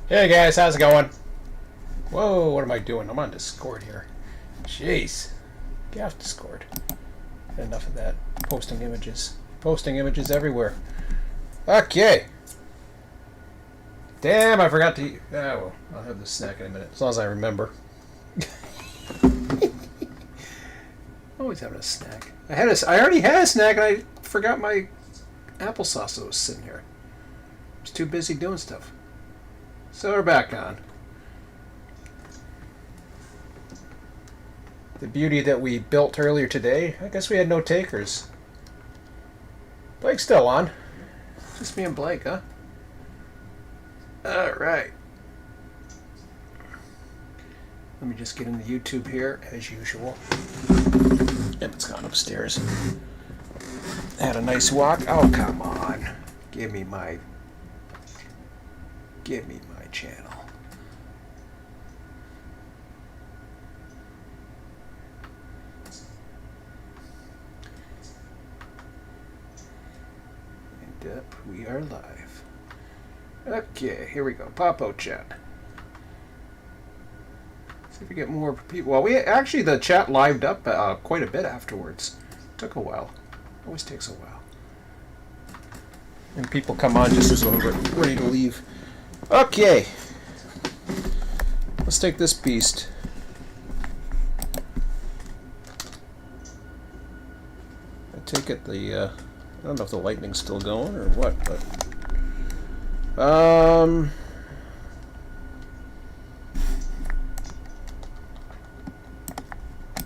Hey guys, how's it going? Whoa, what am I doing? I'm on Discord here. Jeez. Get off Discord. Had enough of that. Posting images. Posting images everywhere. Okay. Damn, I forgot to eat. Ah, well, I'll have this snack in a minute, as long as I remember. Always having a snack. I already had a snack and I forgot my applesauce that was sitting here. I was too busy doing stuff. So we're back on. The beauty that we built earlier today, I guess we had no takers. Blake's still on. Just me and Blake, huh? Alright. Let me just get into YouTube here, as usual. Emmett's gone upstairs. Had a nice walk. Oh, come on. Give me my channel. And up, we are live. Okay, here we go. Popo chat. See if we get more people. Well, actually the chat lived up quite a bit afterwards. Took a while. Always takes a while. And people come on just as we're ready to leave. Okay. Let's take this beast. I take it I don't know if the lightning's still going or what, but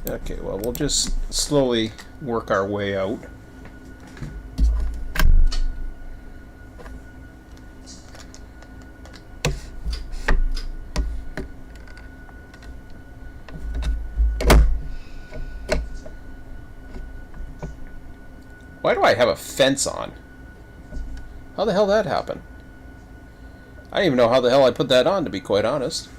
okay, well, we'll just slowly work our way out. Why do I have a fence on? How the hell did that happen? I don't even know how the hell I put that on, to be quite honest.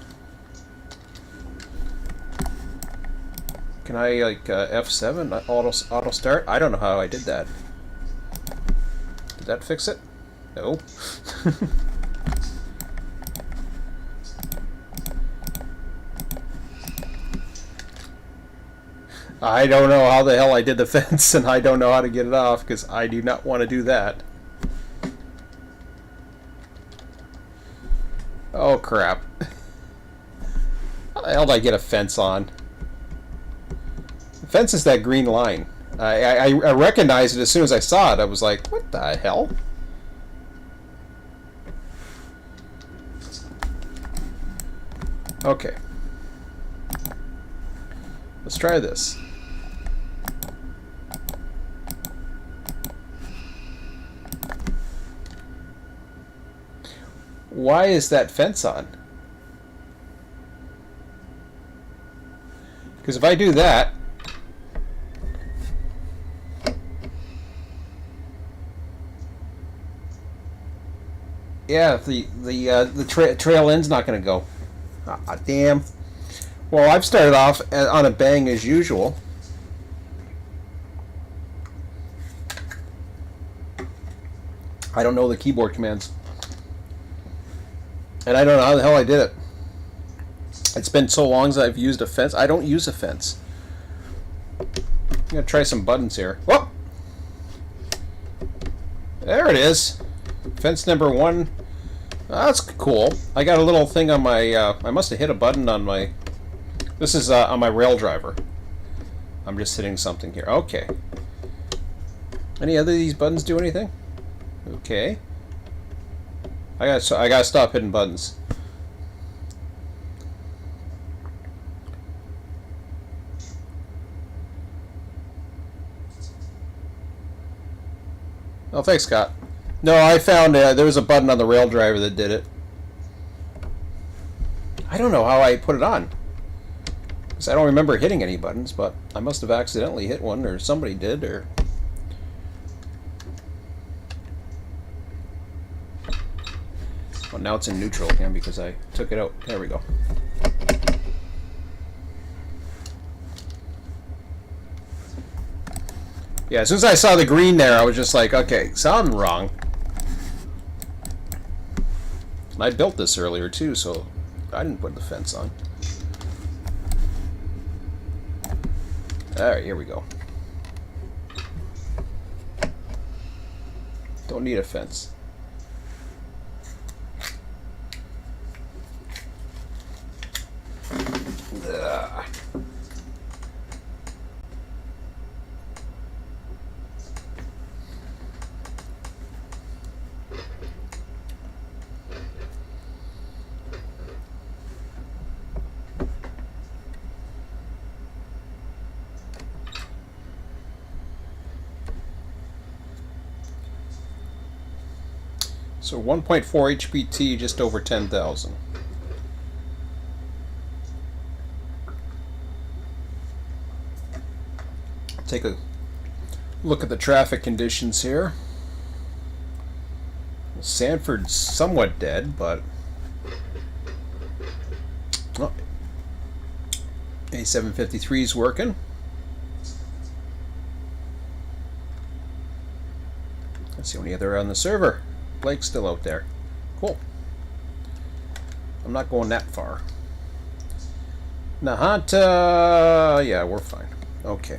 Can I, like, F7 auto start? I don't know how I did that. Did that fix it? No. I don't know how the hell I did the fence, and I don't know how to get it off, because I do not want to do that. Oh, crap. How the hell did I get a fence on? The fence is that green line. I recognized it as soon as I saw it. I was like, what the hell? Okay. Let's try this. Why is that fence on? Because if I do that, yeah, the trail end's not going to go. Ah, damn. Well, I've started off on a bang as usual. I don't know the keyboard commands. And I don't know how the hell I did it. It's been so long since I've used a fence. I don't use a fence. I'm going to try some buttons here. Whoop! There it is. Fence number 1. Oh, that's cool. I got a little thing on my... I must have hit a button on my... This is on my rail driver. I'm just hitting something here. Okay. Any other of these buttons do anything? Okay. I gotta stop hitting buttons. Oh, thanks, Scott. No, I found there was a button on the rail driver that did it. I don't know how I put it on. Because I don't remember hitting any buttons, but I must have accidentally hit one, or somebody did, or... Well, now it's in neutral again because I took it out. There we go. Yeah, as soon as I saw the green there, I was just like, okay, something wrong. And I built this earlier too, so I didn't put the fence on. Alright, here we go. Don't need a fence. Ugh. So 1.4 HPT, just over 10,000. Take a look at the traffic conditions here. Sanford's somewhat dead, but oh, A753 is working. That's the only other on the server. Blake's still out there. Cool. I'm not going that far. Nahanta, yeah, we're fine. Okay.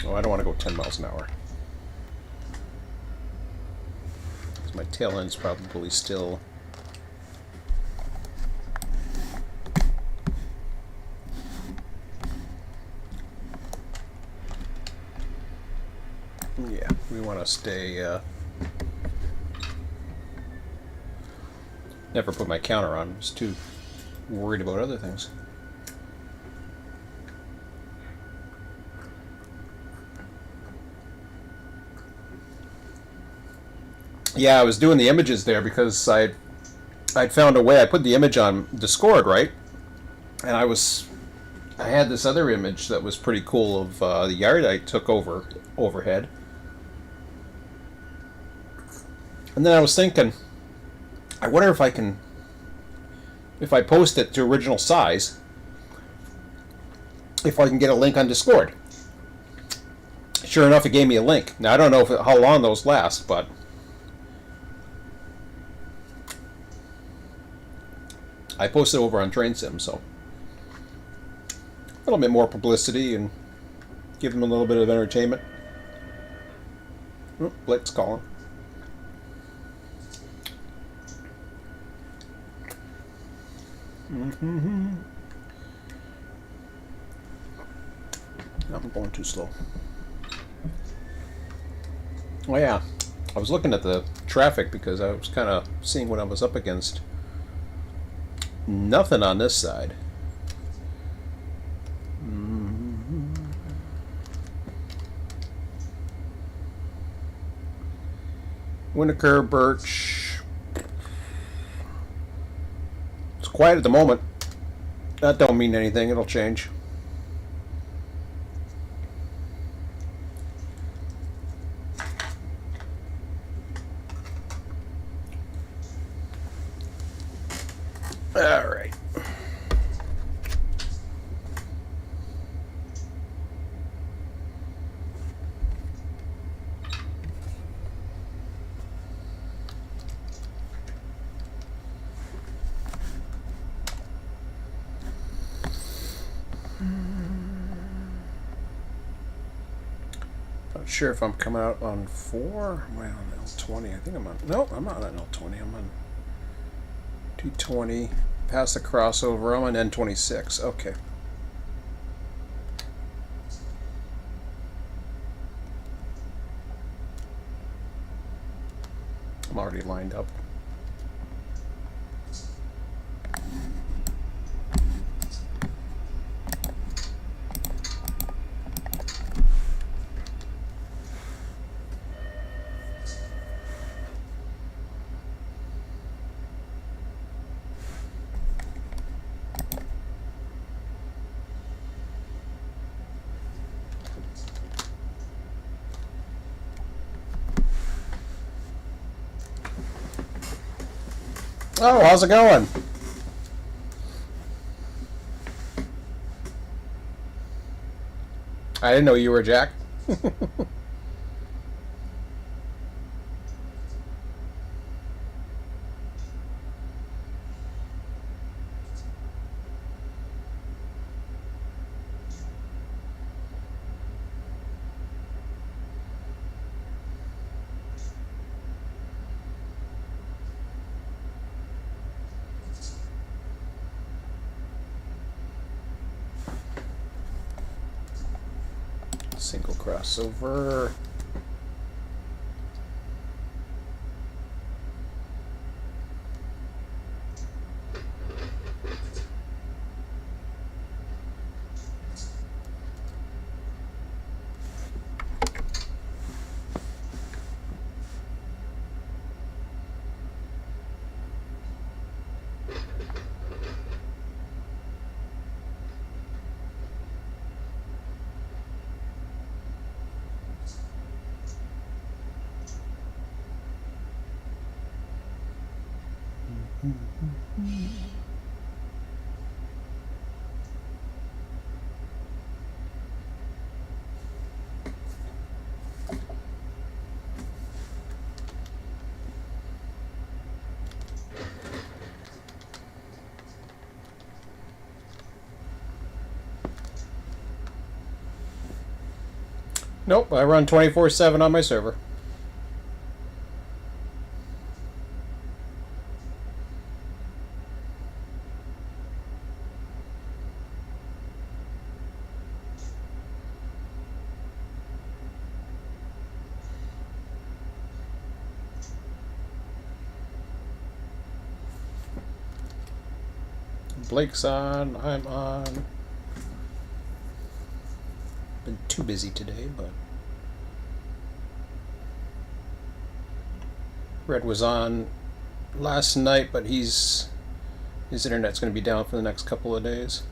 Oh, I don't want to go 10 miles an hour. Because my tail end's probably still... Yeah, we want to stay... Never put my counter on. I was too worried about other things. Yeah, I was doing the images there because I'd found a way. I put the image on Discord, right? And I had this other image that was pretty cool of the yard I took overhead. And then I was thinking, I wonder if I post it to original size, if I can get a link on Discord. Sure enough, it gave me a link. Now, I don't know how long those last, but I posted over on Train Sim, so a little bit more publicity and give them a little bit of entertainment. Oh, Blake's calling. I'm going too slow. Oh yeah, I was looking at the traffic because I was kind of seeing what I was up against. Nothing on this side. Winokur, Birch. It's quiet at the moment. That don't mean anything. It'll change. All right. Not sure if I'm coming out on 4. Am I on L20? I think I'm on... No, I'm not on L20. I'm on T20. Past the crossover. I'm on N26. Okay. I'm already lined up. Oh, how's it going? I didn't know you were Jack. Oh, 'cause Single crossover. Nope, I run 24/7 on my server. Blake's on, I'm on. Been too busy today, but Red was on last night, but his internet's going to be down for the next couple of days.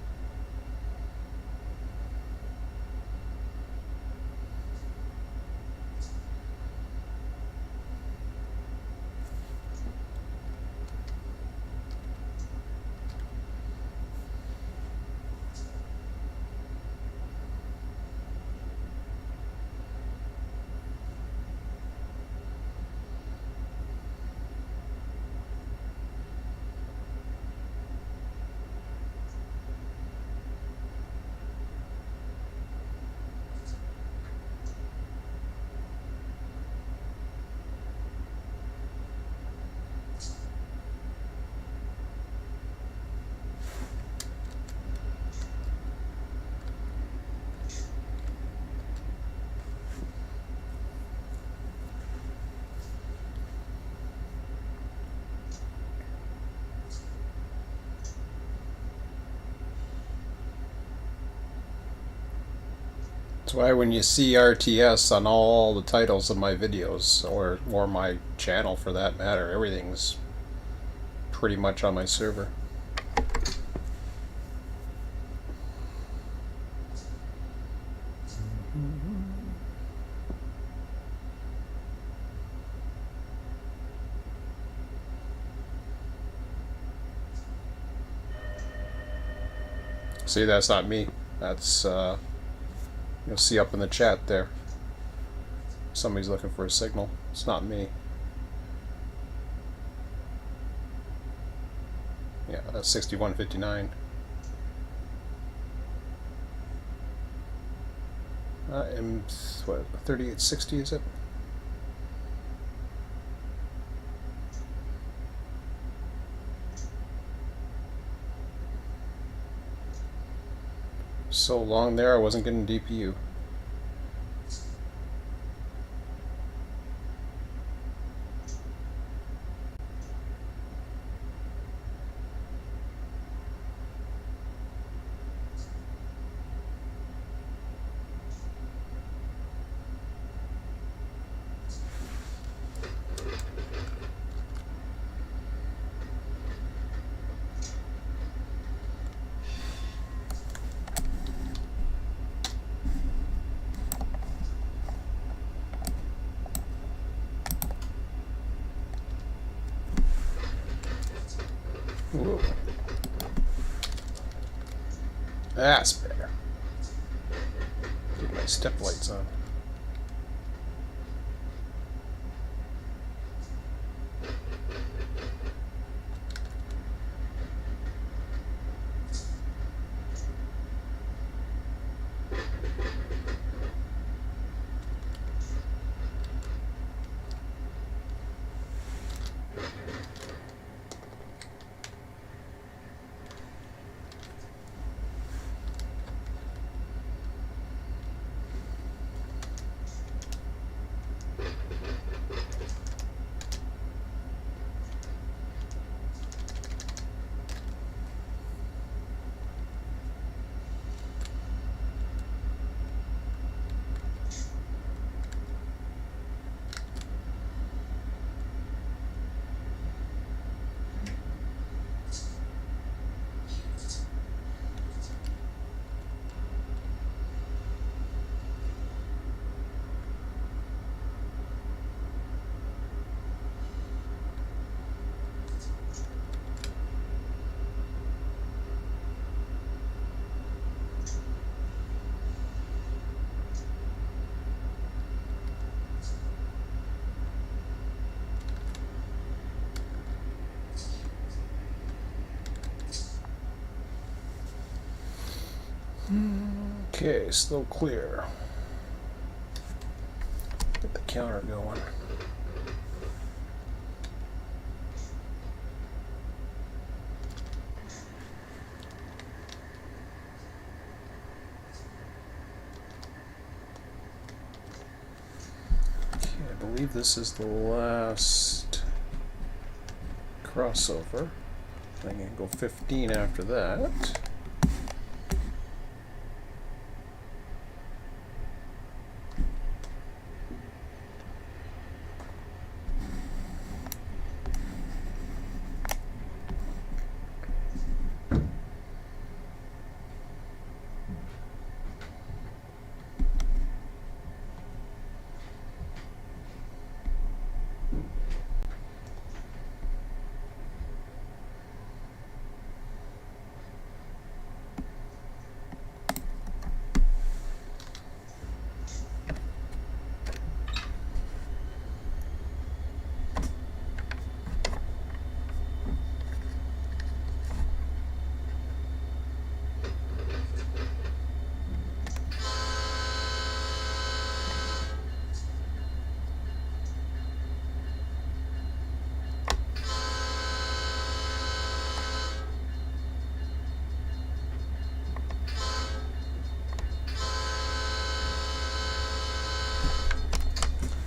That's why when you see RTS on all the titles of my videos, or my channel for that matter, everything's pretty much on my server. See, that's not me. That's you'll see up in the chat there. Somebody's looking for a signal. It's not me. Yeah, that's 6159. M what 3860 is it? So long there, I wasn't getting DPU. Whoa. That's better. Get my step lights on. Okay, still clear. Get the counter going. Okay, I believe this is the last crossover. I can go 15 after that.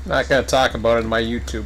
Not gonna talk about it in my YouTube.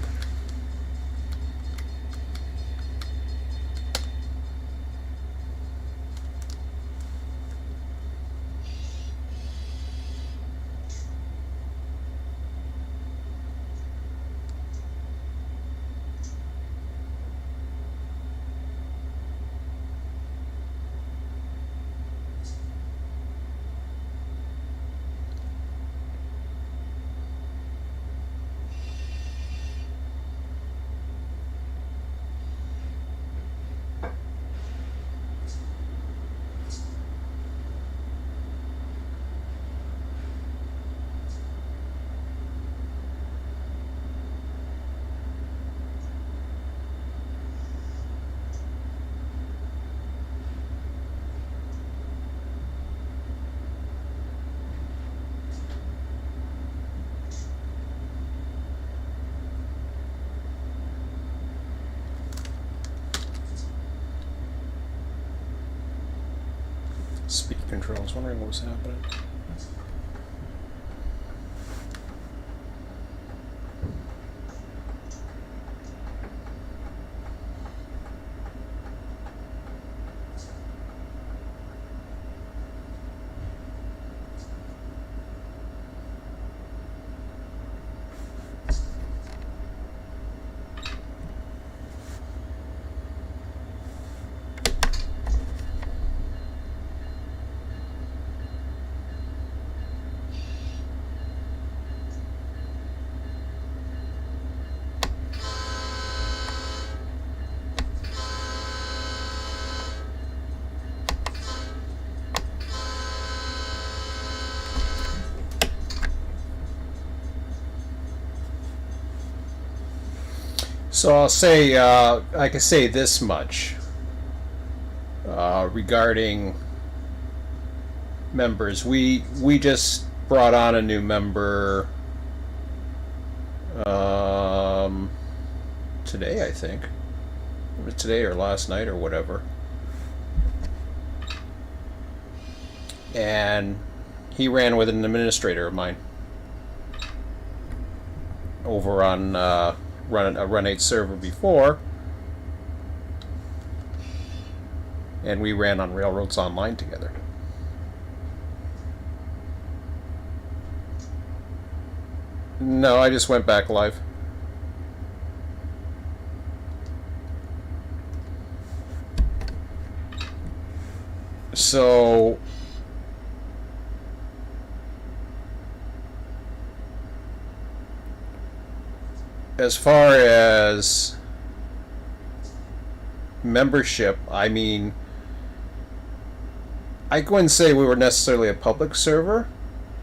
Speed controls, wondering what was happening. So I'll say, I can say this much regarding members. We just brought on a new member today, I think. It was today or last night or whatever. And he ran with an administrator of mine over on a Run8 server before, and we ran on Railroads Online together. No, I just went back live. So as far as membership, I mean, I wouldn't say we were necessarily a public server.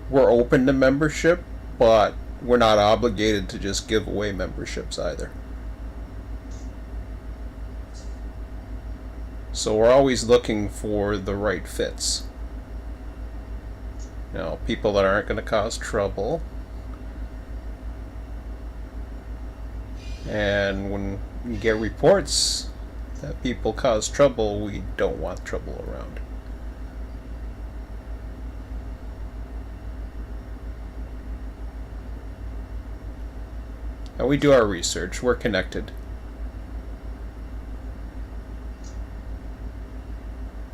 We're open to membership, but we're not obligated to just give away memberships either. So we're always looking for the right fits. You know, people that aren't going to cause trouble. And when we get reports that people cause trouble, we don't want trouble around. And we do our research. We're connected.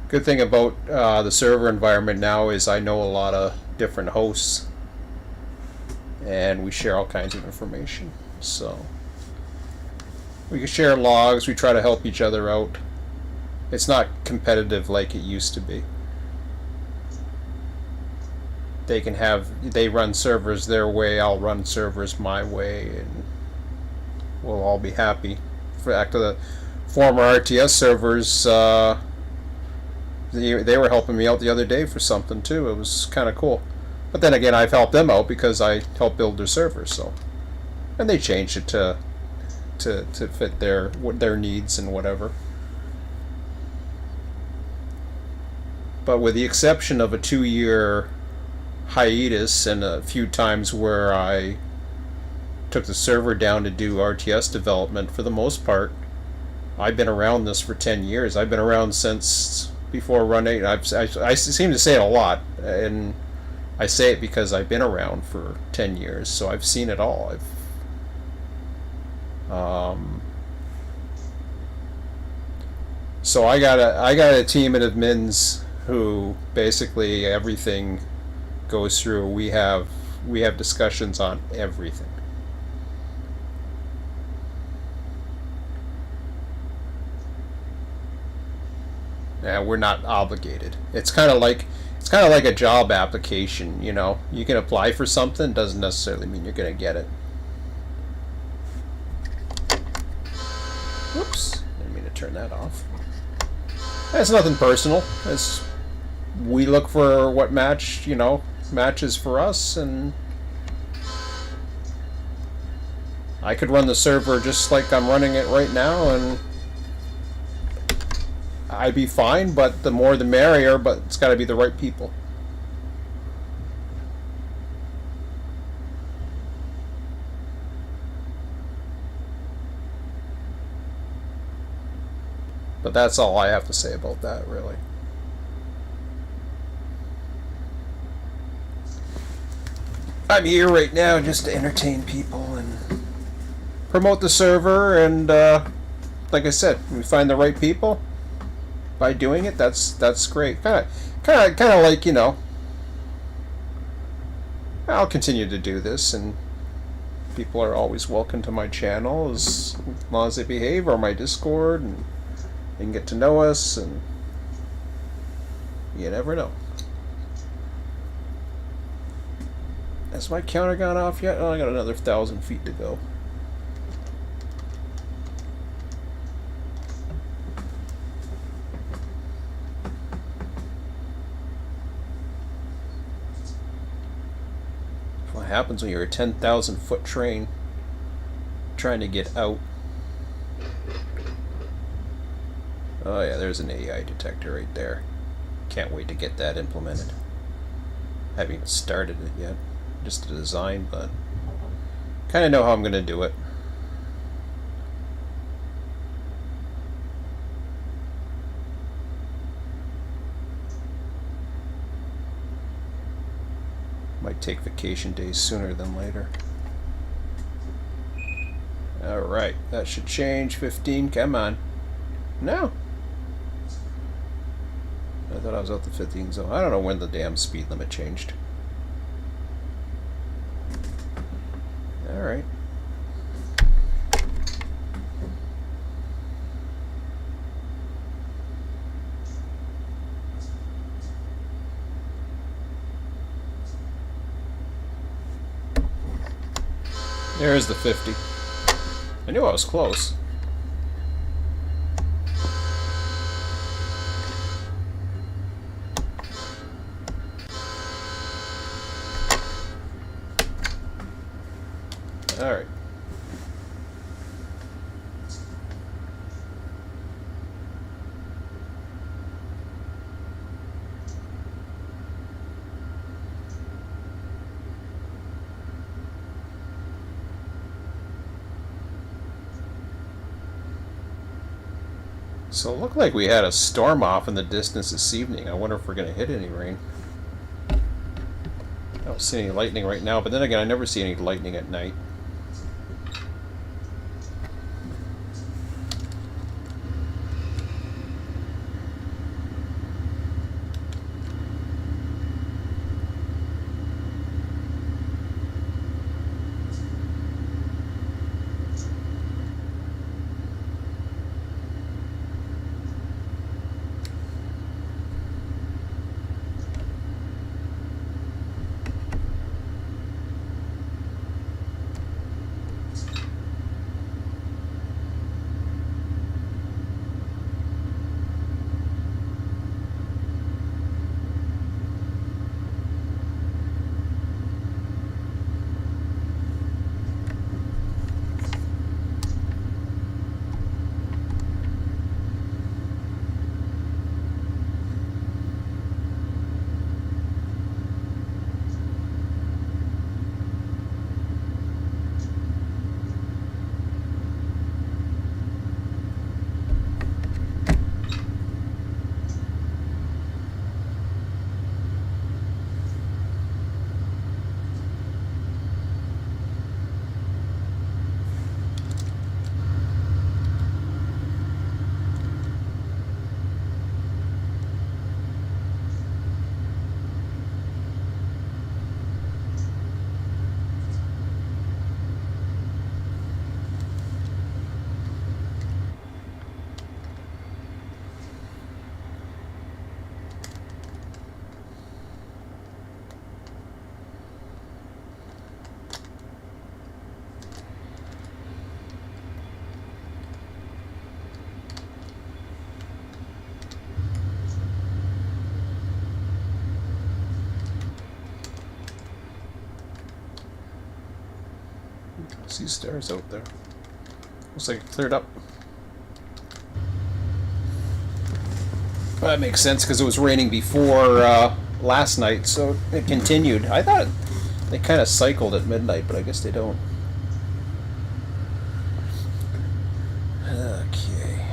Good thing about the server environment now is I know a lot of different hosts, and we share all kinds of information. So we can share logs. We try to help each other out. It's not competitive like it used to be. They run servers their way, I'll run servers my way, and we'll all be happy. For back to the former RTS servers, they were helping me out the other day for something too. It was kind of cool. But then again, I've helped them out because I helped build their servers. So, and they changed it to fit their needs and whatever. But with the exception of a 2-year hiatus and a few times where I took the server down to do RTS development, for the most part, I've been around this for 10 years. I've been around since before Run8. I seem to say it a lot, and I say it because I've been around for 10 years, so I've seen it all. So I got a team of admins who basically everything goes through. We have discussions on everything. Yeah, we're not obligated. It's kind of like a job application. You know, you can apply for something, doesn't necessarily mean you're gonna get it. Whoops! Didn't mean to turn that off. It's nothing personal. We look for what matches for us, and I could run the server just like I'm running it right now, and I'd be fine, but the more the merrier, but it's got to be the right people. But that's all I have to say about that, really. I'm here right now just to entertain people and promote the server, and like I said, we find the right people by doing it. That's great. Kind of like, you know, I'll continue to do this, and people are always welcome to my channel as long as they behave, or my Discord, and they can get to know us, and you never know. Has my counter gone off yet? Oh, I got another 1,000 feet to go. What happens when you're a 10,000 foot train trying to get out? Oh yeah, there's an AI detector right there. Can't wait to get that implemented. Haven't even started it yet. Just a design, but kind of know how I'm going to do it. Might take vacation days sooner than later. Alright, that should change. 15, come on. No. I thought I was out the 15 zone. I don't know when the damn speed limit changed. Alright. There's the 50. I knew I was close. Alright. So it looked like we had a storm off in the distance this evening. I wonder if we're going to hit any rain. I don't see any lightning right now, but then again, I never see any lightning at night. I see stars out there. Looks like it cleared up. Well, that makes sense because it was raining before last night, so it continued. I thought they kind of cycled at midnight, but I guess they don't. Okay.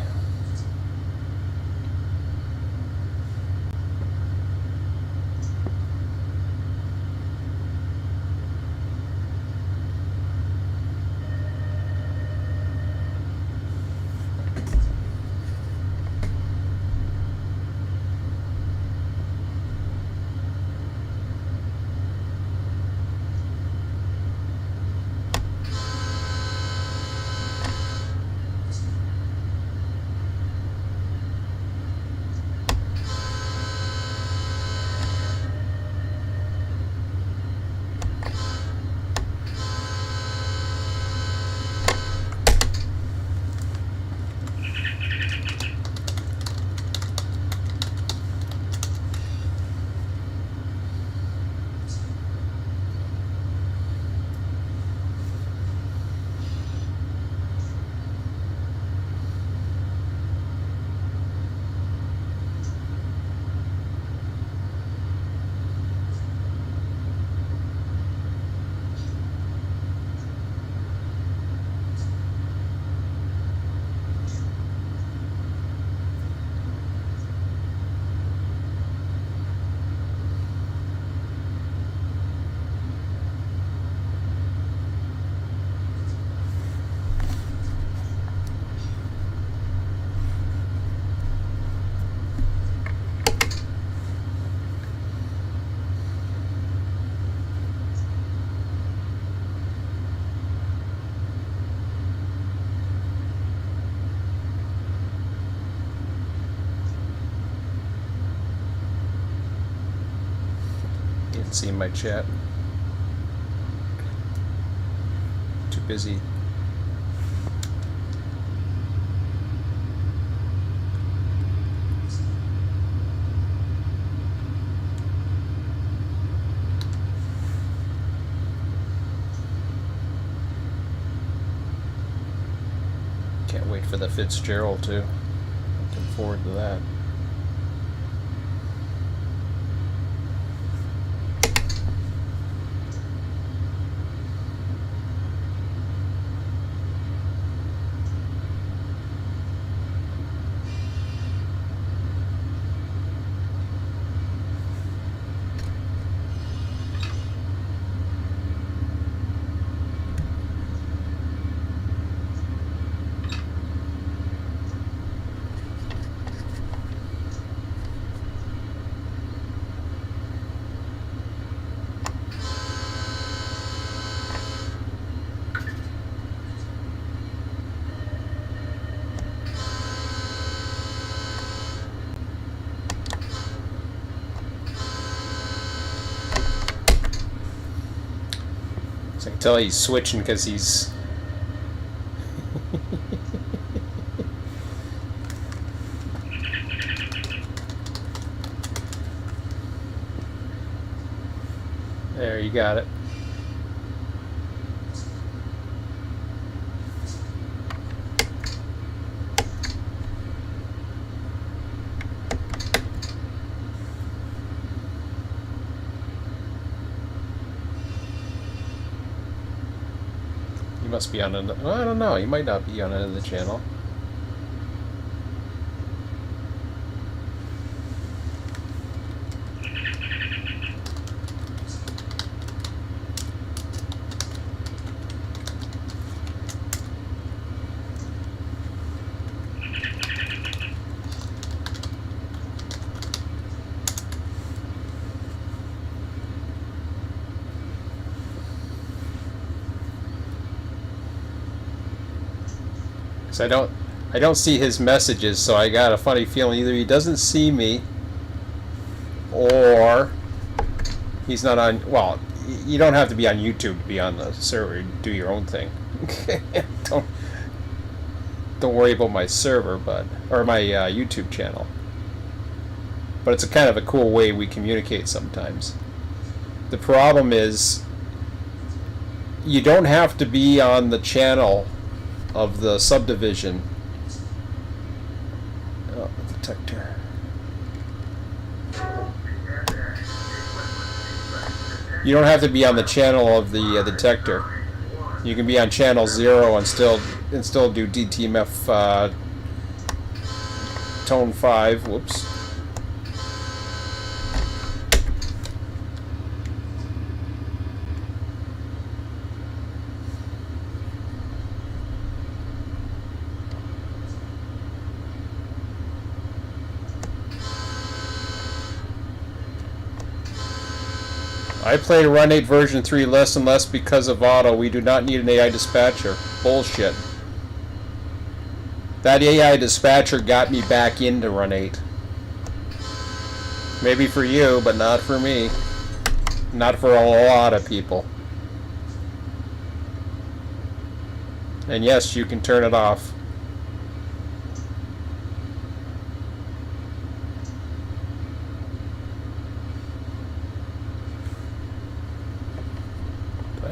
Didn't see my chat. Too busy. Can't wait for the Fitzgerald too. Looking forward to that. tell he's switching because he's... There, you got it. You must be on another... I don't know. You might not be on another channel. I don't see his messages, so I got a funny feeling either he doesn't see me or he's not on. Well, you don't have to be on YouTube to be on the server. Do your own thing. don't worry about my server, or my YouTube channel. But it's a kind of a cool way we communicate sometimes. The problem is you don't have to be on the channel of the subdivision. Oh, detector. You don't have to be on the channel of the detector. You can be on channel 0 and still do DTMF tone 5. Whoops. I played Run8 version 3 less and less because of auto. We do not need an AI dispatcher. Bullshit. That AI dispatcher got me back into Run8. Maybe for you, but not for me. Not for a lot of people. And yes, you can turn it off.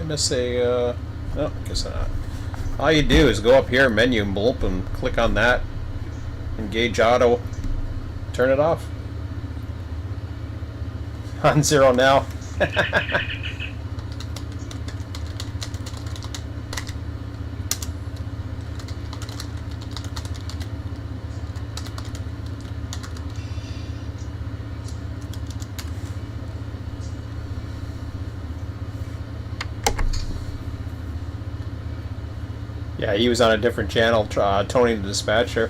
Miss a no, guess not. All you do is go up here, menu, bloop, and click on that. Engage auto. Turn it off. On 0 now. Yeah, he was on a different channel, Tony the Dispatcher.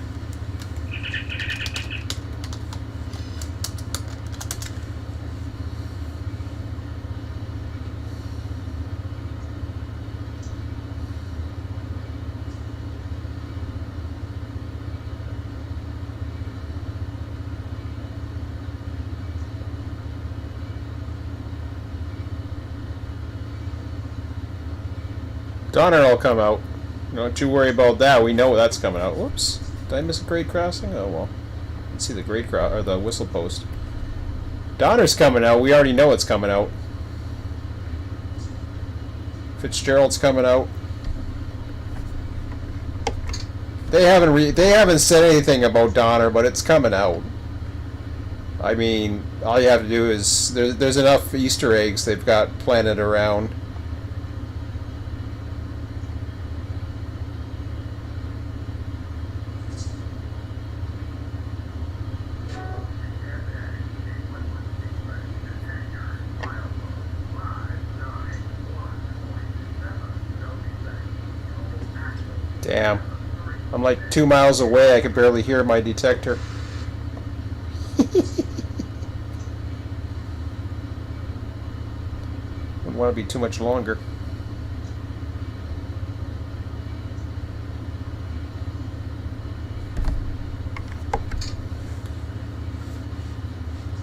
Donner will come out. Don't you worry about that. We know that's coming out. Whoops. Did I miss a grade crossing? Oh, well. Let's see the grade cross or the whistle post. Donner's coming out. We already know it's coming out. Fitzgerald's coming out. They haven't said anything about Donner, but it's coming out. I mean, all you have to do is there's enough Easter eggs they've got planted around. Damn. I'm like 2 miles away. I can barely hear my detector. Wouldn't want to be too much longer.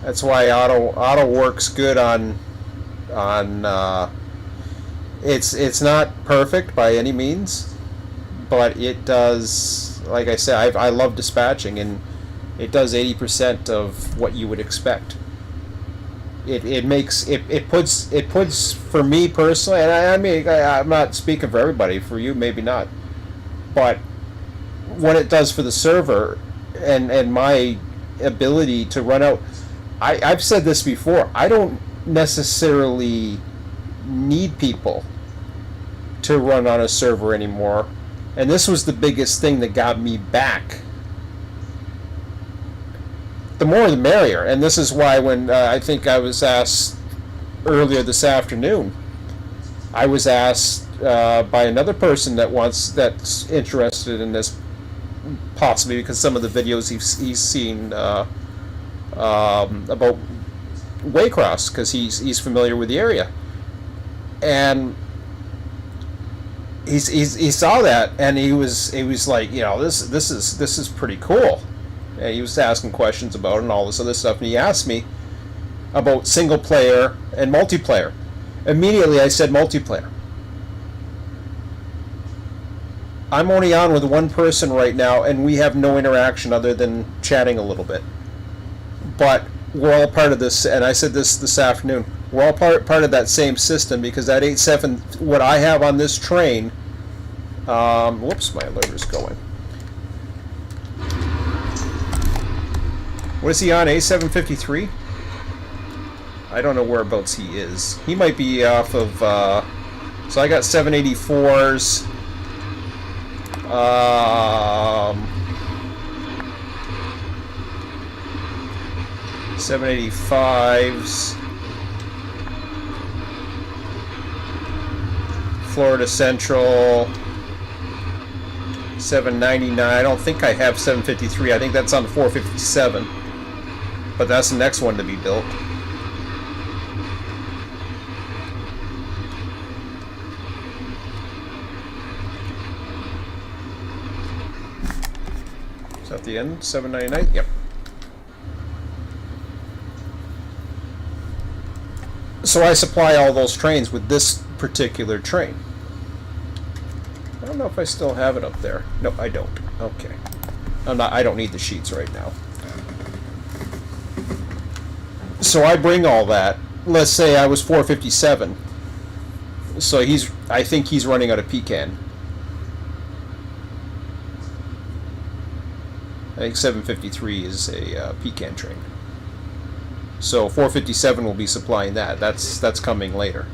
That's why auto works good on It's not perfect by any means, but it does. Like I said, I love dispatching, and it does 80% of what you would expect. It puts for me personally, and I mean I'm not speaking for everybody. For you, maybe not, but what it does for the server and my ability to run out. I've said this before. I don't necessarily need people to run on a server anymore, and this was the biggest thing that got me back. The more the merrier, and this is why when I think I was asked earlier this afternoon, I was asked by another person that's interested in this, possibly because some of the videos he's seen about Waycross, because he's familiar with the area, and he saw that, and he was like, this is pretty cool. And he was asking questions about it and all this other stuff, and he asked me about single player and multiplayer. Immediately I said multiplayer. I'm only on with one person right now, and we have no interaction other than chatting a little bit. But we're all part of this, and I said this afternoon, we're all part of that same system, because that 8.7, what I have on this train, whoops, my alerter's going. What is he on, A753? I don't know whereabouts he is. He might be off of, so I got 784s, 785s, Florida Central, 799. I don't think I have 753. I think that's on the 457. But that's the next one to be built. Is that the end? 799? Yep. So I supply all those trains with this particular train. I don't know if I still have it up there. No, I don't. Okay. I don't need the sheets right now. So I bring all that. Let's say I was 457. So I think he's running out of pecan. I think 753 is a pecan train. So 457 will be supplying that. That's coming later.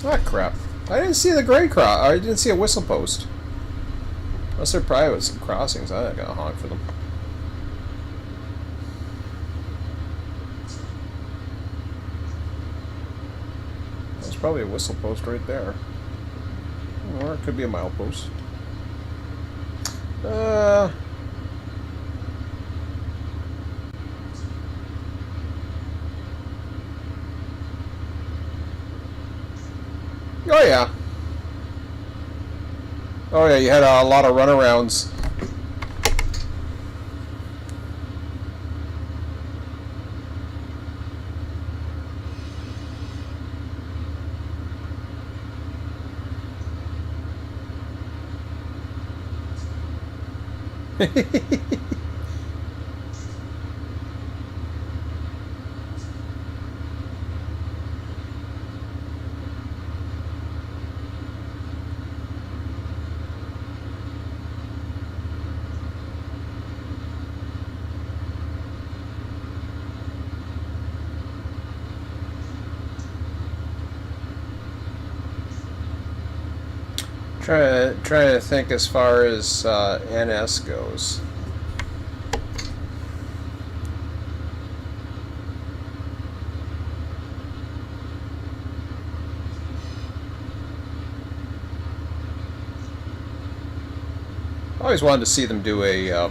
Ah, crap. I didn't see the gray cross. I didn't see a whistle post. Unless they're probably with some crossings. I gotta honk for them. There's probably a whistle post right there. Or it could be a milepost. Oh yeah. Oh yeah, you had a lot of runarounds. Trying to think as far as NS goes. I always wanted to see them do a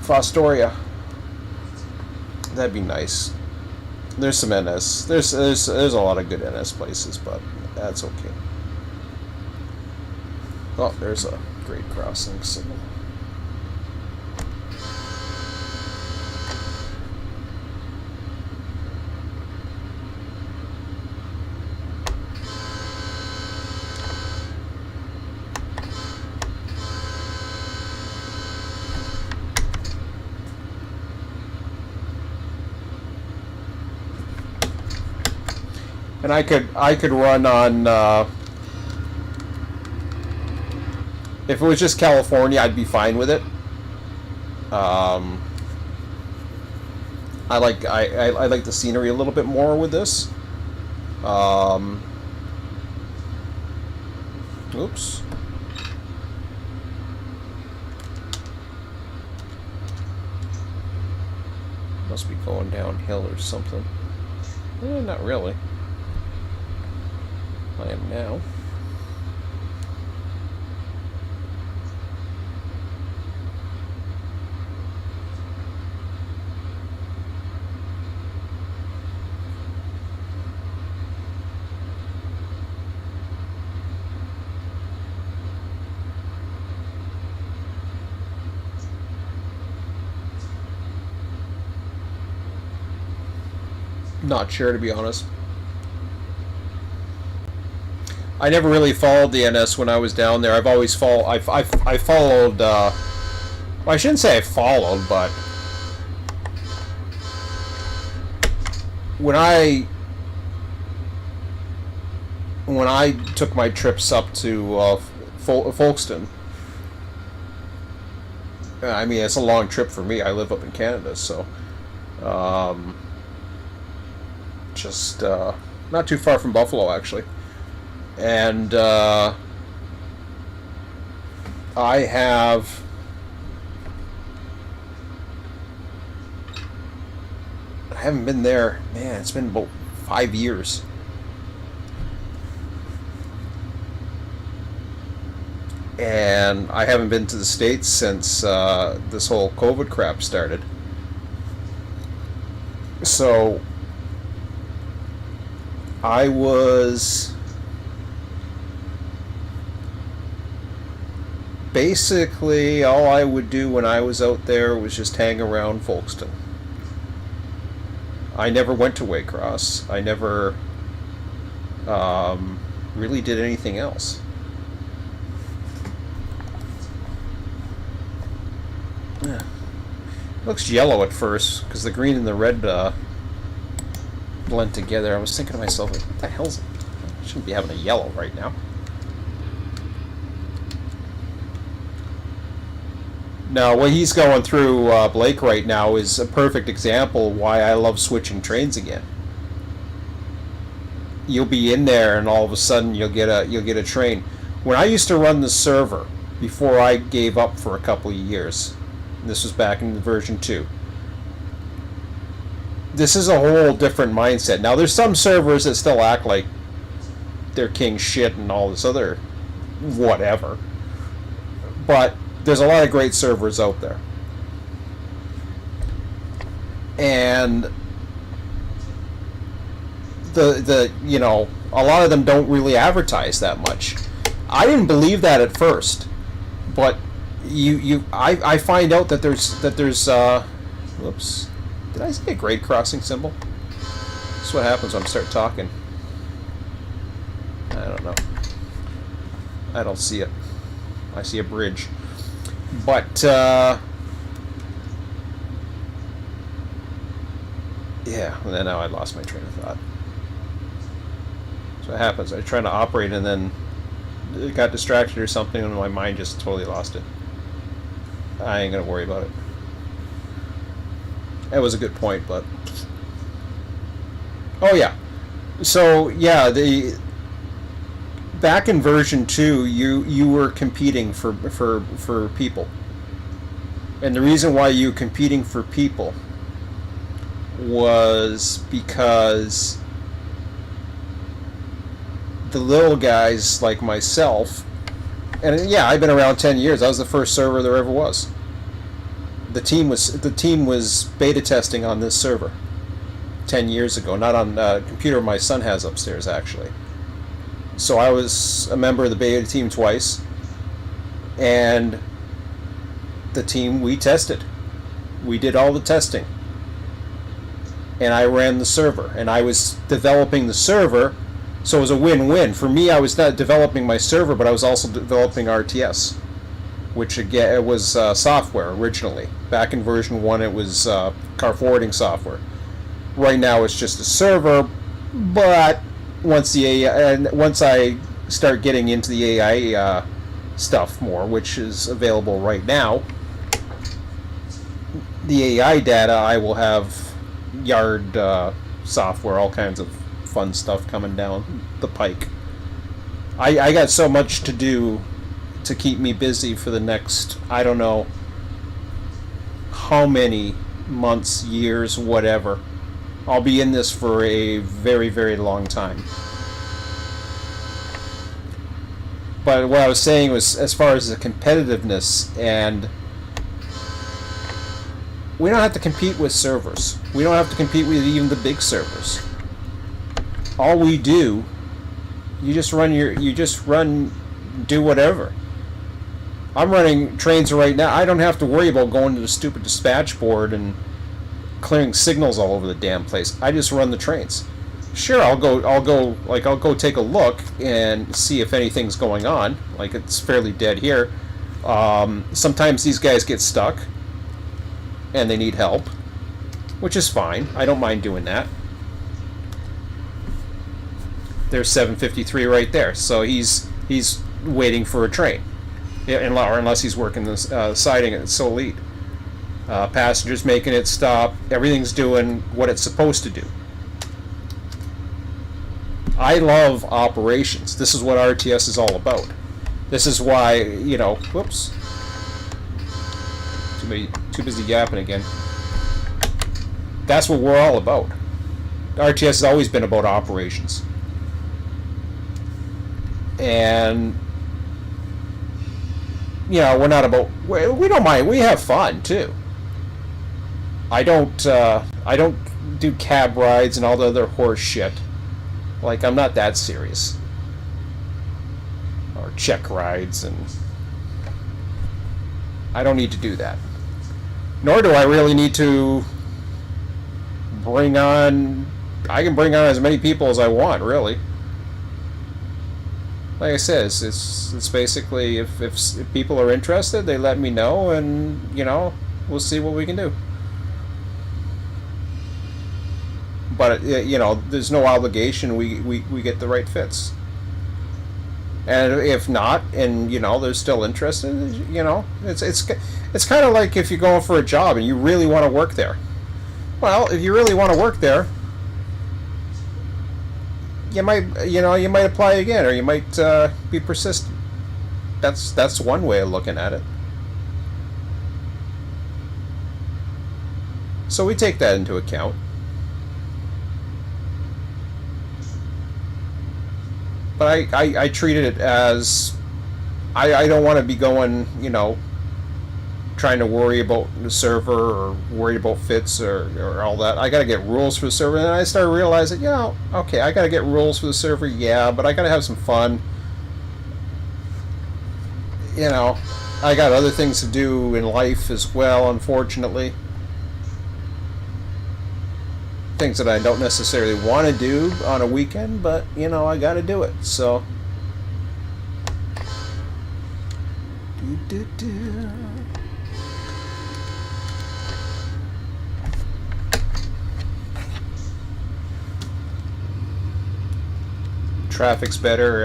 Fostoria. That'd be nice. There's some NS. There's a lot of good NS places, but that's okay. Oh, there's a grade crossing signal. And I could run on if it was just California, I'd be fine with it. I like the scenery a little bit more with this. Oops. Must be going downhill or something. Not really. I am now. Not sure, to be honest. I never really followed the NS when I was down there. I've always followed. I followed. Well, I shouldn't say I followed, but when I took my trips up to Folkestone, I mean it's a long trip for me. I live up in Canada, so just not too far from Buffalo, actually. And I haven't been there, man, it's been about 5 years. And I haven't been to the States since this whole COVID crap started. So I was basically, all I would do when I was out there was just hang around Folkestone. I never went to Waycross. I never really did anything else. Yeah. It looks yellow at first because the green and the red blend together. I was thinking to myself, what the hell's it? I shouldn't be having a yellow right now. Now, what he's going through, Blake, right now is a perfect example why I love switching trains again. You'll be in there, and all of a sudden you'll get a train. When I used to run the server before I gave up for a couple of years, this was back in version 2. This is a whole different mindset. Now, there's some servers that still act like they're king shit and all this other whatever, but there's a lot of great servers out there. And the you know, a lot of them don't really advertise that much. I didn't believe that at first, but I find out that there's whoops. Did I say a grade crossing symbol? That's what happens when I start talking. I don't know. I don't see it. I see a bridge. But yeah, and then now I lost my train of thought. So what happens? I try to operate and then it got distracted or something and my mind just totally lost it. I ain't gonna worry about it. That was a good point, but oh yeah. So yeah, back in version 2, you were competing for people, and the reason why you were competing for people was because the little guys like myself And yeah, I've been around 10 years. I was the first server there ever was. The team was beta testing on this server 10 years ago, not on a computer my son has upstairs, actually. So I was a member of the beta team twice, and the team, we tested. We did all the testing. And I ran the server, and I was developing the server, so it was a win-win. For me, I was not developing my server, but I was also developing RTS, which again, it was software originally. Back in version 1, it was car forwarding software. Right now, it's just a server, but once I start getting into the AI stuff more, which is available right now, the AI data, I will have yard software, all kinds of fun stuff coming down the pike. I got so much to do to keep me busy for the next, I don't know how many months, years, whatever. I'll be in this for a very, very long time. But what I was saying was, as far as the competitiveness, and we don't have to compete with servers. We don't have to compete with even the big servers. All we do, you just run, do whatever. I'm running trains right now. I don't have to worry about going to the stupid dispatch board and clearing signals all over the damn place. I just run the trains. Sure, I'll go take a look and see if anything's going on. Like, it's fairly dead here. Sometimes these guys get stuck and they need help, which is fine. I don't mind doing that. There's 753 right there, so he's waiting for a train, or unless he's working the siding at Solid. Passengers making it stop. Everything's doing what it's supposed to do. I love operations. This is what RTS is all about. This is why, whoops. Too busy yapping again. That's what we're all about. RTS has always been about operations. And, we're not about... We don't mind. We have fun, too. I don't do cab rides and all the other horse shit. Like, I'm not that serious. Or check rides, and I don't need to do that. Nor do I really need to bring on... I can bring on as many people as I want, really. Like I said, it's basically, if people are interested, they let me know, and, we'll see what we can do. But, there's no obligation. We get the right fits. And if not, and, they're still interested, it's kind of like if you're going for a job and you really want to work there. Well, if you really want to work there, you might apply again, or you might be persistent. That's one way of looking at it. So we take that into account. But I treated it as I don't want to be going, trying to worry about the server or worry about fits or all that. I got to get rules for the server. And then I started realizing, okay, I got to get rules for the server, yeah, but I got to have some fun. I got other things to do in life as well, unfortunately. Things that I don't necessarily want to do on a weekend, but I got to do it. So traffic's better.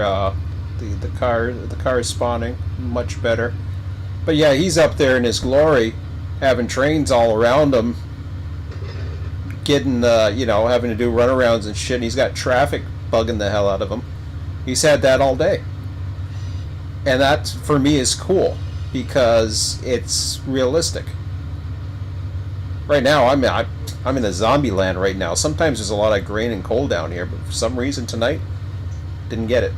The car is spawning much better. But yeah, he's up there in his glory, having trains all around him, getting having to do runarounds and shit. And he's got traffic bugging the hell out of him. He's had that all day, and that for me is cool because it's realistic. Right now, I'm in a zombie land right now. Sometimes there's a lot of grain and coal down here, but for some reason tonight, didn't get it.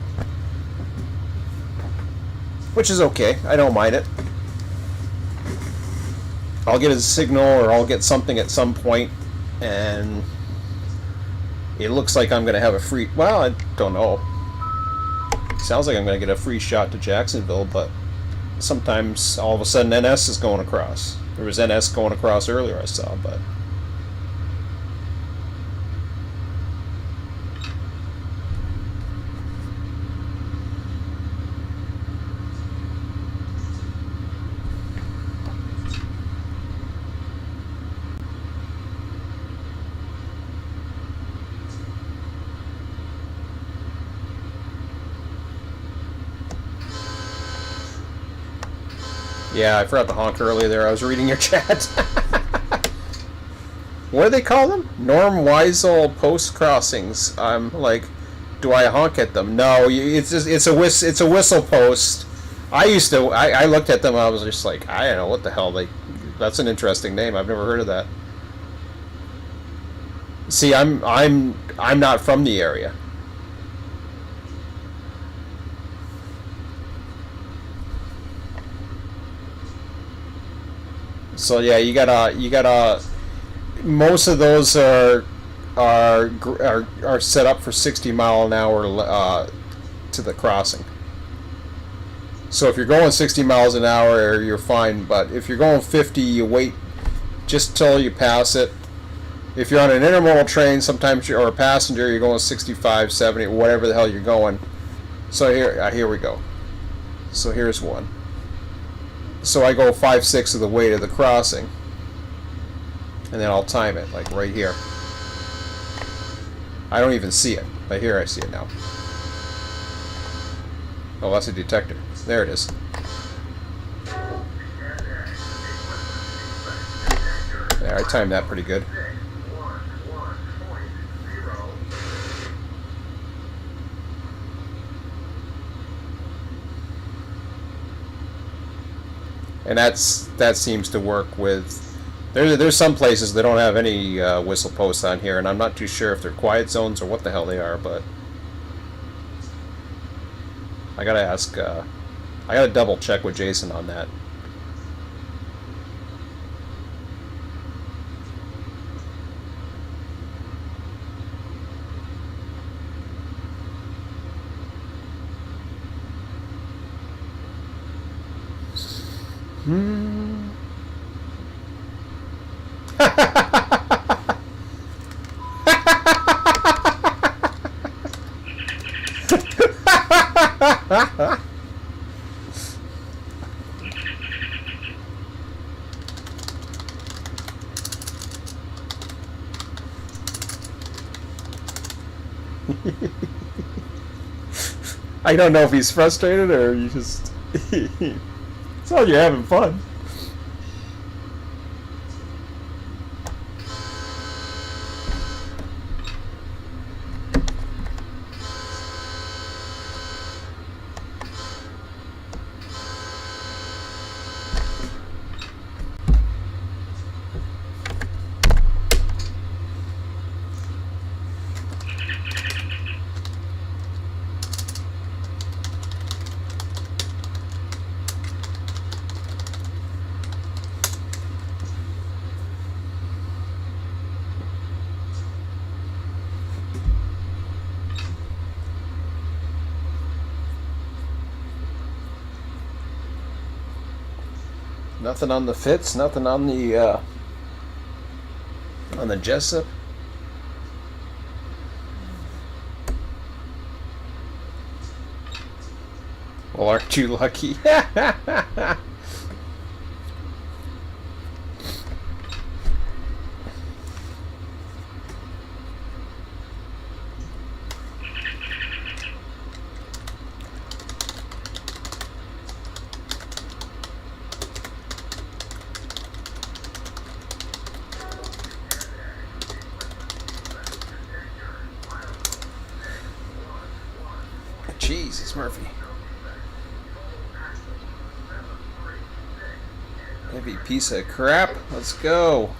which is okay. I don't mind it. I'll get a signal or I'll get something at some point, and it looks like I'm going to have a free... Well, I don't know. Sounds like I'm going to get a free shot to Jacksonville, but sometimes all of a sudden NS is going across. There was NS going across earlier I saw, but... Yeah, I forgot to honk earlier there. I was reading your chat. What do they call them? Norm Weisel post crossings. I'm like, do I honk at them? No, it's just, it's a whistle post. I looked at them. I was just like, I don't know what the hell That's an interesting name. I've never heard of that. See, I'm not from the area. So yeah, you gotta. Most of those are set up for 60-mile-an-hour to the crossing. So if you're going 60 miles an hour, you're fine. But if you're going 50, you wait just till you pass it. If you're on an intermodal train, sometimes or a passenger, you're going 65, 70, whatever the hell you're going. So here we go. So here's one. So I go 5/6 of the way to the crossing, and then I'll time it, like right here. I don't even see it, but here I see it now. Oh, that's a detector. There it is. There, I timed that pretty good. And that seems to work with... There's some places that don't have any whistle posts on here, and I'm not too sure if they're quiet zones or what the hell they are, but... I gotta ask... I gotta double check with Jason on that. I don't know if he's frustrated or you just... It's all you're having fun. Nothing on the Fitz, nothing on the Jessup. Well, aren't you lucky? Jesus, Murphy. Heavy piece of crap. Let's go.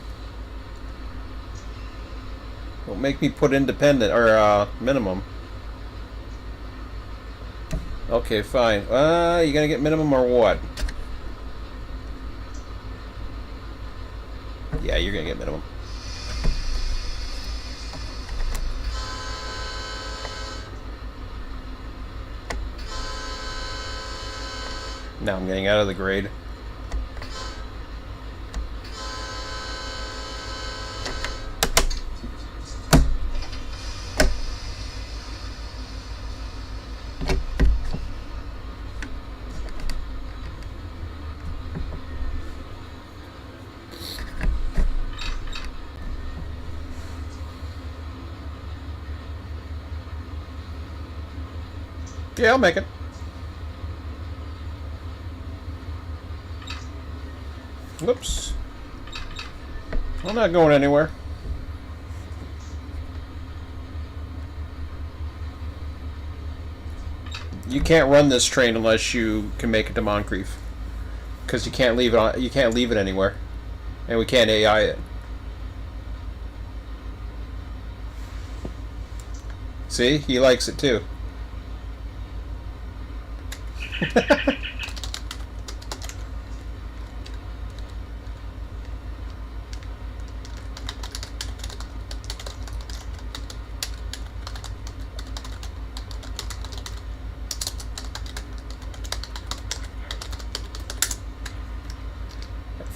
Don't make me put independent or minimum. Okay, fine. You gonna get minimum or what? Yeah, you're gonna get minimum. Now I'm getting out of the grade. Yeah, I'll make it. Whoops. I'm not going anywhere. You can't run this train unless you can make it to Moncrief, because you can't leave it on. You can't leave it anywhere, and we can't AI it. See, he likes it too. I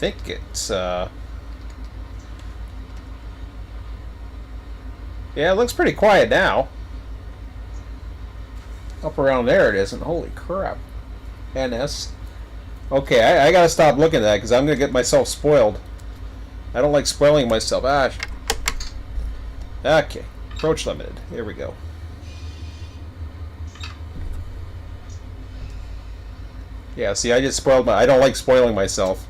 think it's yeah, it looks pretty quiet now. Up around there it isn't. Holy crap. NS. Okay, I gotta stop looking at that because I'm gonna get myself spoiled. I don't like spoiling myself. Ah. Okay. Approach limited. Here we go. Yeah, see, I just spoiled I don't like spoiling myself.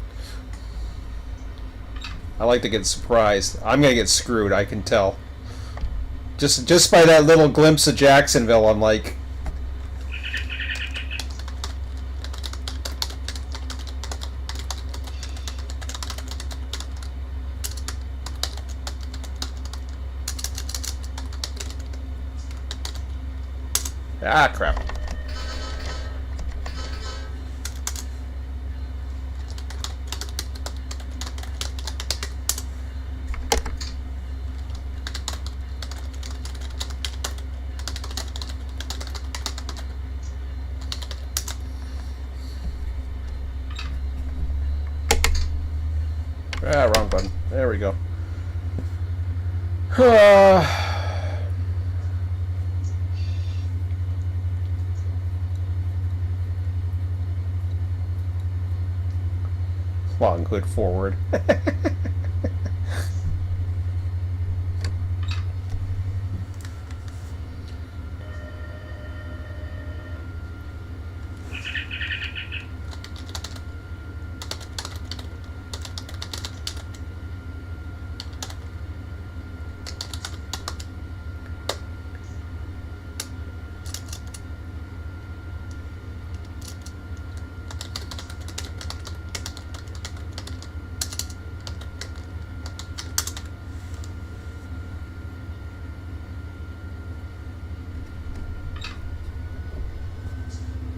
I like to get surprised. I'm gonna get screwed, I can tell. Just by that little glimpse of Jacksonville, I'm like... Ah, crap. Ah, wrong button. There we go. Long hood forward.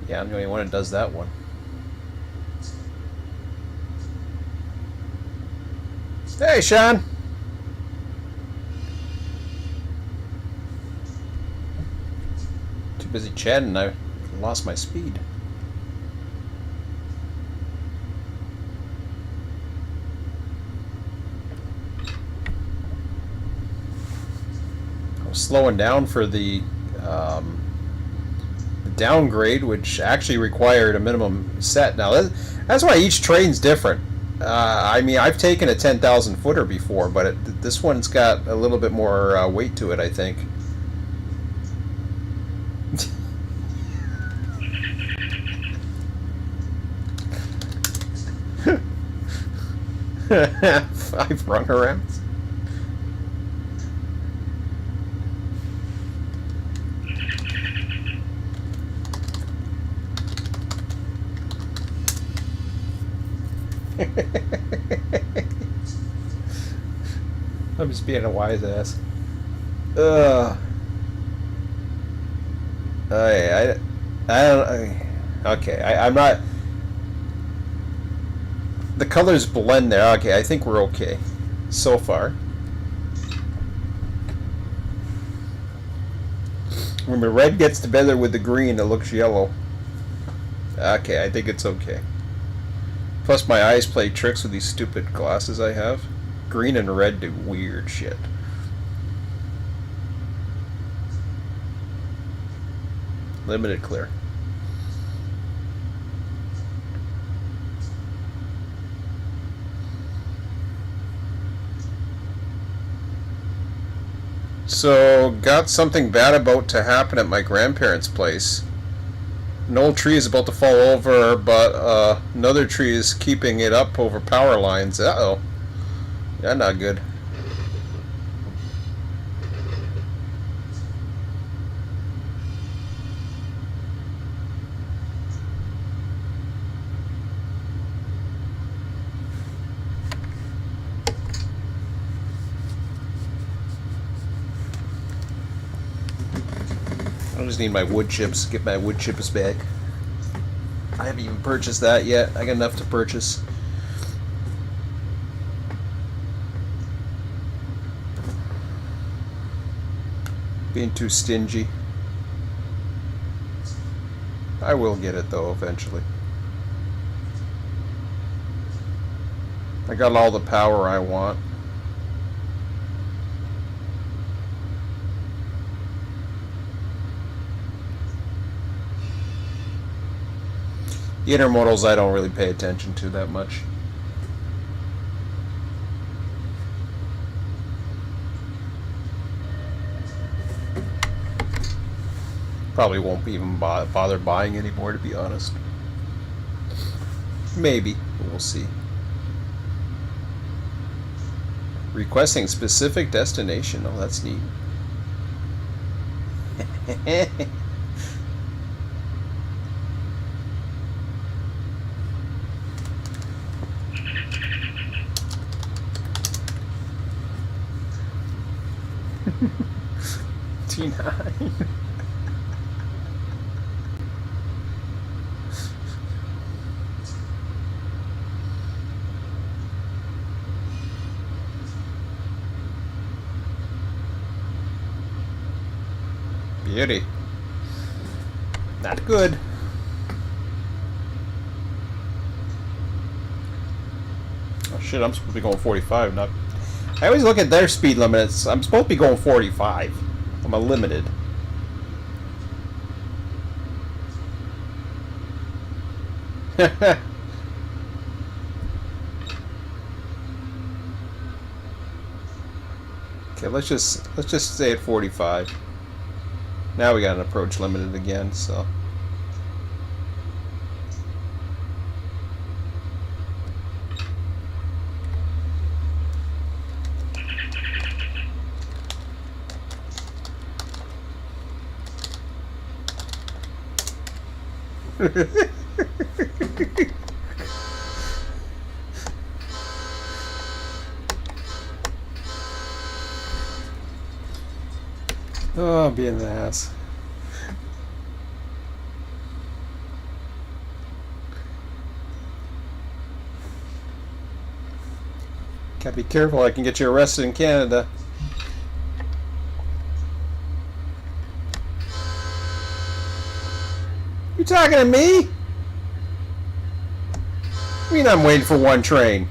Yeah, I'm the only one that does that one. Hey, Sean! Too busy chatting, I lost my speed. I was slowing down for the downgrade, which actually required a minimum set. Now that's why each train's different. I mean, I've taken a 10,000 footer before, but this one's got a little bit more weight to it, I think. Five runarounds. I'm just being a wise ass. Ugh. Okay, I'm not. The colors blend there. Okay, I think we're okay so far. When the red gets together with the green, it looks yellow. Okay, I think it's okay. Plus, my eyes play tricks with these stupid glasses I have. Green and red do weird shit. Limited clear. So, got something bad about to happen at my grandparents' place. An old tree is about to fall over, but another tree is keeping it up over power lines. Uh-oh. Yeah, not good. I just need my wood chips. Get my wood chips back. I haven't even purchased that yet. I got enough to purchase. Being too stingy. I will get it though eventually. I got all the power I want. The intermodals I don't really pay attention to that much. Probably won't even bother buying anymore, to be honest. Maybe. We'll see. Requesting specific destination. Oh, that's neat. T9. Beauty. Not good. Oh shit, I'm supposed to be going 45, not... I always look at their speed limits. I'm supposed to be going 45. I'm a limited. Okay, let's just stay at 45. Now we got an approach limited again, so. Oh, I'm being an ass. Gotta be careful, I can get you arrested in Canada. You talking to me? I mean, I'm waiting for one train.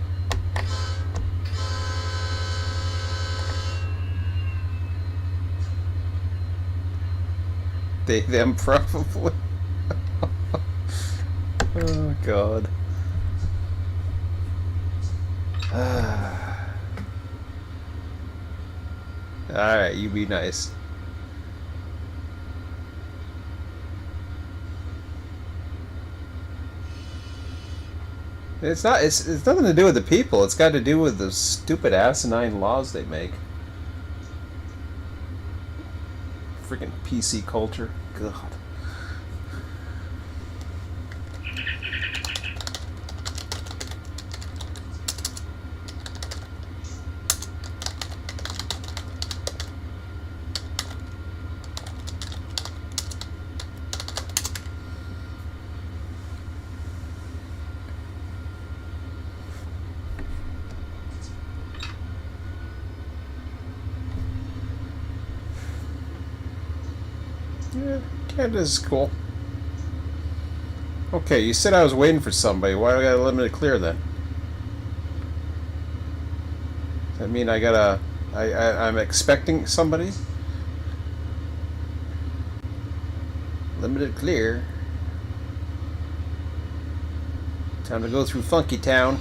Them probably. Oh God. Alright, you be nice. It's nothing to do with the people, it's got to do with the stupid asinine laws they make. Freaking PC culture. God. Yeah, Canada is cool. Okay, you said I was waiting for somebody. Why do I got a limited clear then? Does that mean I gotta... I'm expecting somebody? Limited clear. Time to go through Funky Town.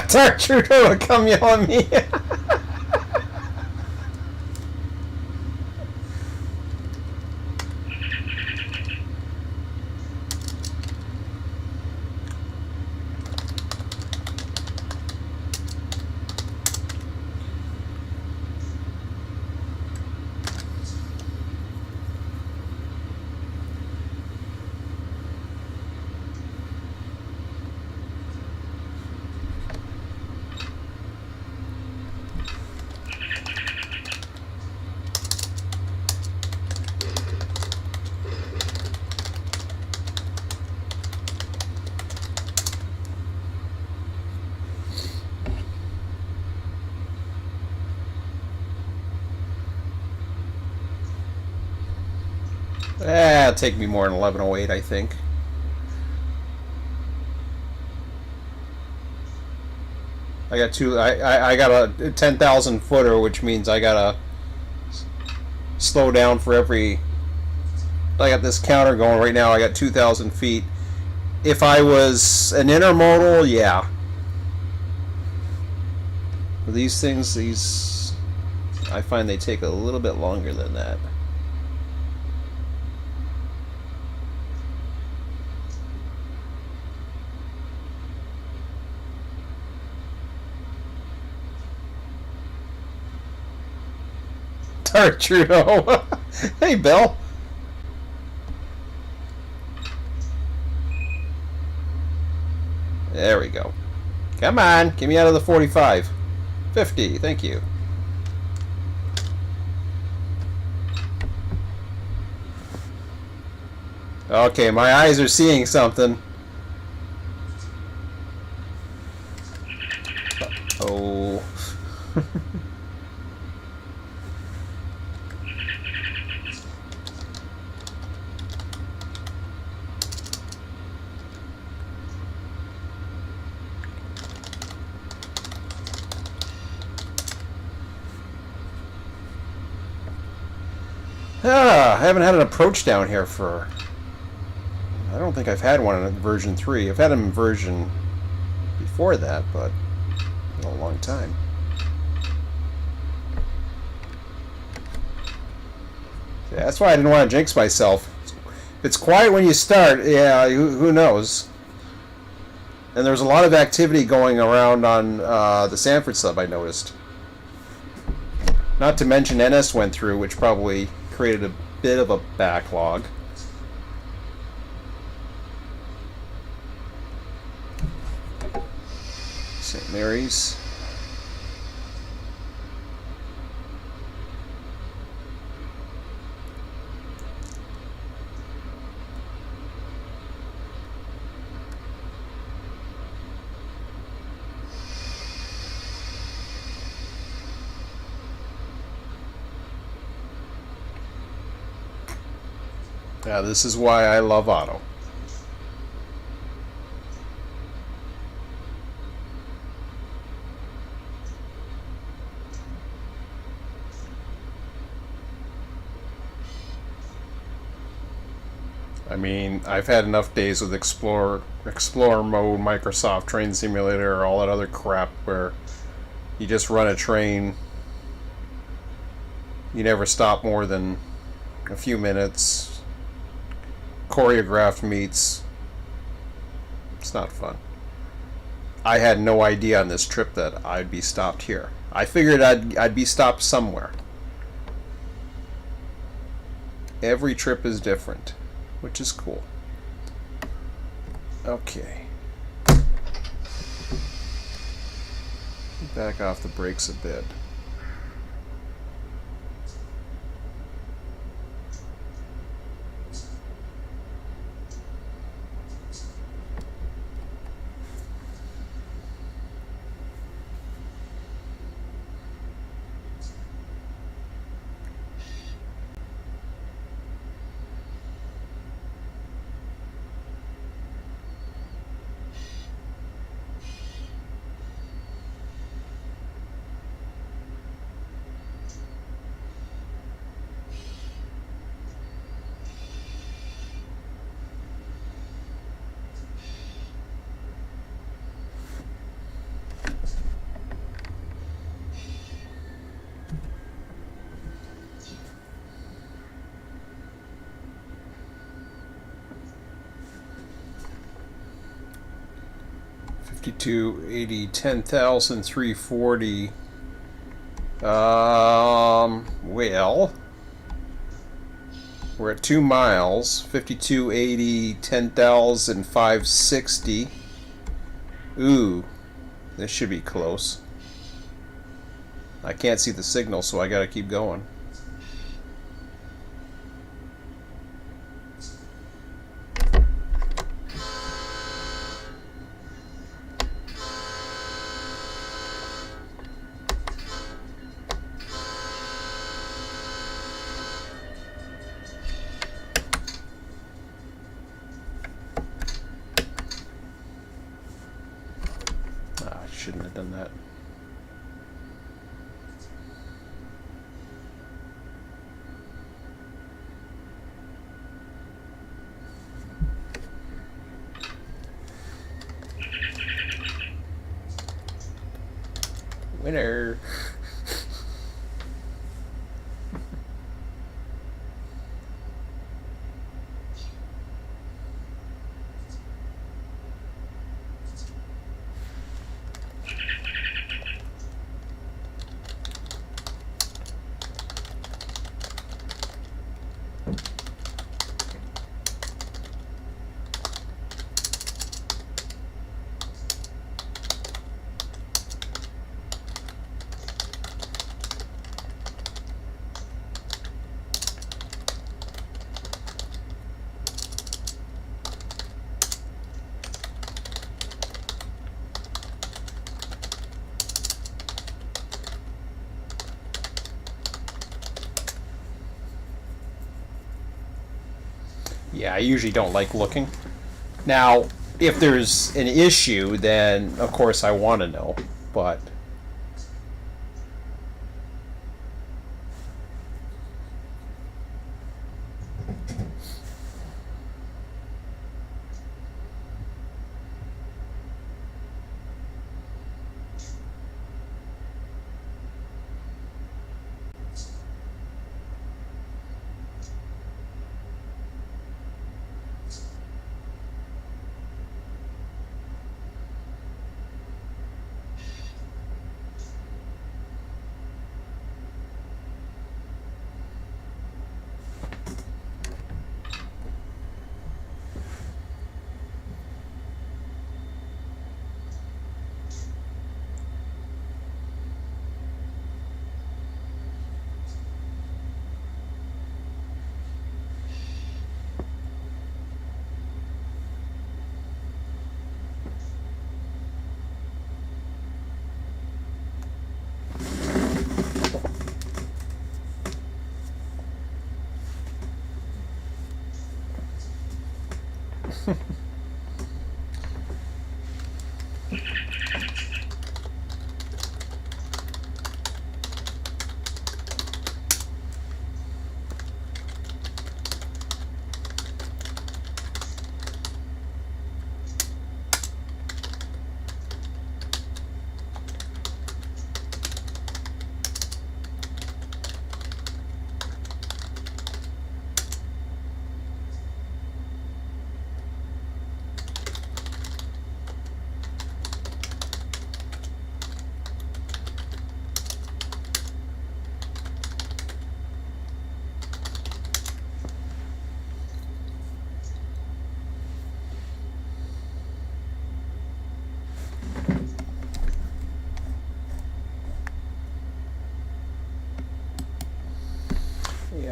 Dark Trudeau will come yell at me. It'll take me more than 11:08, I think. I got I got a 10,000 footer, which means I gotta slow down for every. I got this counter going right now. I got 2,000 feet. If I was an intermodal, yeah. These things, I find they take a little bit longer than that. Dark Trudeau. Hey, Bill. There we go. Come on, get me out of the 45. 50, thank you. Okay, my eyes are seeing something. Oh. I haven't had an approach down here for... I don't think I've had one in version 3. I've had them in version before that, but in a long time. Yeah, that's why I didn't want to jinx myself. If it's quiet when you start, yeah, who knows? And there was a lot of activity going around on the Sanford sub, I noticed. Not to mention NS went through, which probably created a bit of a backlog. St. Mary's. Yeah, this is why I love auto. mean, I've had enough days with Explorer mode, Microsoft Train Simulator, all that other crap where you just run a train. You never stop more than a few minutes. Choreographed meets. It's not fun. I had no idea on this trip that I'd be stopped here. I figured I'd be stopped somewhere. Every trip is different, which is cool. Okay. Back off the brakes a bit. $52.80, 10,340. Well, we're at 2 miles. 52.80, 10,560. Ooh, this should be close. I can't see the signal, so I gotta keep going. Shouldn't have done that. Winner. Yeah, I usually don't like looking. Now, if there's an issue, then of course I want to know, but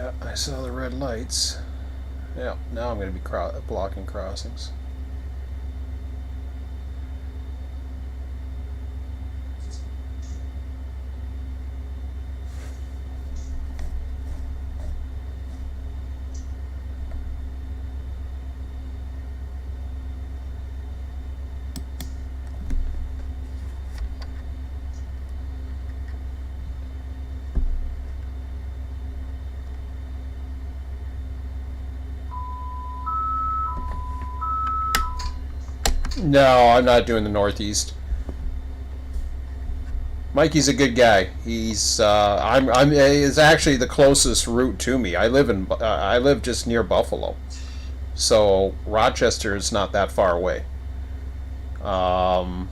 Yeah, I saw the red lights. Yeah, now I'm going to be blocking crossings. No, I'm not doing the northeast. Mikey's a good guy. He's is actually the closest route to me. I live just near Buffalo, so Rochester is not that far away. No,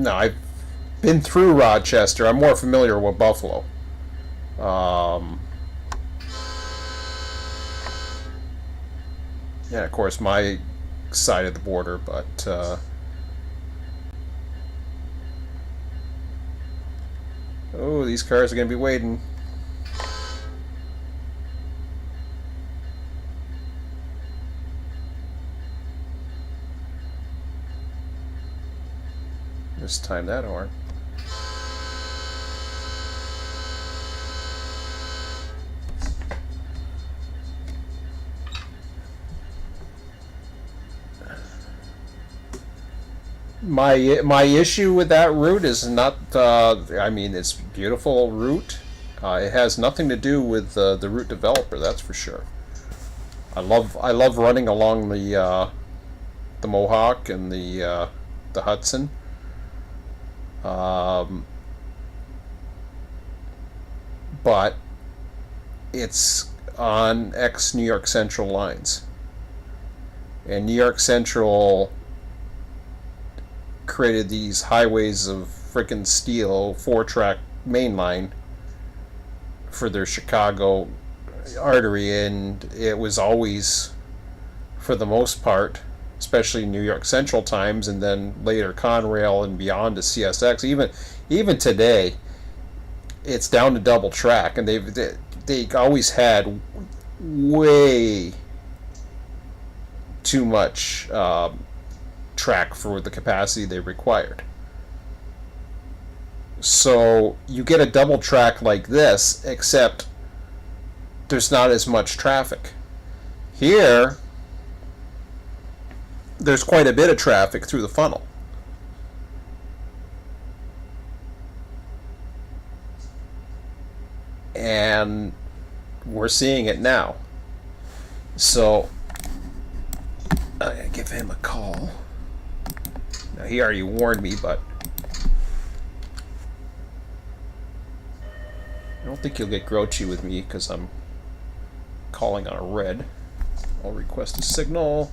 I've been through Rochester. I'm more familiar with Buffalo. Yeah, of course, my side of the border, but oh, these cars are going to be waiting. Just time that horn. My issue with that route is not. I mean, it's a beautiful route. It has nothing to do with the route developer. That's for sure. I love running along the Mohawk and the Hudson. But it's on ex New York Central lines, and New York Central created these highways of frickin' steel 4-track main line for their Chicago artery, and it was always, for the most part, especially New York Central times, and then later Conrail and beyond to CSX. Even today, it's down to double track, and they always had way too much track for the capacity they required. So you get a double track like this, except there's not as much traffic. Here, there's quite a bit of traffic through the funnel. And we're seeing it now. So I'm going to give him a call. Now, he already warned me, but I don't think he'll get grouchy with me because I'm calling on a red. I'll request a signal.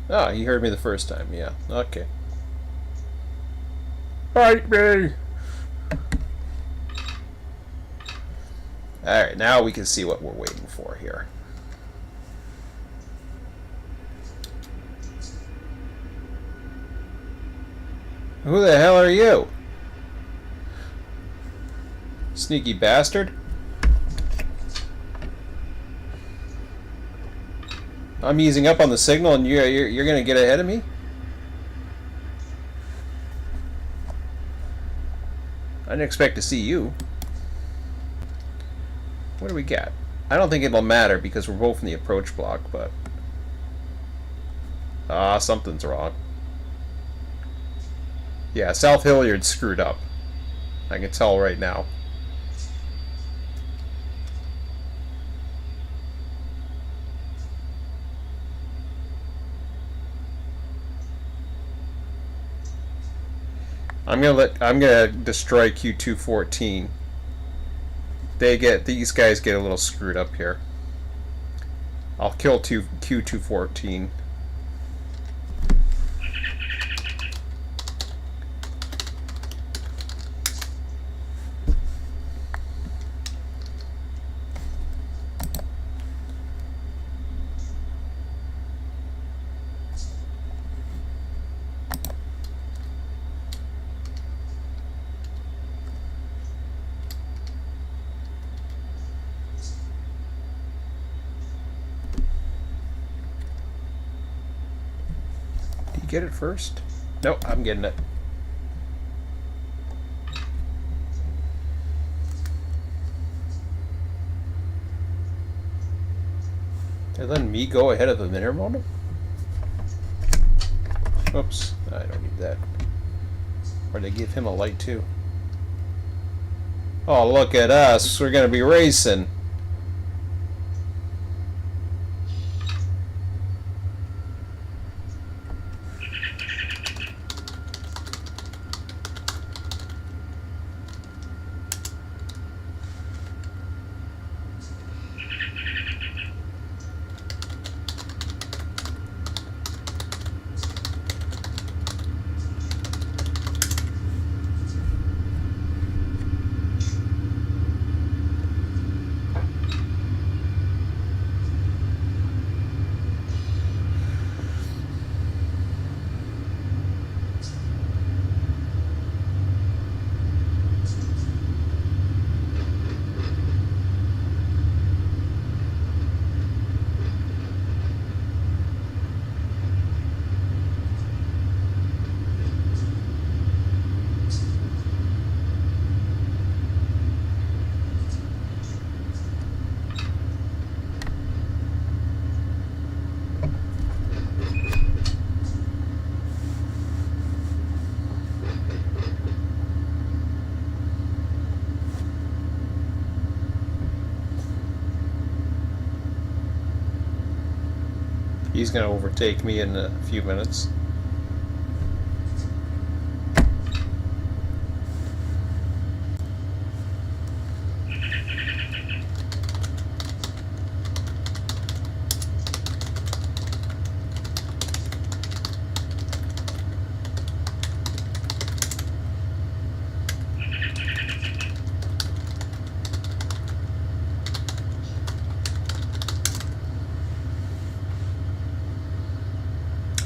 Ah, he heard me the first time. Yeah, okay. Bite me! Alright, now we can see what we're waiting for here. Who the hell are you? Sneaky bastard. I'm easing up on the signal and you're gonna get ahead of me? I didn't expect to see you. What do we got? I don't think it'll matter because we're both in the approach block, but something's wrong. Yeah, South Hilliard's screwed up. I can tell right now. I'm gonna destroy Q214. These guys get a little screwed up here. I'll kill Q214. You get it first? Nope, I'm getting it. They're letting me go ahead of the minner model? Oops, I don't need that. Or they give him a light too. Oh, look at us. We're gonna be racing. He's going to overtake me in a few minutes.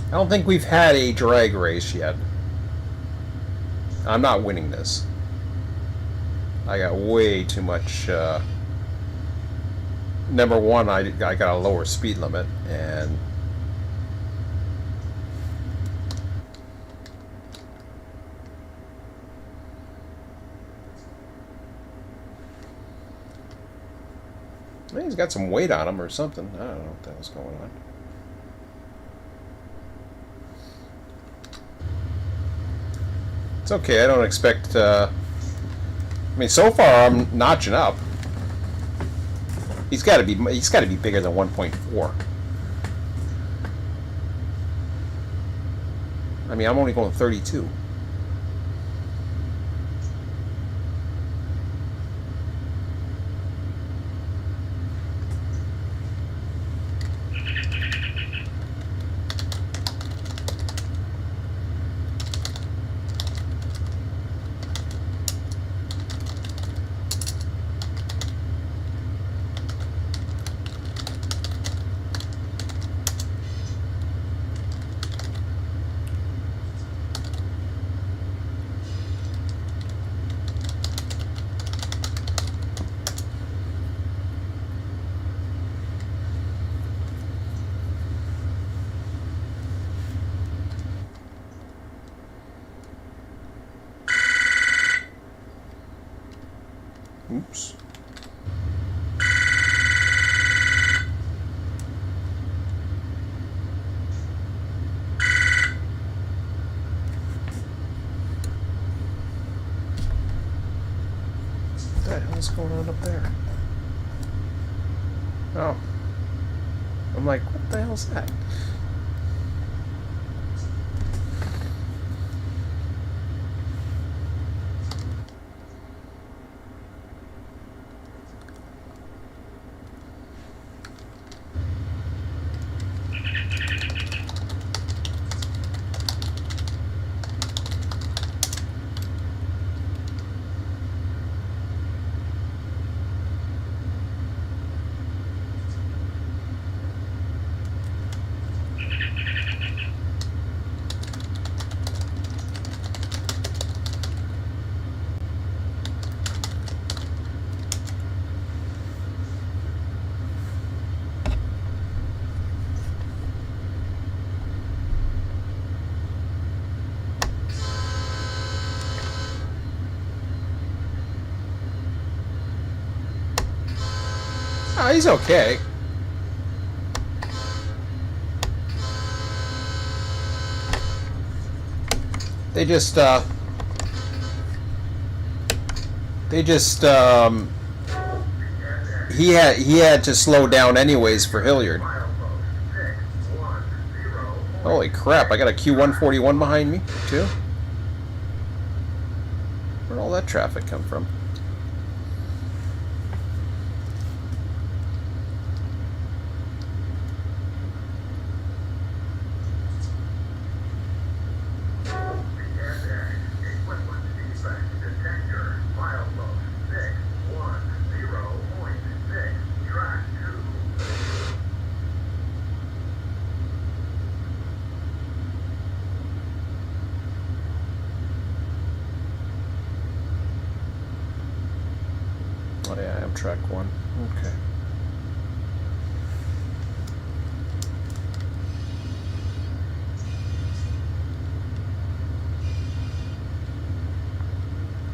I don't think we've had a drag race yet. I'm not winning this. I got way too much. Number one, I got a lower speed limit, and I think he's got some weight on him or something. I don't know what the hell's going on. It's okay. I don't expect. I mean, so far I'm notching up. He's got to be. He's got to be bigger than 1.4. I mean, I'm only going 32. Oops. What the hell is going on up there? Oh. I'm like, what the hell's that? Oh, he's okay. They just he had to slow down anyways for Hilliard. Holy crap, I got a Q455 behind me, too. Where'd all that traffic come from? Oh yeah, I am track 1. Okay.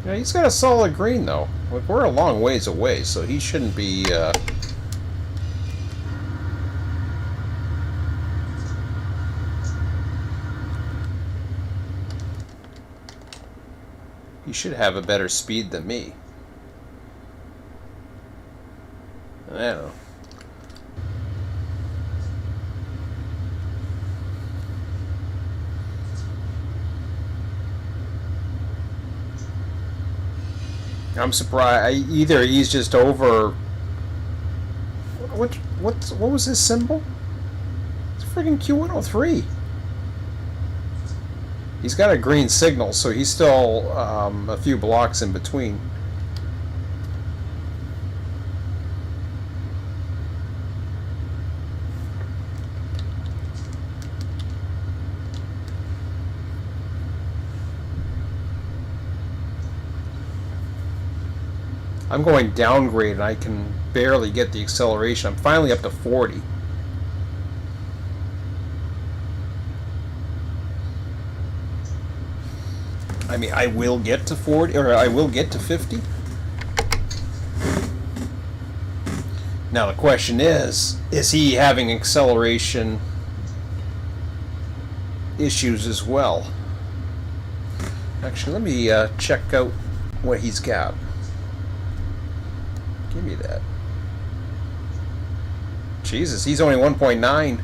Yeah, he's got a solid green though. Like, we're a long ways away, so he shouldn't be. He should have a better speed than me. I don't know. I'm surprised. Either he's just over. What was his symbol? It's freaking Q103. He's got a green signal, so he's still a few blocks in between. I'm going downgrade and I can barely get the acceleration. I'm finally up to 40. I mean, I will get to 40, or I will get to 50. Now the question is he having acceleration issues as well? Actually, let me check out what he's got. Give me that. Jesus, he's only 1.9.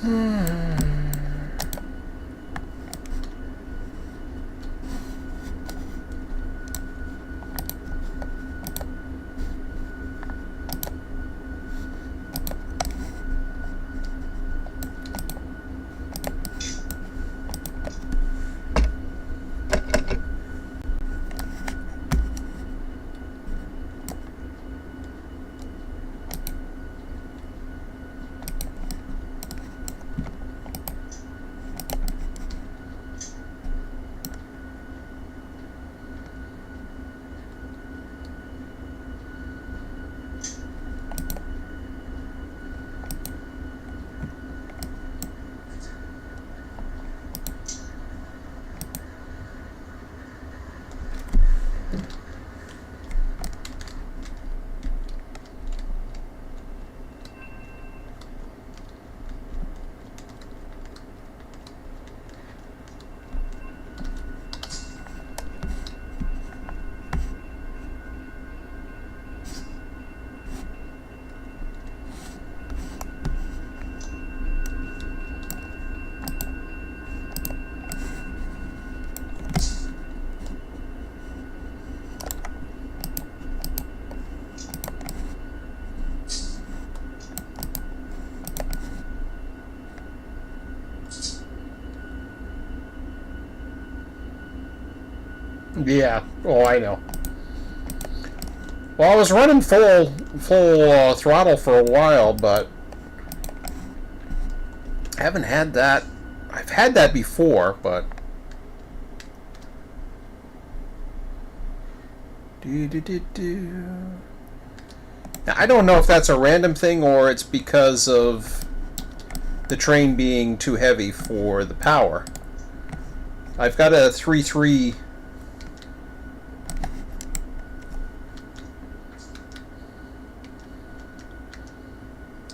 Yeah. Oh, I know. Well, I was running full throttle for a while, but I haven't had that. I've had that before, but Now, I don't know if that's a random thing or it's because of the train being too heavy for the power. I've got a 3.3.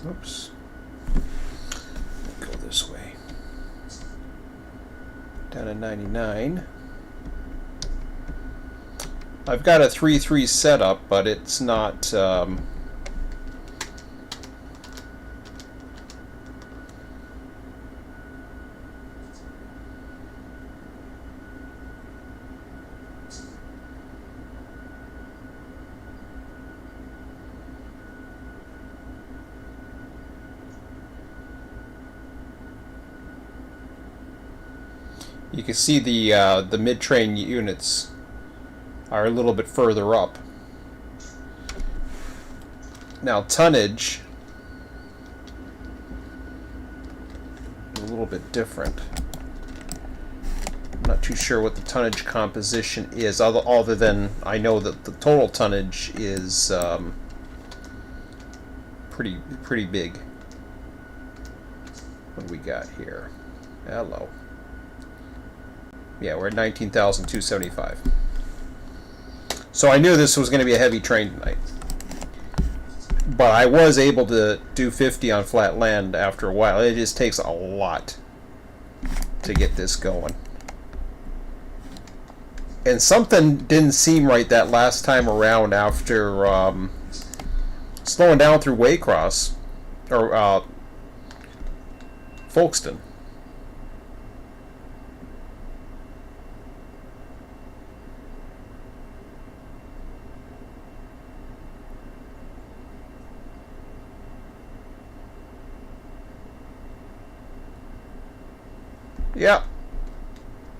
Oops. Go this way. Down to 99. I've got a 3.3 setup, but it's not. You can see the mid-train units are a little bit further up. Now tonnage, a little bit different. I'm not too sure what the tonnage composition is, other than I know that the total tonnage is pretty big. What do we got here? Hello. Yeah, we're at 19,275. So I knew this was going to be a heavy train tonight. But I was able to do 50 on flat land after a while. It just takes a lot to get this going. And something didn't seem right that last time around after slowing down through Waycross, or Folkestone. Yeah,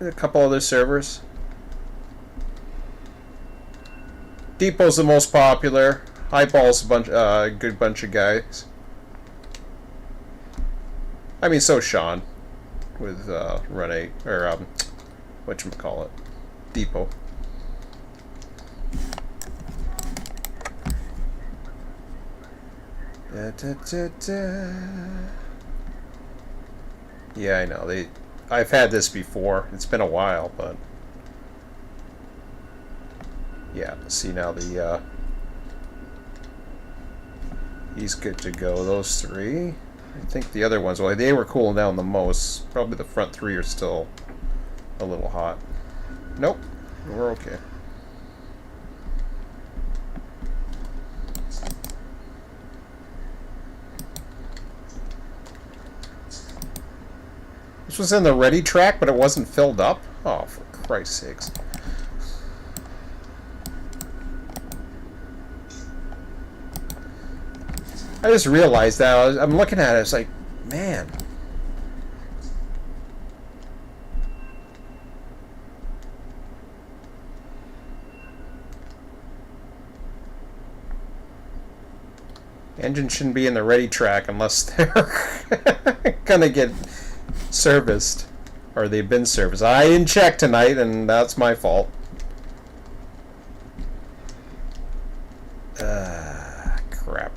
a couple other servers. Depot's the most popular. Highball's a good bunch of guys. I mean, so Sean with Run8 or whatchamacallit, Depot. Yeah, I know I've had this before. It's been a while, but yeah. See now he's good to go. Those three. I think the other ones, well, they were cooling down the most. Probably the front three are still a little hot. Nope, we're okay. This was in the ready track, but it wasn't filled up? Oh, for Christ's sakes. I just realized that. I'm looking at it, it's like, man. Engine shouldn't be in the ready track unless they're gonna get serviced. Or they've been serviced. I didn't check tonight, and that's my fault. Crap.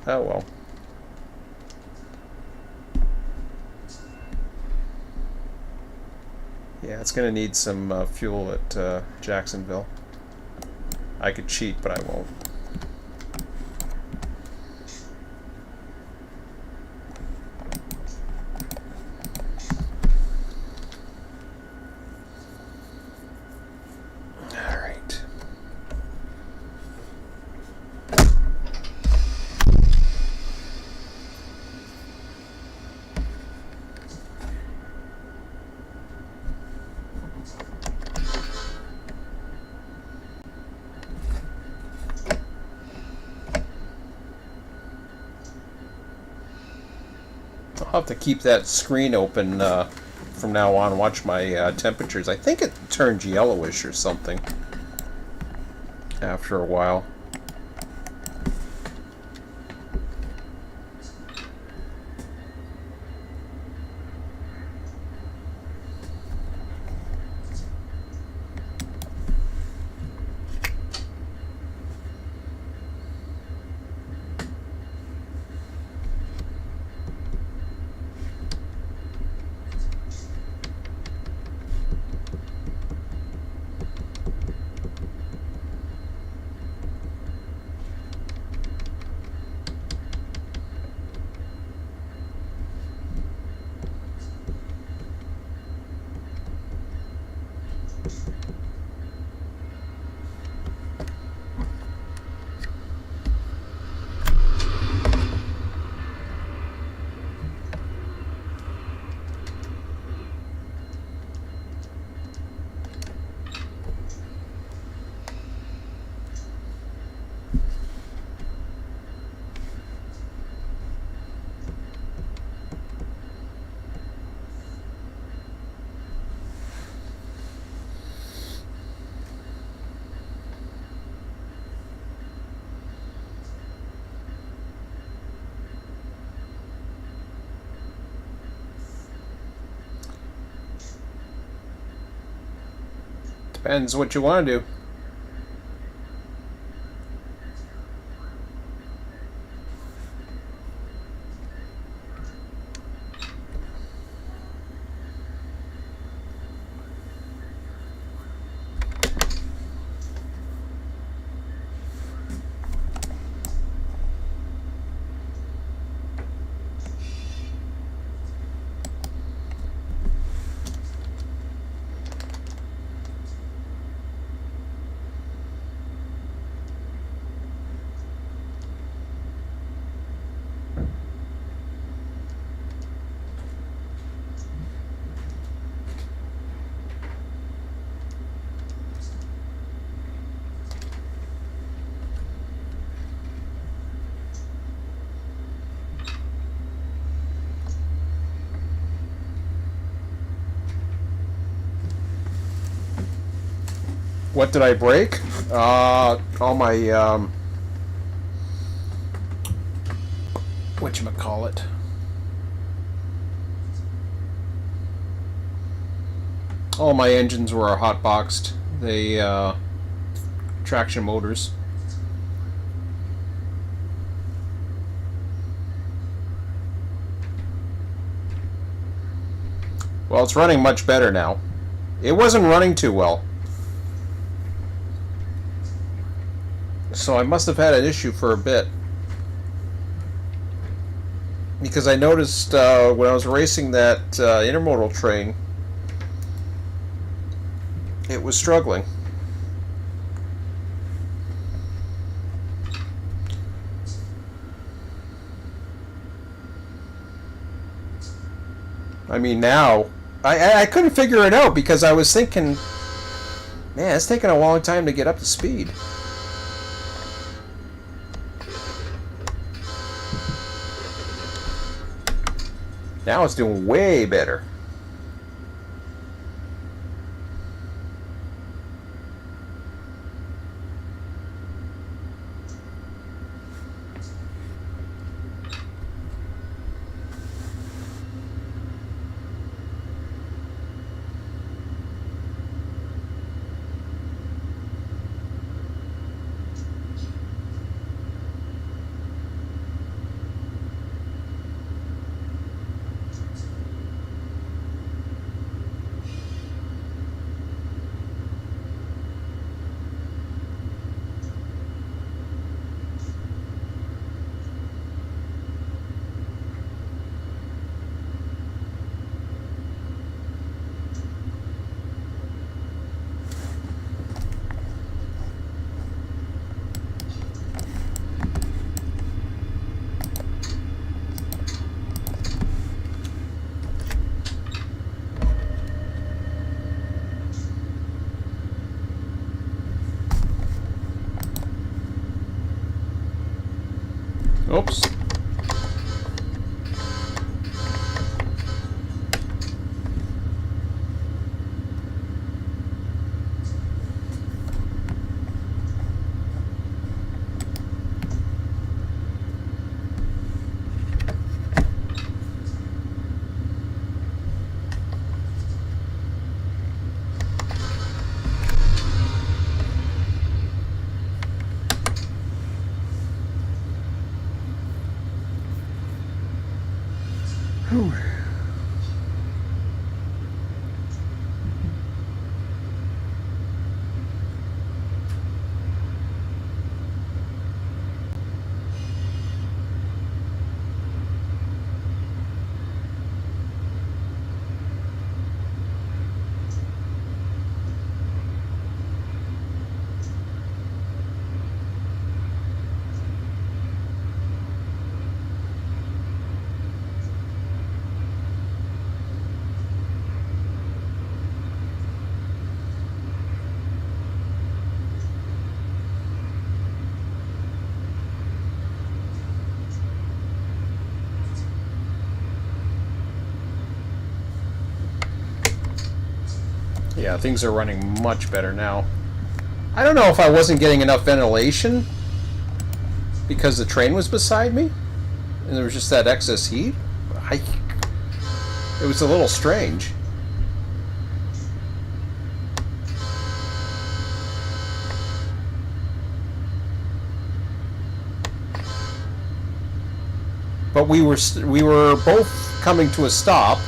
Oh well. Yeah, it's gonna need some fuel at Jacksonville. I could cheat, but I won't. All right. I'll have to keep that screen open from now on, watch my temperatures. I think it turns yellowish or something after a while. Depends what you want to do. What did I break? All my, whatchamacallit. All my engines were hotboxed. They, traction motors. Well, it's running much better now. It wasn't running too well. So I must have had an issue for a bit. Because I noticed when I was racing that intermodal train, it was struggling. I mean, now I couldn't figure it out because I was thinking, man, it's taking a long time to get up to speed. Now it's doing way better. Oops. Whew. Yeah, things are running much better now. I don't know if I wasn't getting enough ventilation because the train was beside me and there was just that excess heat. It was a little strange. But we were both coming to a stop.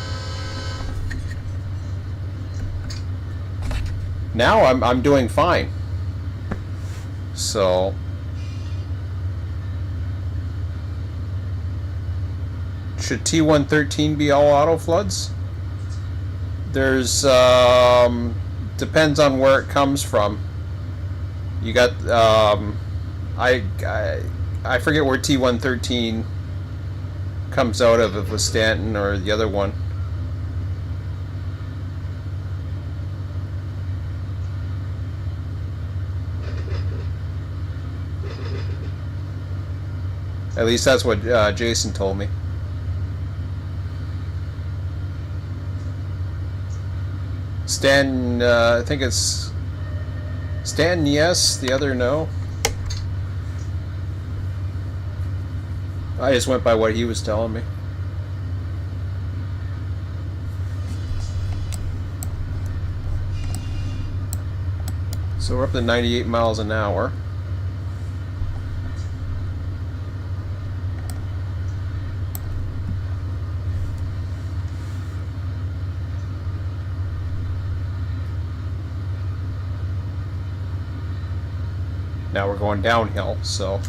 Now I'm doing fine. So should T113 be all auto floods? There's depends on where it comes from. You got I forget where T113 comes out of, if it was Stanton or the other one. At least that's what Jason told me. Stan, I think it's Stan, yes, the other no. I just went by what he was telling me. So we're up to 98 miles an hour. Now we're going downhill, so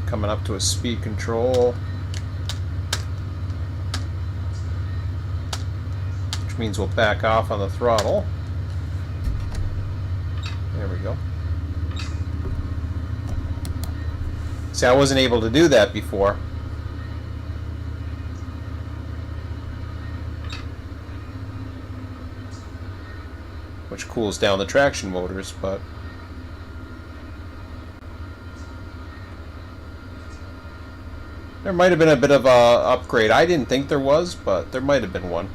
coming up to a speed control, which means we'll back off on the throttle. There we go. See, I wasn't able to do that before. which cools down the traction motors, but there might have been a bit of a upgrade. I didn't think there was, but there might have been one.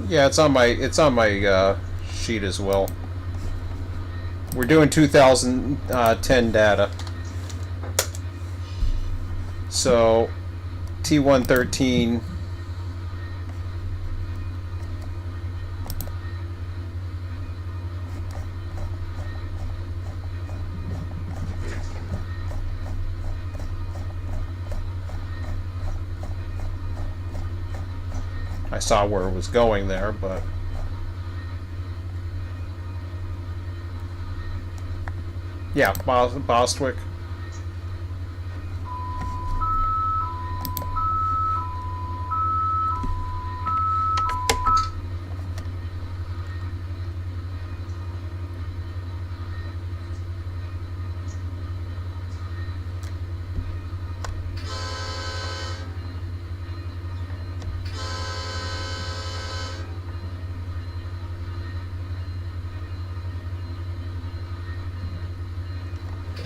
Yeah, it's on my sheet as well. We're doing 2010 data. So T113 I saw where it was going there, but yeah, Bostwick.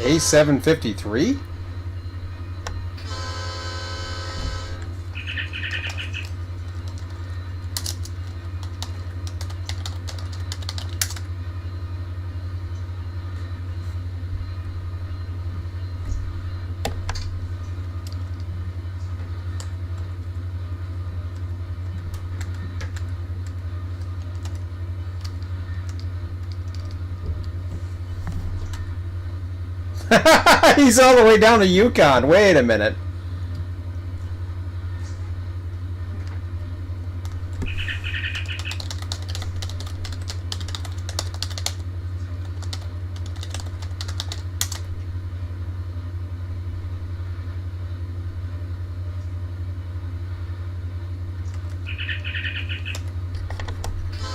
A753? He's all the way down to Yukon. Wait a minute.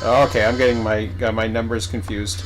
Okay, I'm getting my numbers confused.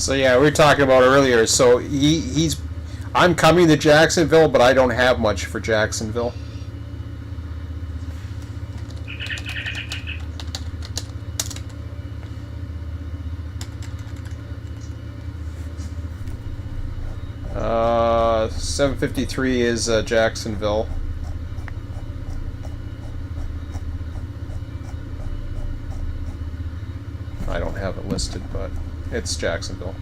So yeah, we were talking about earlier. So I'm coming to Jacksonville, but I don't have much for Jacksonville. Uh, 753 is Jacksonville. I don't have it listed, but it's Jacksonville.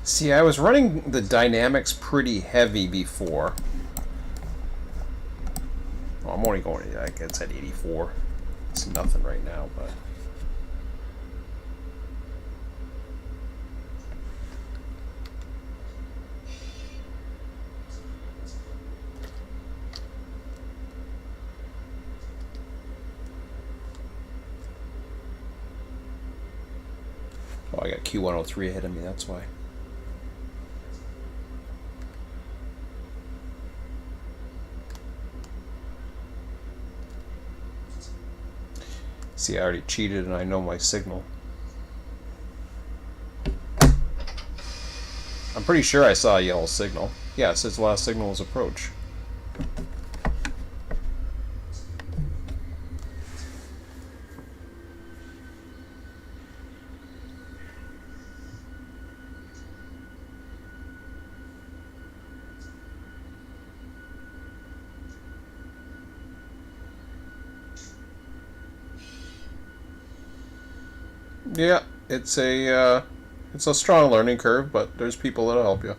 See, I was running the dynamics pretty heavy before. Well, I'm only going, I guess, at 84. It's nothing right now, but... Oh, I got Q103 ahead of me, that's why. See, I already cheated and I know my signal. I'm pretty sure I saw a yellow signal. Yeah, it says the last signal was approach. Yeah, it's a strong learning curve, but there's people that'll help you.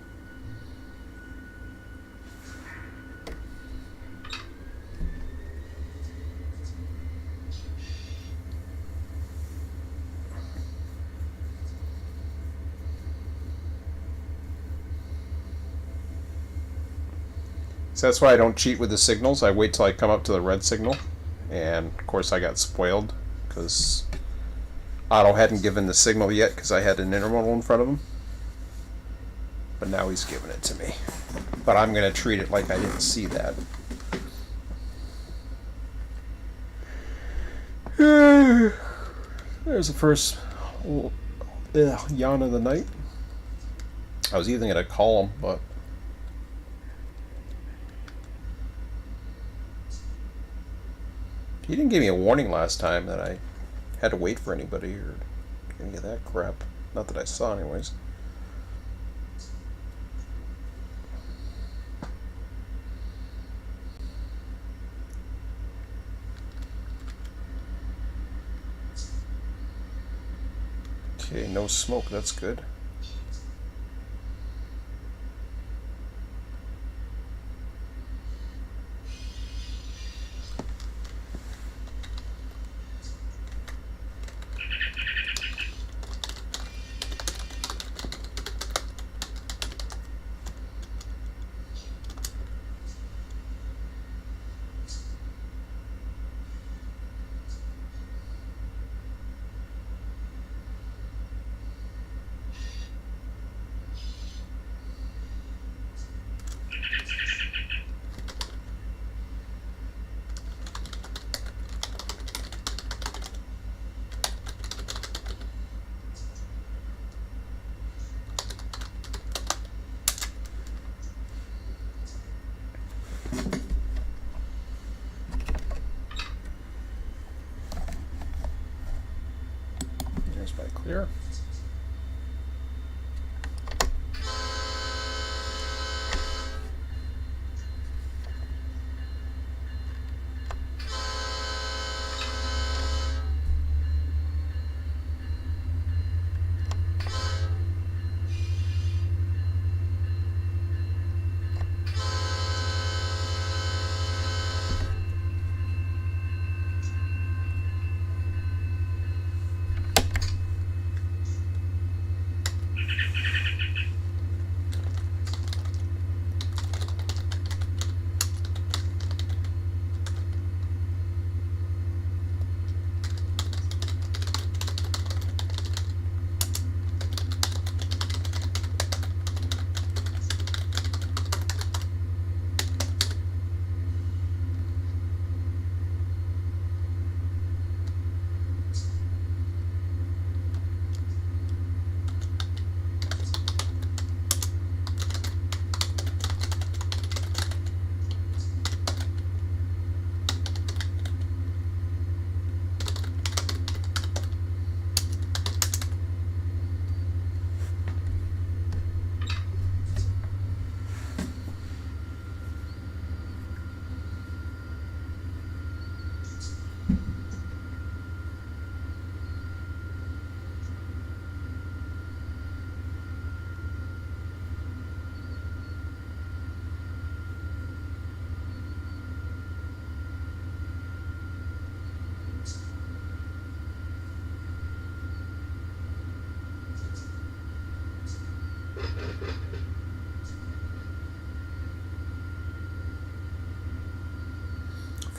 So that's why I don't cheat with the signals. I wait till I come up to the red signal, and of course I got spoiled because Otto hadn't given the signal yet because I had an intermodal in front of him. But now he's giving it to me. But I'm going to treat it like I didn't see that. There's the first yawn of the night. I was even going to call him, but... He didn't give me a warning last time that I had to wait for anybody or any of that crap. Not that I saw anyways. Okay, no smoke, that's good.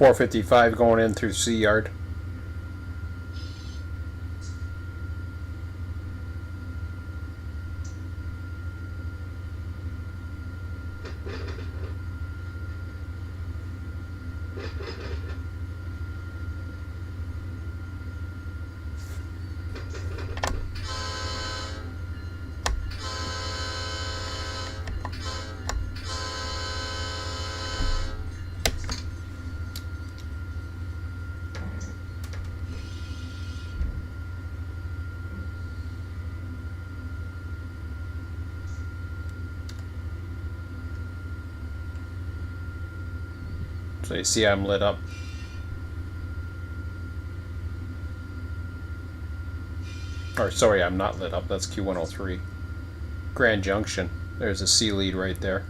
455 going in through C yard. So you see I'm lit up. Or sorry, I'm not lit up. That's Q103. Grand Junction. There's a C lead right there.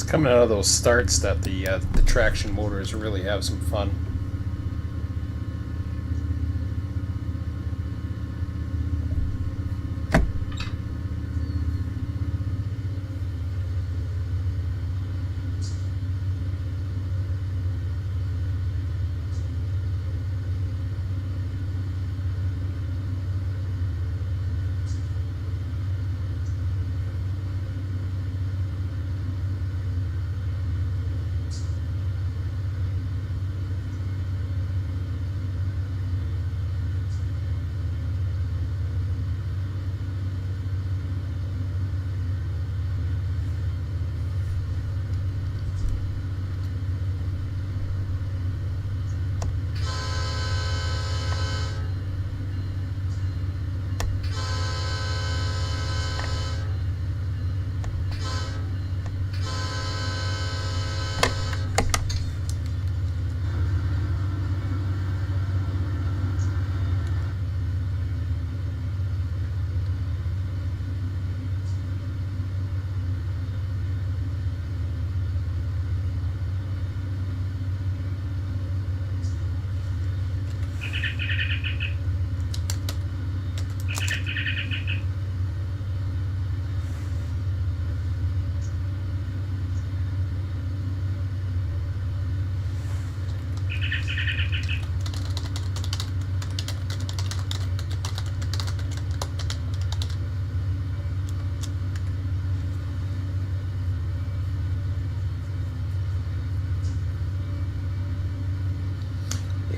Coming out of those starts that the traction motors really have some fun.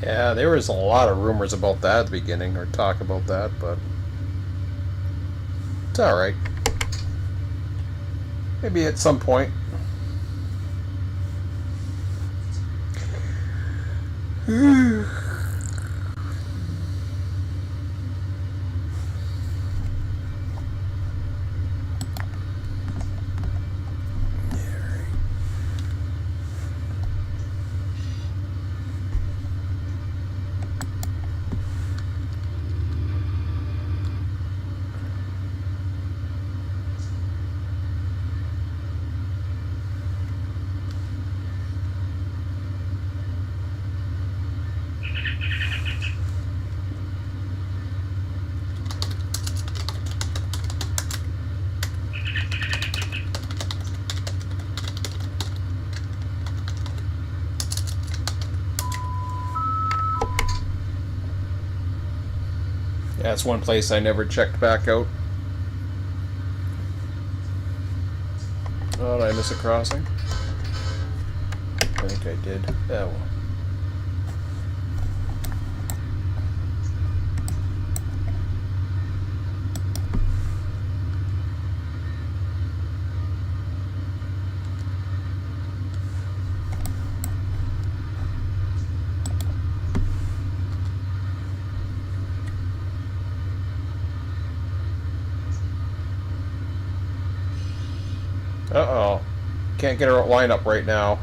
Yeah, there was a lot of rumors about that at the beginning, or talk about that, but it's alright. Maybe at some point. That's one place I never checked back out. Oh, did I miss a crossing? I think I did. Oh. Uh-oh. Can't get her line up right now.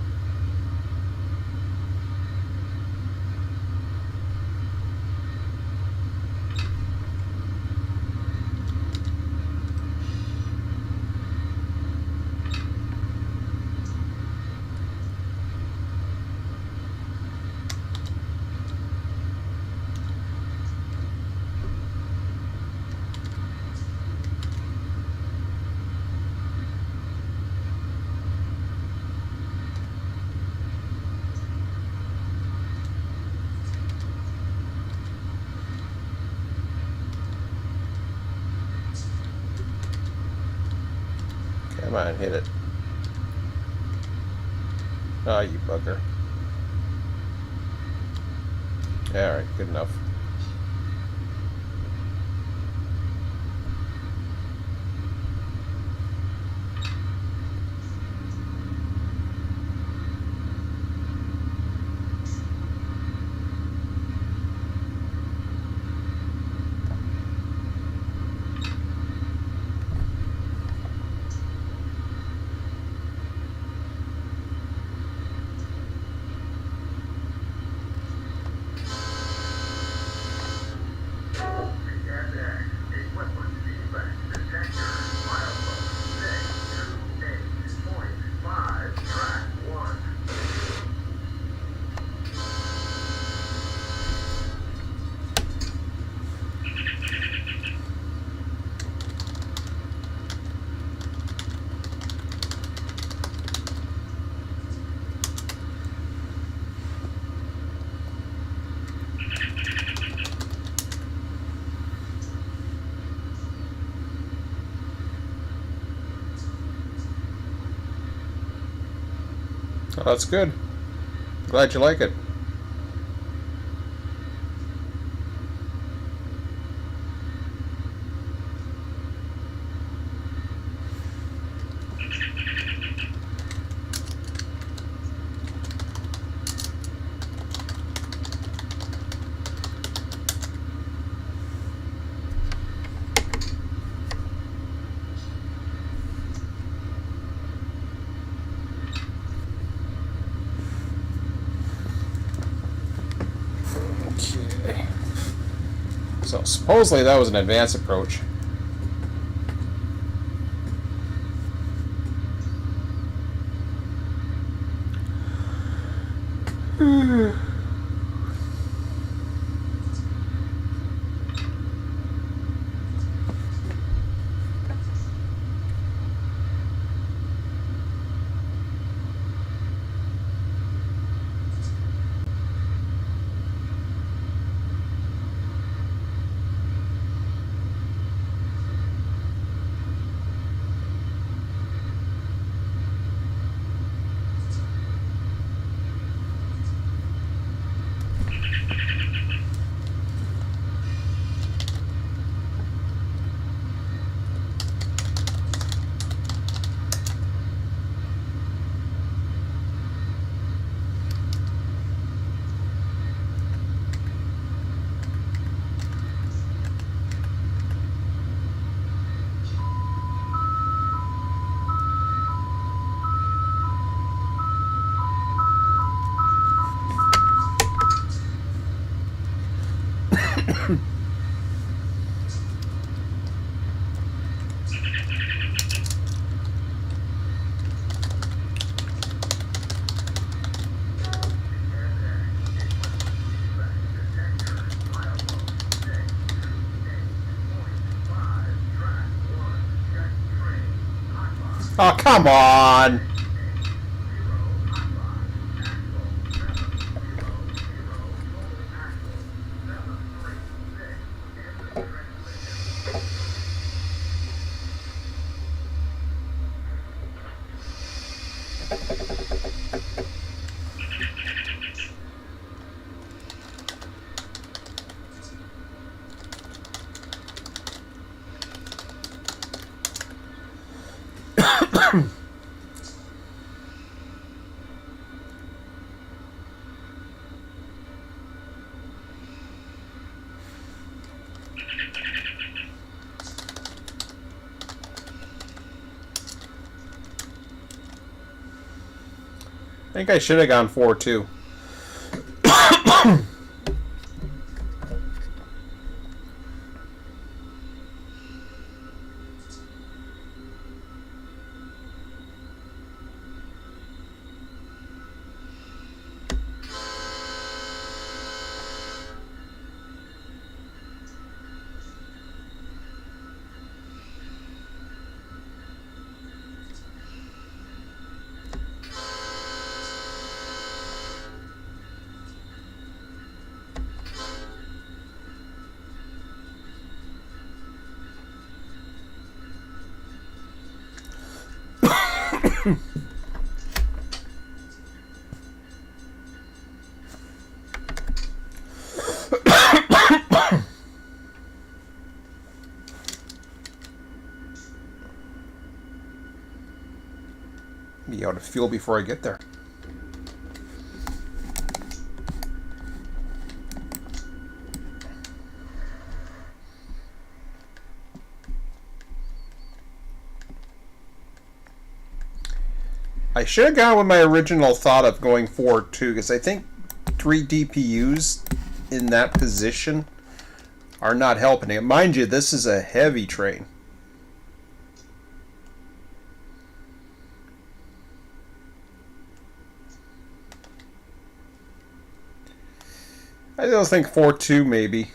Come on, hit it. Oh, you bugger. Alright, good enough. Oh, that's good. Glad you like it. Okay. So supposedly that was an advanced approach. Oh, come on! think I should have gone 4-2. Be out of fuel before I get there. I should have gone with my original thought of going 4-2 because I think 3 DPUs in that position are not helping it. Mind you, this is a heavy train. I still think 4-2 maybe.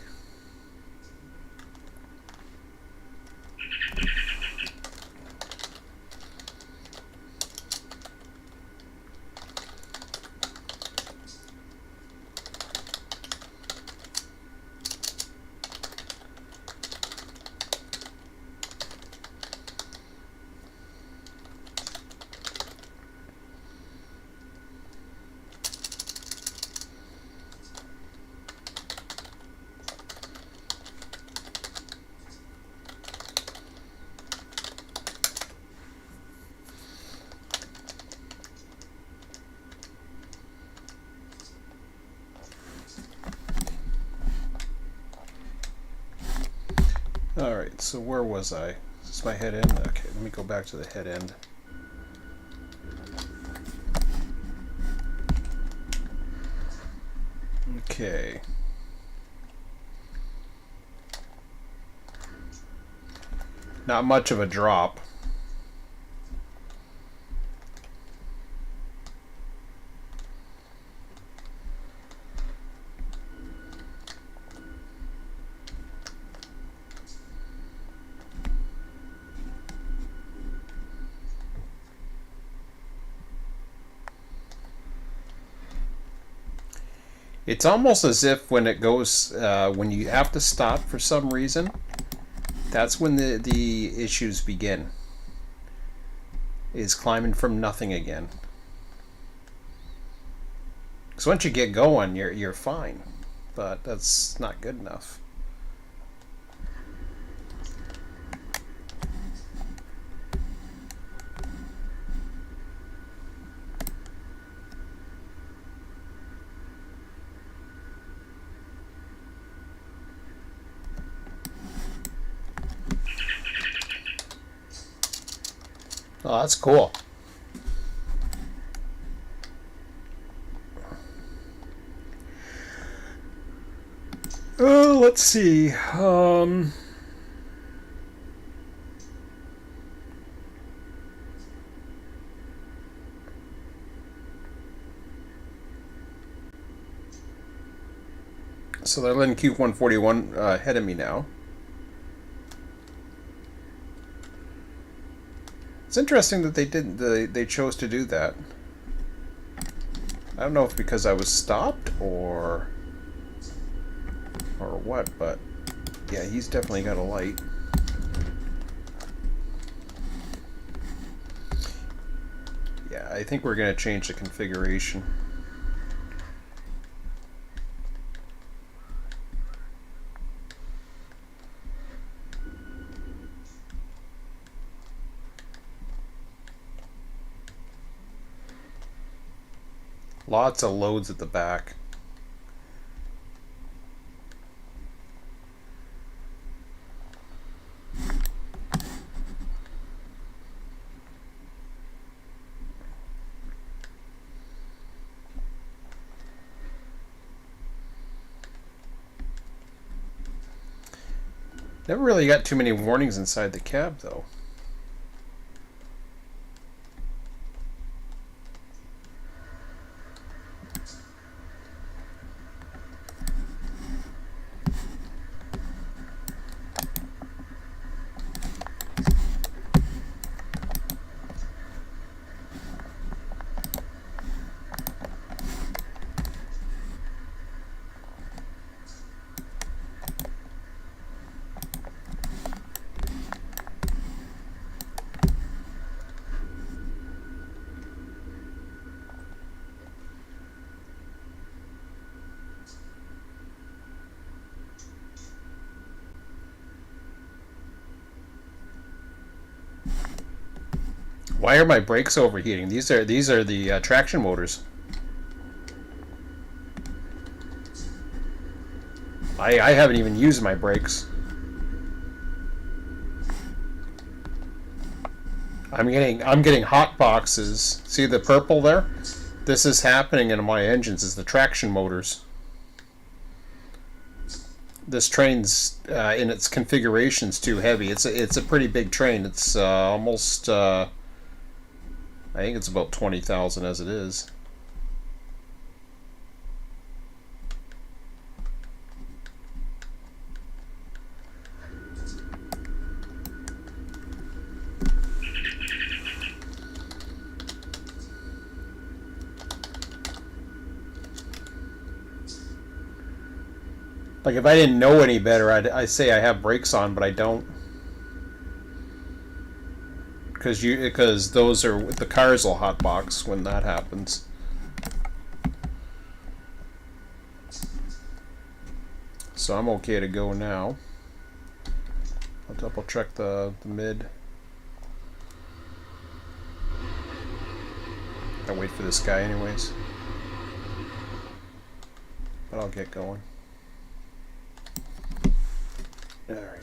Alright, so where was I? Is this my head end? Okay, let me go back to the head end. Okay. Not much of a drop. It's almost as if when it goes, when you have to stop for some reason, that's when the issues begin. Is climbing from nothing again. Because once you get going, you're fine, but that's not good enough. Oh, that's cool. Oh, let's see. So they're letting Q455 ahead of me now. It's interesting that they chose to do that. I don't know if because I was stopped or what, but yeah, he's definitely got a light. Yeah, I think we're going to change the configuration. Lots of loads at the back. Never really got too many warnings inside the cab, though. Why are my brakes overheating? These are the traction motors. I haven't even used my brakes. I'm getting hot boxes. See the purple there? This is happening in my engines. Is the traction motors. This train's in its configuration's too heavy. It's a pretty big train. It's almost I think it's about 20,000 as it is. Like if I didn't know any better, I'd say I have brakes on, but I don't. Because those are the cars will hotbox when that happens. So I'm okay to go now. I'll double check the mid. I'll wait for this guy anyways. But I'll get going. Alright.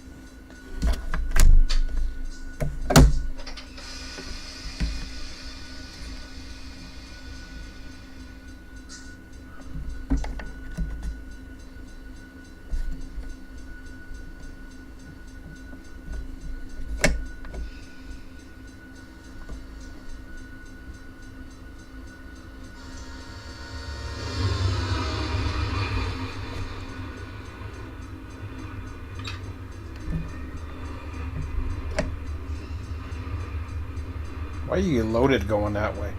Why are you loaded going that way?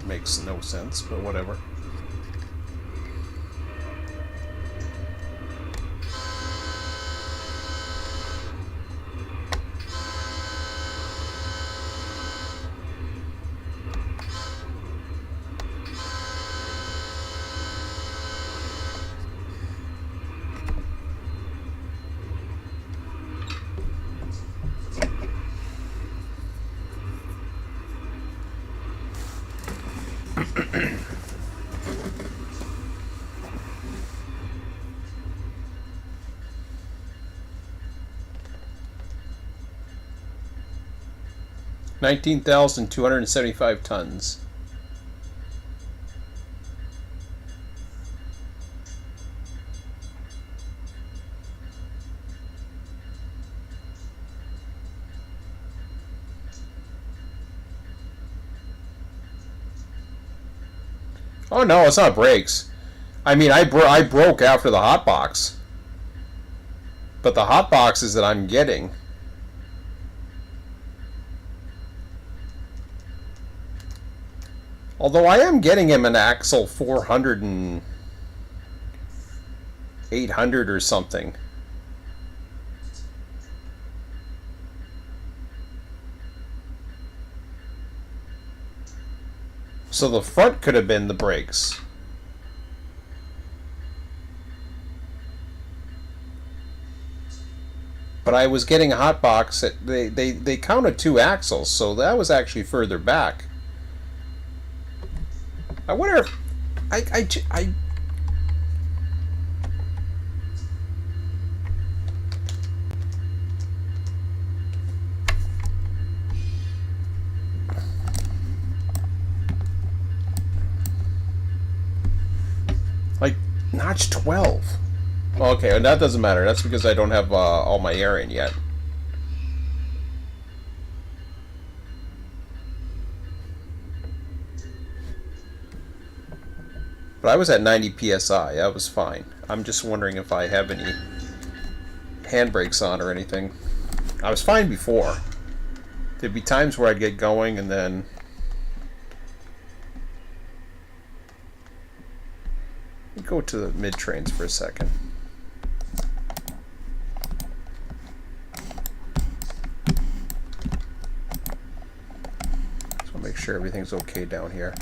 Makes no sense, but whatever. $19,275 tons. Oh no, it's not brakes. I mean, I broke after the hot box. But the hot boxes that I'm getting, although I am getting him an axle 400 and 800 or something. So the front could have been the brakes. But I was getting a hot box that they counted 2 axles, so that was actually further back. I wonder if I like notch 12. Okay, and that doesn't matter. That's because I don't have all my air in yet. But I was at 90 psi. That was fine. I'm just wondering if I have any handbrakes on or anything. I was fine before. There'd be times where I'd get going and then... Let me go to the mid-trains for a second. Just want to make sure everything's okay down here.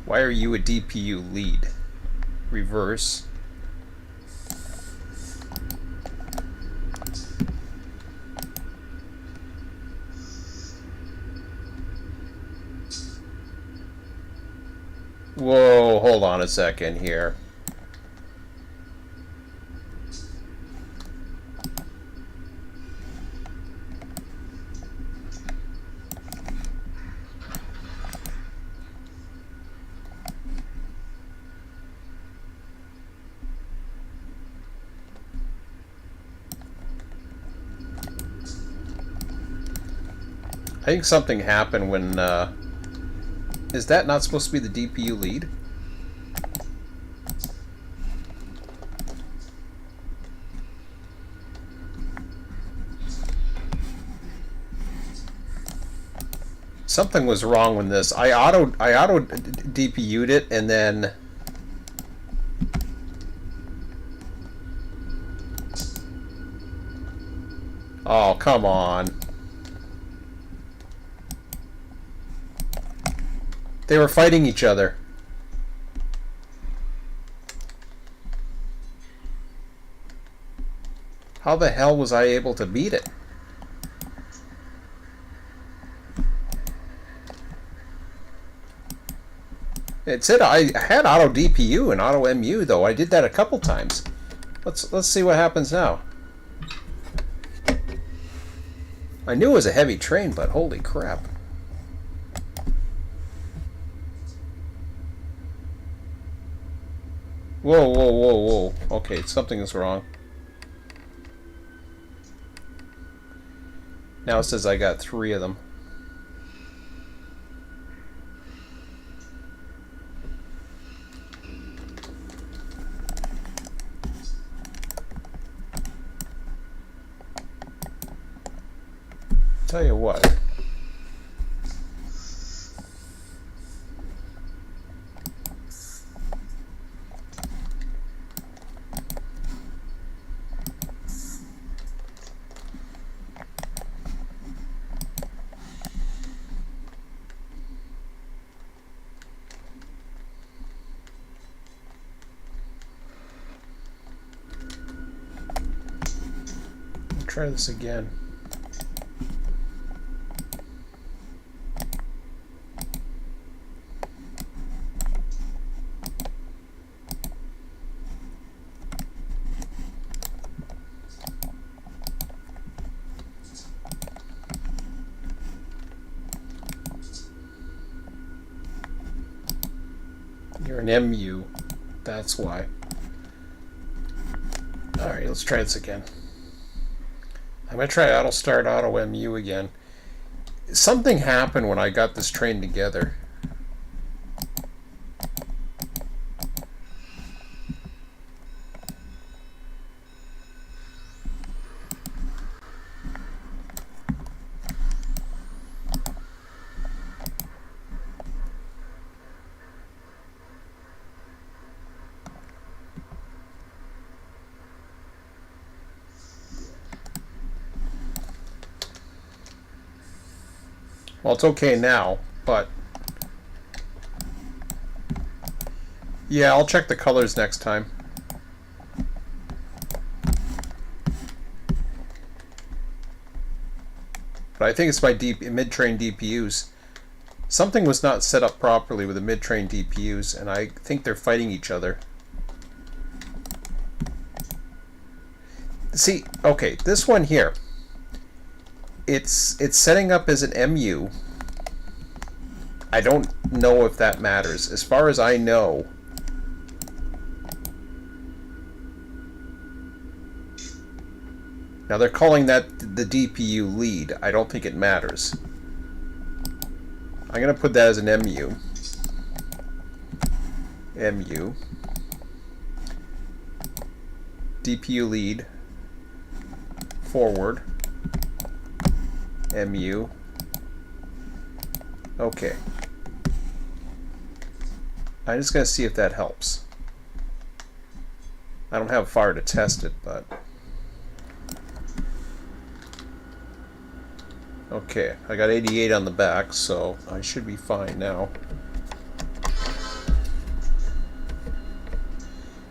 Why are you a DPU lead? Reverse. Whoa, hold on a second here. I think something happened when, is that not supposed to be the DPU lead? Something was wrong with this. I auto DPU'd it and then oh, come on. They were fighting each other. How the hell was I able to beat it? It said I had auto DPU and auto MU though. I did that a couple times. Let's see what happens now. I knew it was a heavy train, but holy crap. Whoa, whoa, whoa, whoa. Okay, something is wrong. Now it says I got 3 of them. Tell you what. Try this again. You're an MU. That's why. Alright, let's try this again. I'm going to try auto start auto MU again. Something happened when I got this train together. Well, it's okay now, but yeah, I'll check the colors next time. But I think it's my mid-train DPUs. Something was not set up properly with the mid-train DPUs, and I think they're fighting each other. See, okay, this one here. it's setting up as an MU. I don't know if that matters. As far as I know, now they're calling that the DPU lead. I don't think it matters. I'm going to put that as an MU. MU. DPU lead. Forward. MU. Okay. I'm just going to see if that helps. I don't have far to test it, but... Okay, I got 88 on the back, so I should be fine now.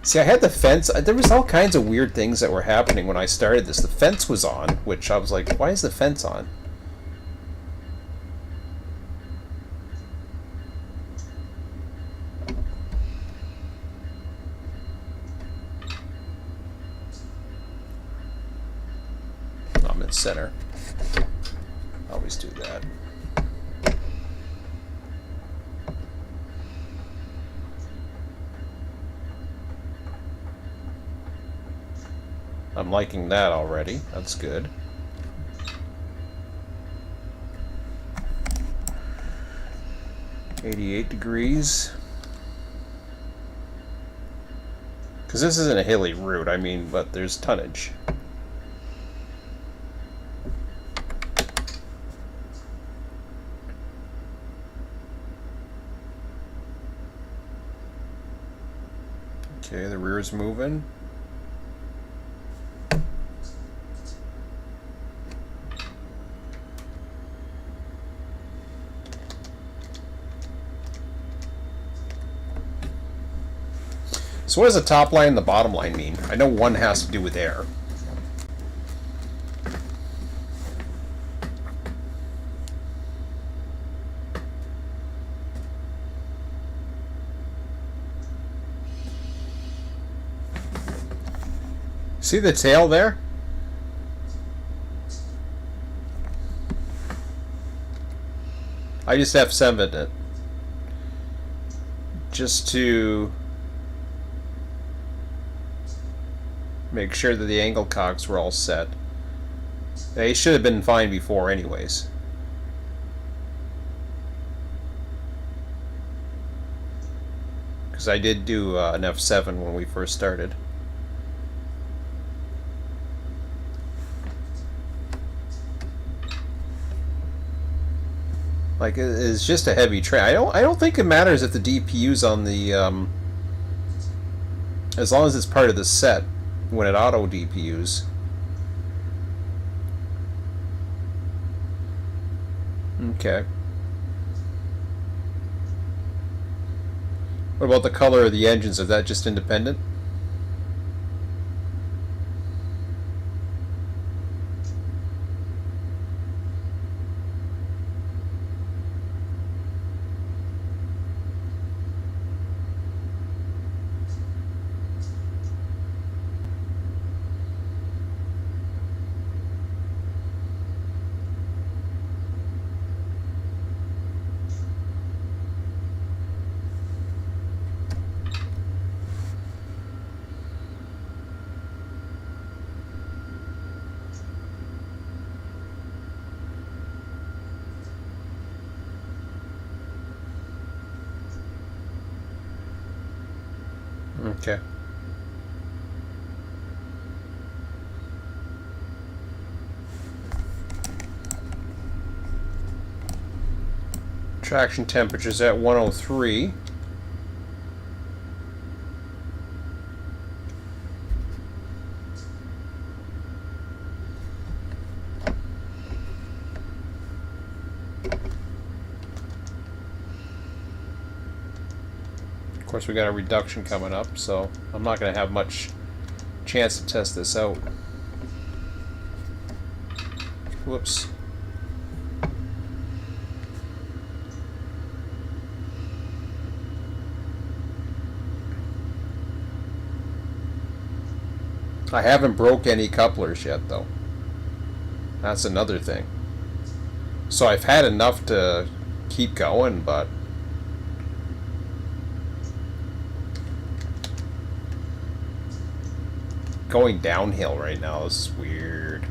See, I had the fence. There was all kinds of weird things that were happening when I started this. The fence was on, which I was like, why is the fence on? I'm in center. Always do that. I'm liking that already. That's good. $88. Because this isn't a hilly route, I mean, but there's tonnage. Okay, the rear's moving. So what does the top line and the bottom line mean? I know one has to do with air. See the tail there? I just F7'd it. Just to make sure that the angle cogs were all set. They should have been fine before anyways. Because I did do an F7 when we first started. Like, it's just a heavy train. I don't think it matters if the DPU's on the as long as it's part of the set when it auto DPUs. Okay. What about the color of the engines? Is that just independent? Okay. Traction temperature's at 103. Of course, we got a reduction coming up, so I'm not going to have much chance to test this out. Whoops. I haven't broke any couplers yet, though. That's another thing. So I've had enough to keep going, but going downhill right now is weird.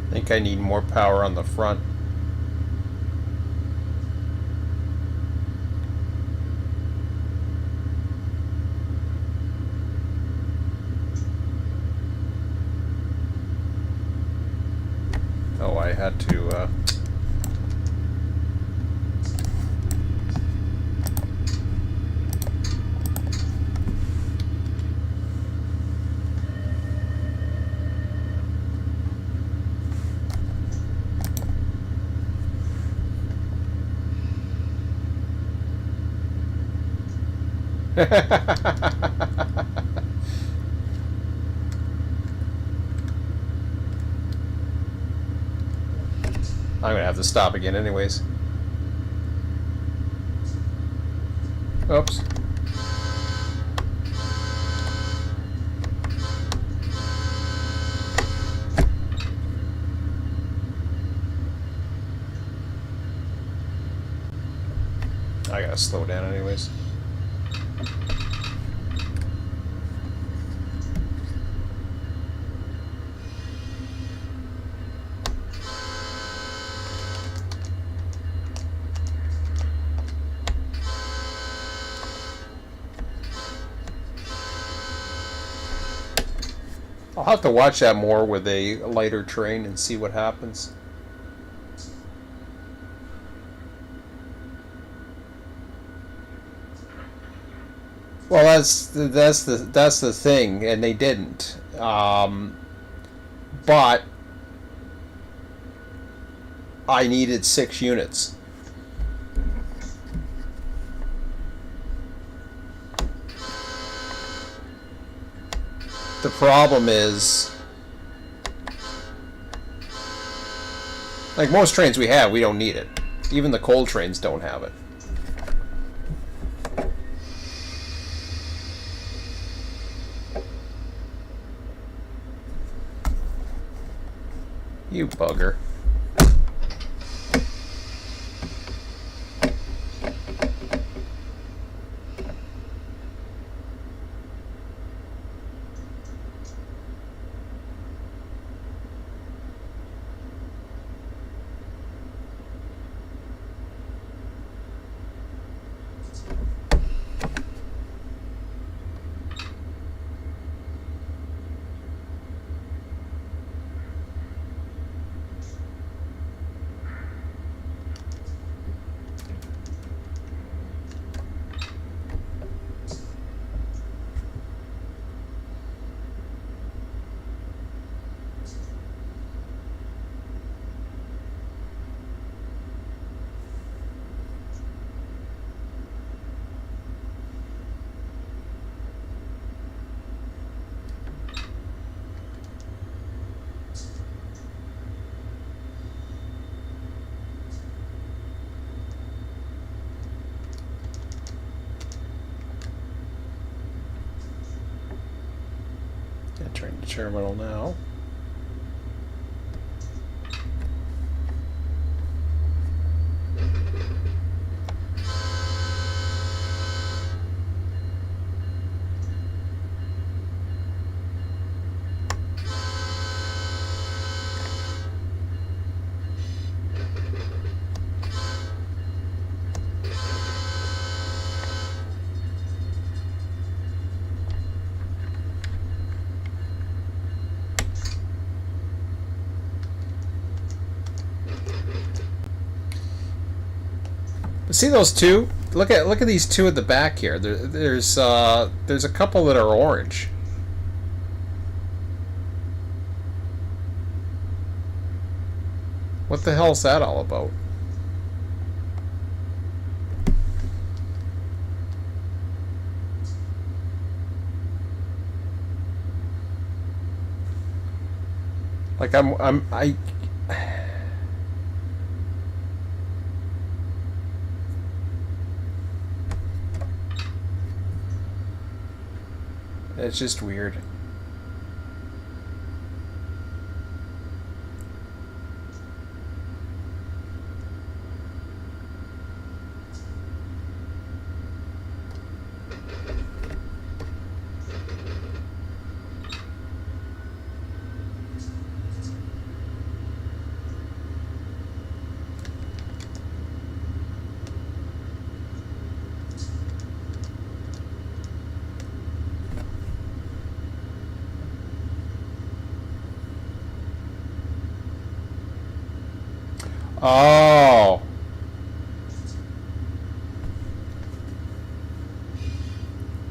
I think I need more power on the front. Oh, I had to, I'm gonna have to stop again anyways. Oops. I gotta slow down anyways. I'll have to watch that more with a lighter train and see what happens. Well, that's the thing, and they didn't. But I needed 6 units. The problem is, like most trains we have, we don't need it. Even the coal trains don't have it. You bugger. Entering the terminal now. See those two? Look at these two at the back here. There's a couple that are orange. What the hell is that all about? Like I. It's just weird. Oh.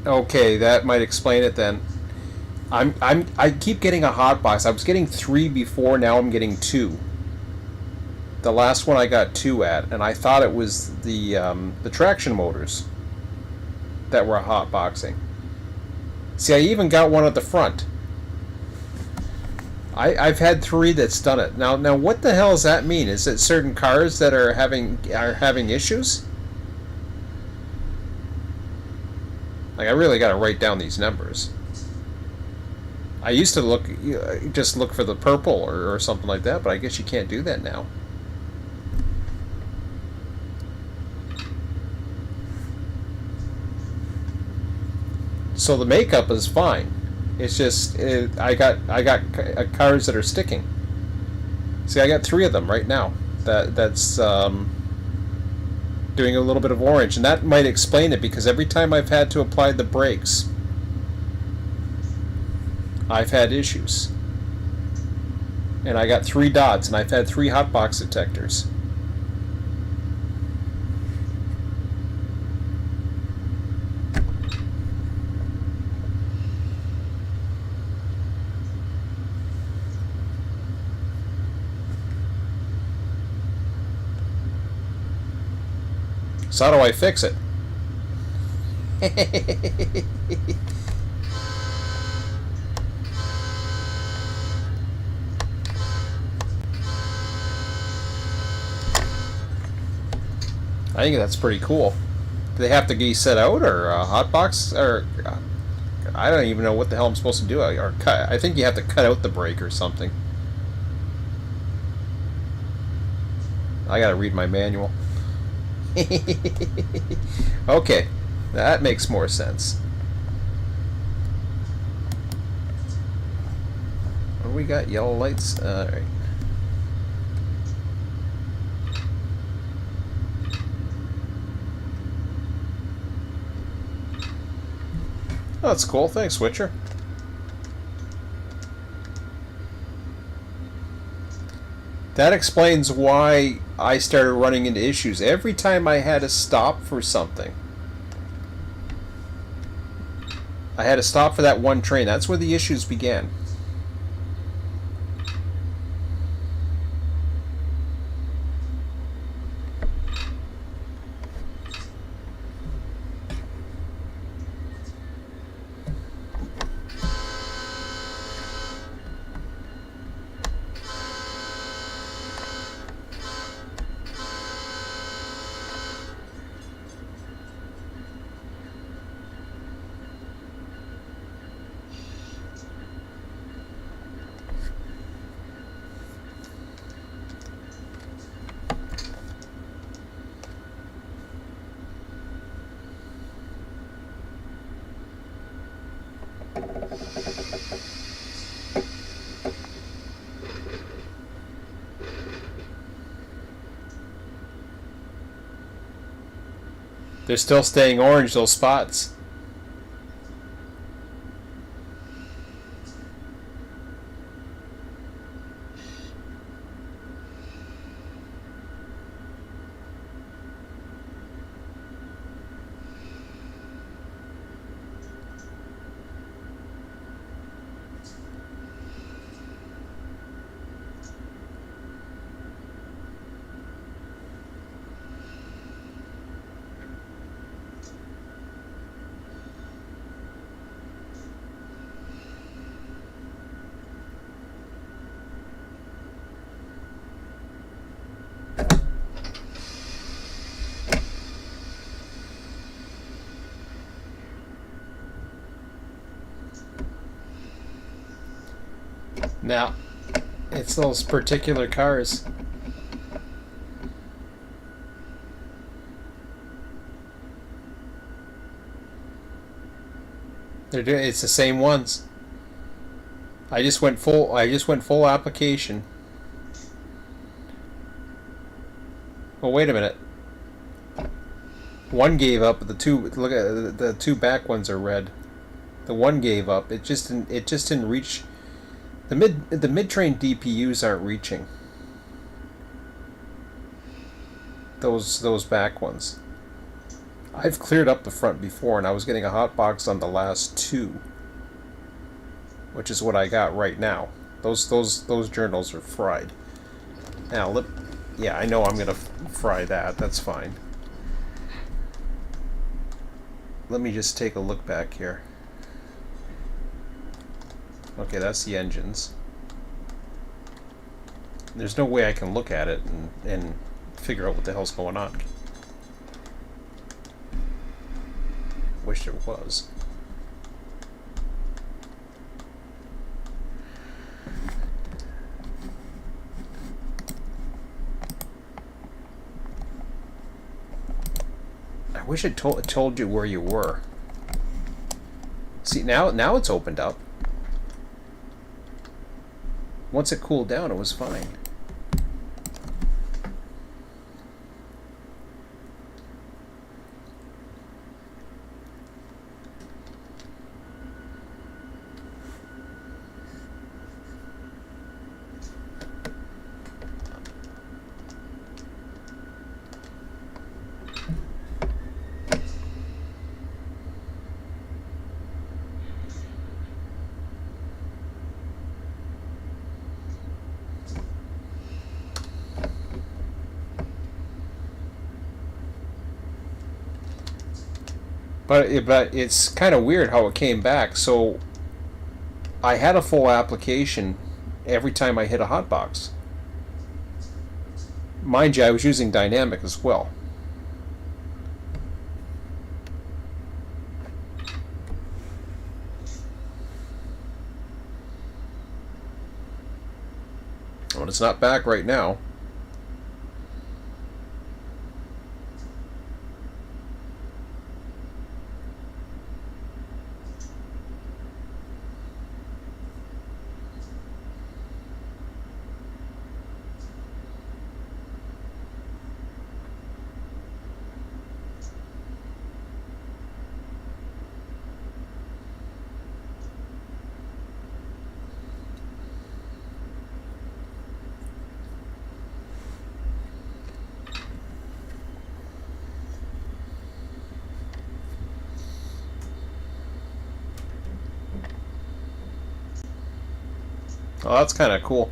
Okay, that might explain it then. I keep getting a hot box. I was getting 3 before, now I'm getting 2. The last one I got 2 at, and I thought it was the traction motors that were hot boxing. See, I even got one at the front. I've had 3 that's done it. Now what the hell does that mean? Is it certain cars that are having issues? Like, I really got to write down these numbers. I used to just look for the purple or something like that, but I guess you can't do that now. So the makeup is fine. It's just I got cars that are sticking. See, I got 3 of them right now. That's doing a little bit of orange, and that might explain it, because every time I've had to apply the brakes, I've had issues. And I got 3 dots, and I've had 3 hotbox detectors. So how do I fix it? I think that's pretty cool. Do they have to be set out, or hotbox, or I don't even know what the hell I'm supposed to do. Or cut. I think you have to cut out the brake or something. I gotta read my manual. Okay, that makes more sense. What do we got? Yellow lights? Alright. Oh, that's cool. Thanks, Switcher. That explains why I started running into issues. Every time I had to stop for something, I had to stop for that one train. That's where the issues began. They're still staying orange, those spots. Now, it's those particular cars. They're doing. It's the same ones. I just went full. I just went full application. Well, wait a minute. One gave up. The two. Look at the two back ones are red. The one gave up. It just didn't. It just didn't reach. The mid-train DPUs aren't reaching. Those back ones. I've cleared up the front before, and I was getting a hot box on the last two, which is what I got right now. Those journals are fried. Now, yeah, I know I'm gonna fry that. That's fine. Let me just take a look back here. Okay, that's the engines. There's no way I can look at it and figure out what the hell's going on. Wish there was. I wish it told you where you were. See, now it's opened up. Once it cooled down, it was fine. But it's kind of weird how it came back. So I had a full application every time I hit a hotbox. Mind you, I was using dynamic as well. Well, it's not back right now. Oh, that's kind of cool.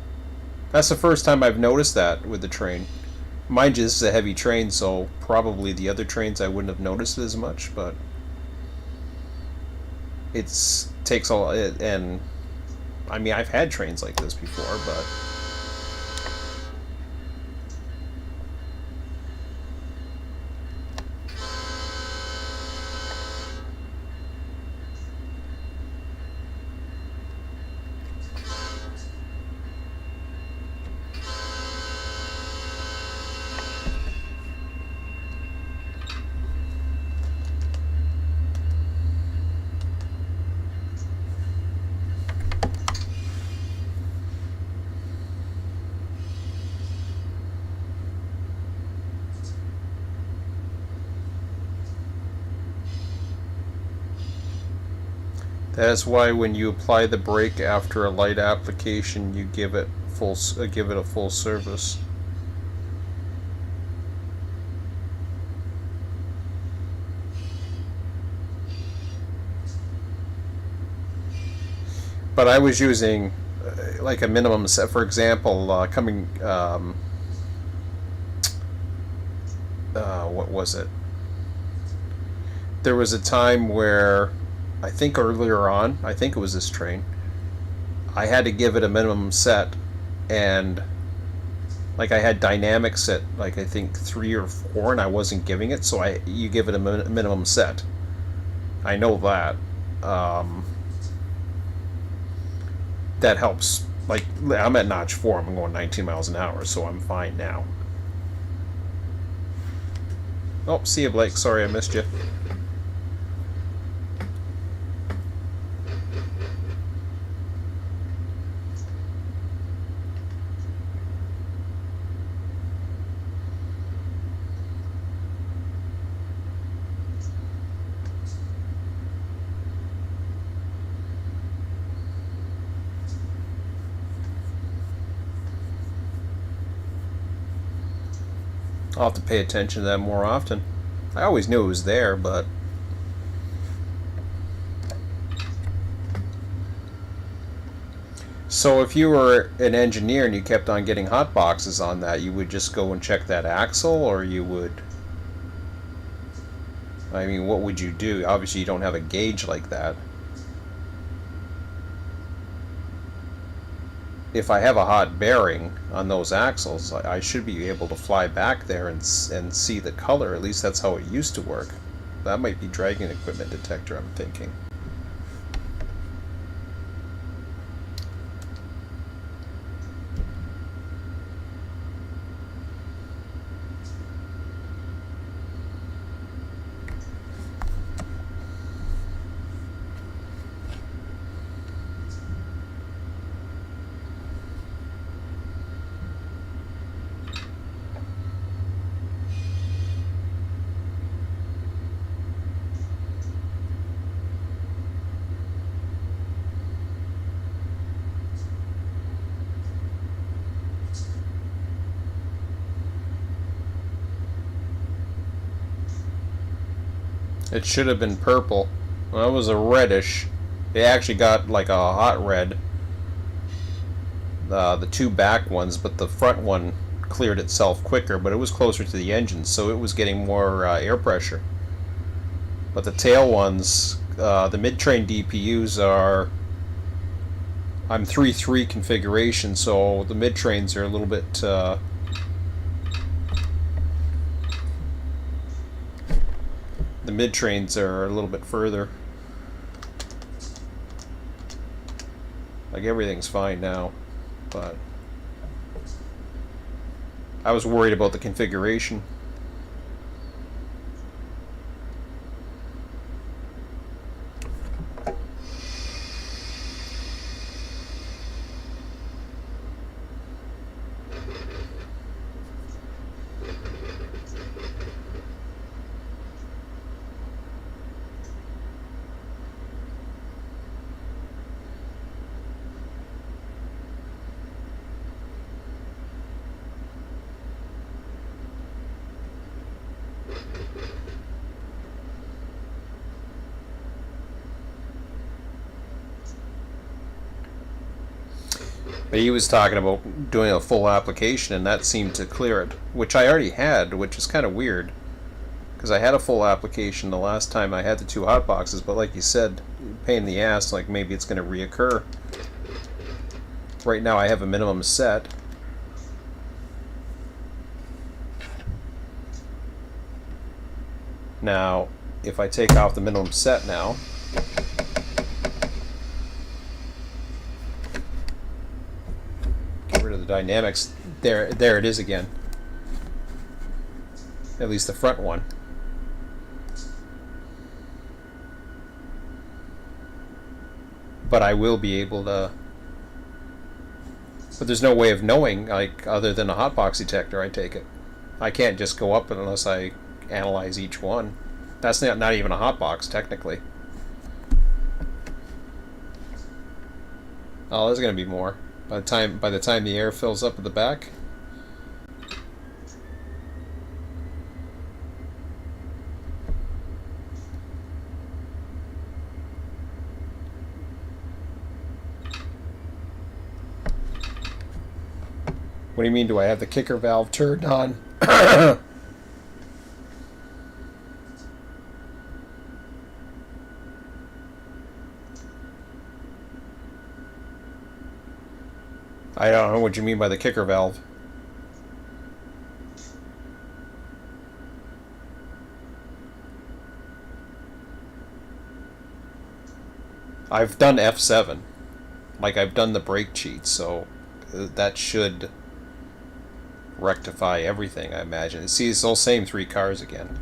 That's the first time I've noticed that with the train. Mind you, this is a heavy train, so probably the other trains I wouldn't have noticed it as much, but it's takes a lot. And I mean, I've had trains like this before, but that is why when you apply the brake after a light application, you give it a full service. But I was using like a minimum set. For example, what was it? There was a time where I think earlier on, I think it was this train, I had to give it a minimum set, and like I had dynamic set, like I think 3 or 4, and I wasn't giving it, so you give it a minimum set. I know that. That helps like, I'm at notch 4. I'm going 19 miles an hour, so I'm fine now. Oh, see you, Blake. Sorry I missed you. I'll have to pay attention to that more often. I always knew it was there, but... So if you were an engineer and you kept on getting hot boxes on that, you would just go and check that axle, or you would... I mean, what would you do? Obviously you don't have a gauge like that. If I have a hot bearing on those axles, I should be able to fly back there and see the color. At least that's how it used to work. That might be dragging equipment detector, I'm thinking. It should have been purple. Well, it was a reddish. It actually got like a hot red. The two back ones, but the front one cleared itself quicker, but it was closer to the engine, so it was getting more air pressure. But the tail ones, the mid-train DPUs are... I'm 3.3 configuration, so the mid-trains are a little bit... the mid-trains are a little bit further. Like, everything's fine now, but I was worried about the configuration. But he was talking about doing a full application, and that seemed to clear it, which I already had, which is kind of weird, because I had a full application the last time I had the two hot boxes, but like you said, pain in the ass, like maybe it's going to reoccur. Right now I have a minimum set. Now, if I take off the minimum set now, get rid of the dynamics, there it is again. At least the front one. But I will be able to... But there's no way of knowing, like, other than a hotbox detector, I take it. I can't just go up unless I analyze each one. That's not even a hotbox, technically. Oh, there's going to be more. By the time the air fills up at the back. What do you mean, do I have the kicker valve turned on? I don't know what you mean by the kicker valve. I've done F7. Like, I've done the brake cheats, so that should rectify everything, I imagine. See, it's those same 3 cars again.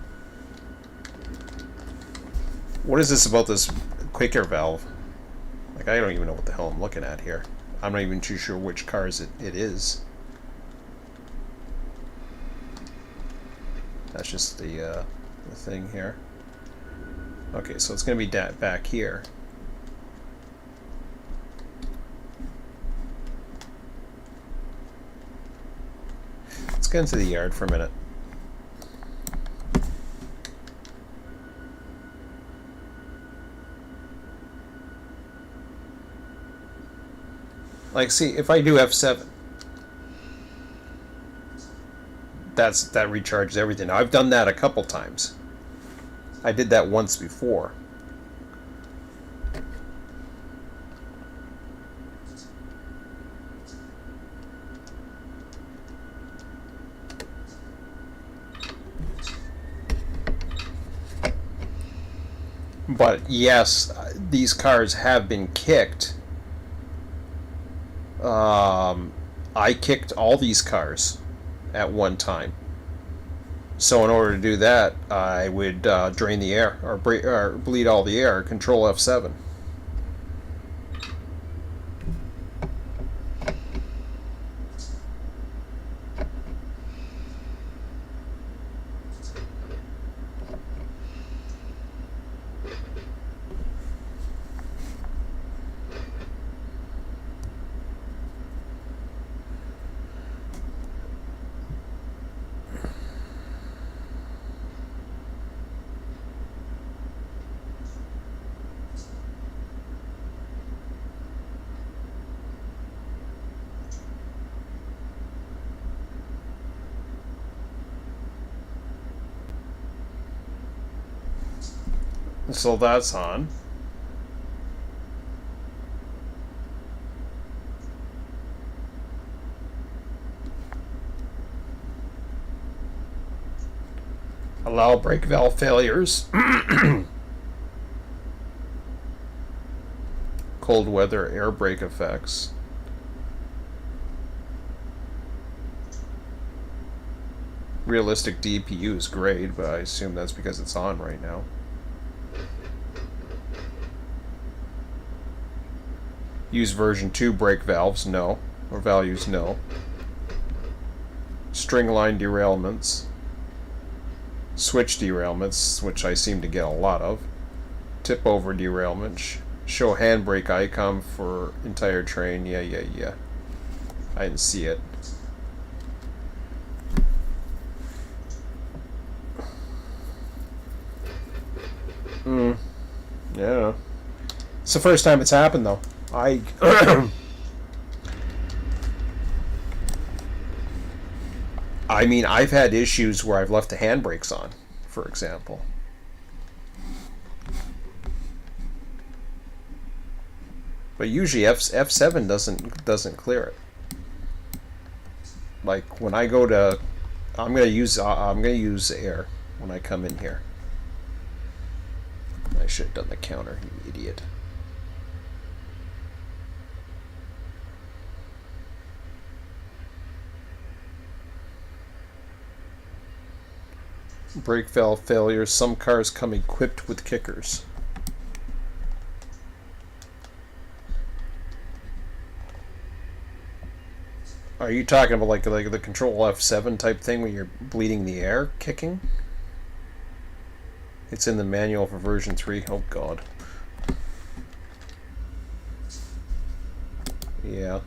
What is this about this quicker valve? Like, I don't even know what the hell I'm looking at here. I'm not even too sure which cars it is. That's just the thing here. Okay, so it's going to be back here. Let's get into the yard for a minute. Like, see, if I do F7, that recharges everything. Now, I've done that a couple times. I did that once before. But yes, these cars have been kicked. I kicked all these cars at one time. So in order to do that, I would drain the air, or bleed all the air, control F7. So that's on. Allow brake valve failures. Cold weather air brake effects. Realistic DPU is great, but I assume that's because it's on right now. Use version 2 brake valves, no. Or values, no. String line derailments. Switch derailments, which I seem to get a lot of. Tip over derailment. Show handbrake icon for entire train. Yeah. I didn't see it. Yeah. It's the first time it's happened, though. I mean, I've had issues where I've left the handbrakes on, for example. But usually F7 doesn't clear it. Like when I go to, I'm gonna use air when I come in here. I should have done the counter, you idiot. Brake valve failures. Some cars come equipped with kickers. Are you talking about like the control F7 type thing where you're bleeding the air kicking? It's in the manual for version 3. Oh god. Yeah.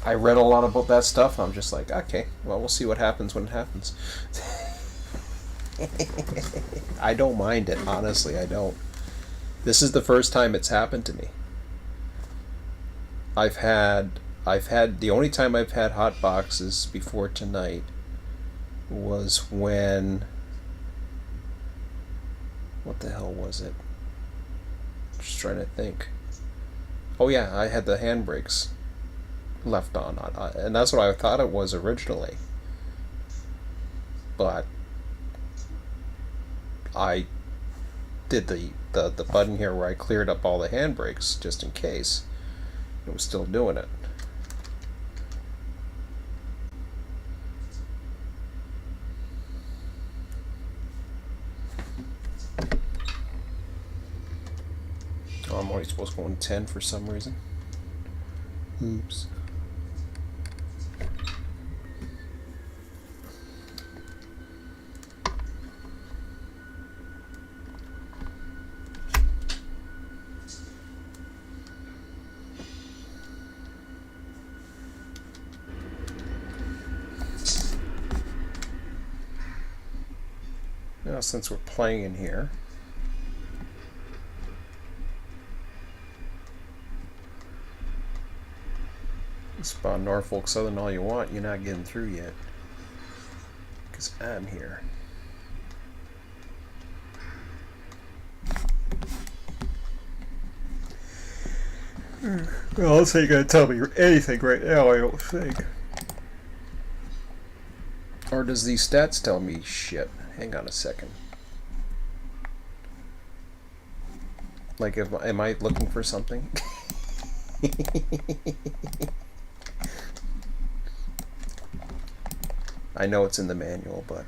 I read a lot about that stuff. I'm just like, okay, well, we'll see what happens when it happens. I don't mind it, honestly, I don't. This is the first time it's happened to me. I've had the only time I've had hot boxes before tonight was when, what the hell was it? Just trying to think. Oh yeah, I had the handbrakes left on, and that's what I thought it was originally, but did the button here where I cleared up all the handbrakes just in case. It was still doing it. Oh, I'm only supposed to go in 10 for some reason. Oops. Now, since we're playing in here, spawn Norfolk Southern all you want, you're not getting through yet. Because I'm here. Well, this ain't gonna tell me anything right now, I don't think. Or does these stats tell me shit? Hang on a second. Like, am I looking for something? I know it's in the manual, but...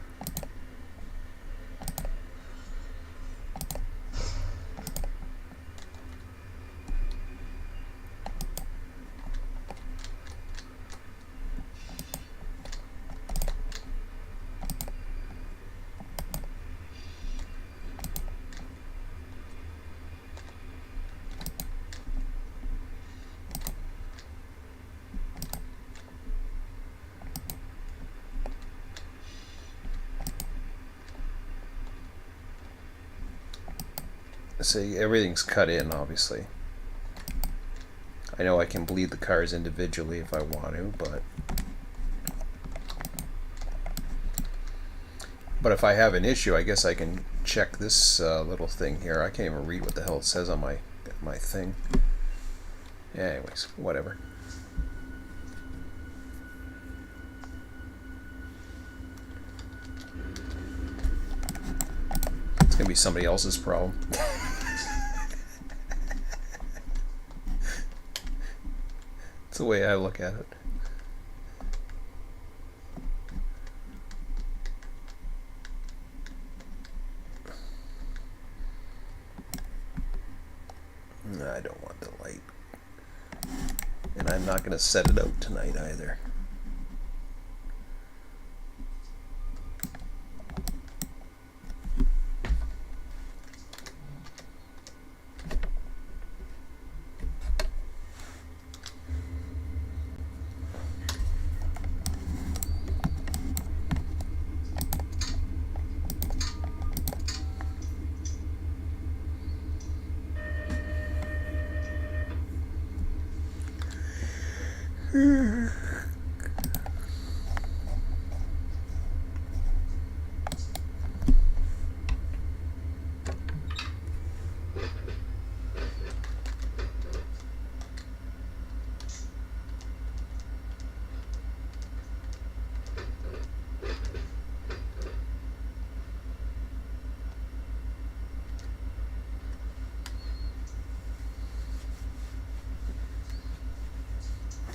See, everything's cut in, obviously. I know I can bleed the cars individually if I want to, but if I have an issue, I guess I can check this little thing here. I can't even read what the hell it says on my thing. Yeah, anyways, whatever. It's gonna be somebody else's problem. That's the way I look at it. I don't want the light. And I'm not going to set it out tonight either.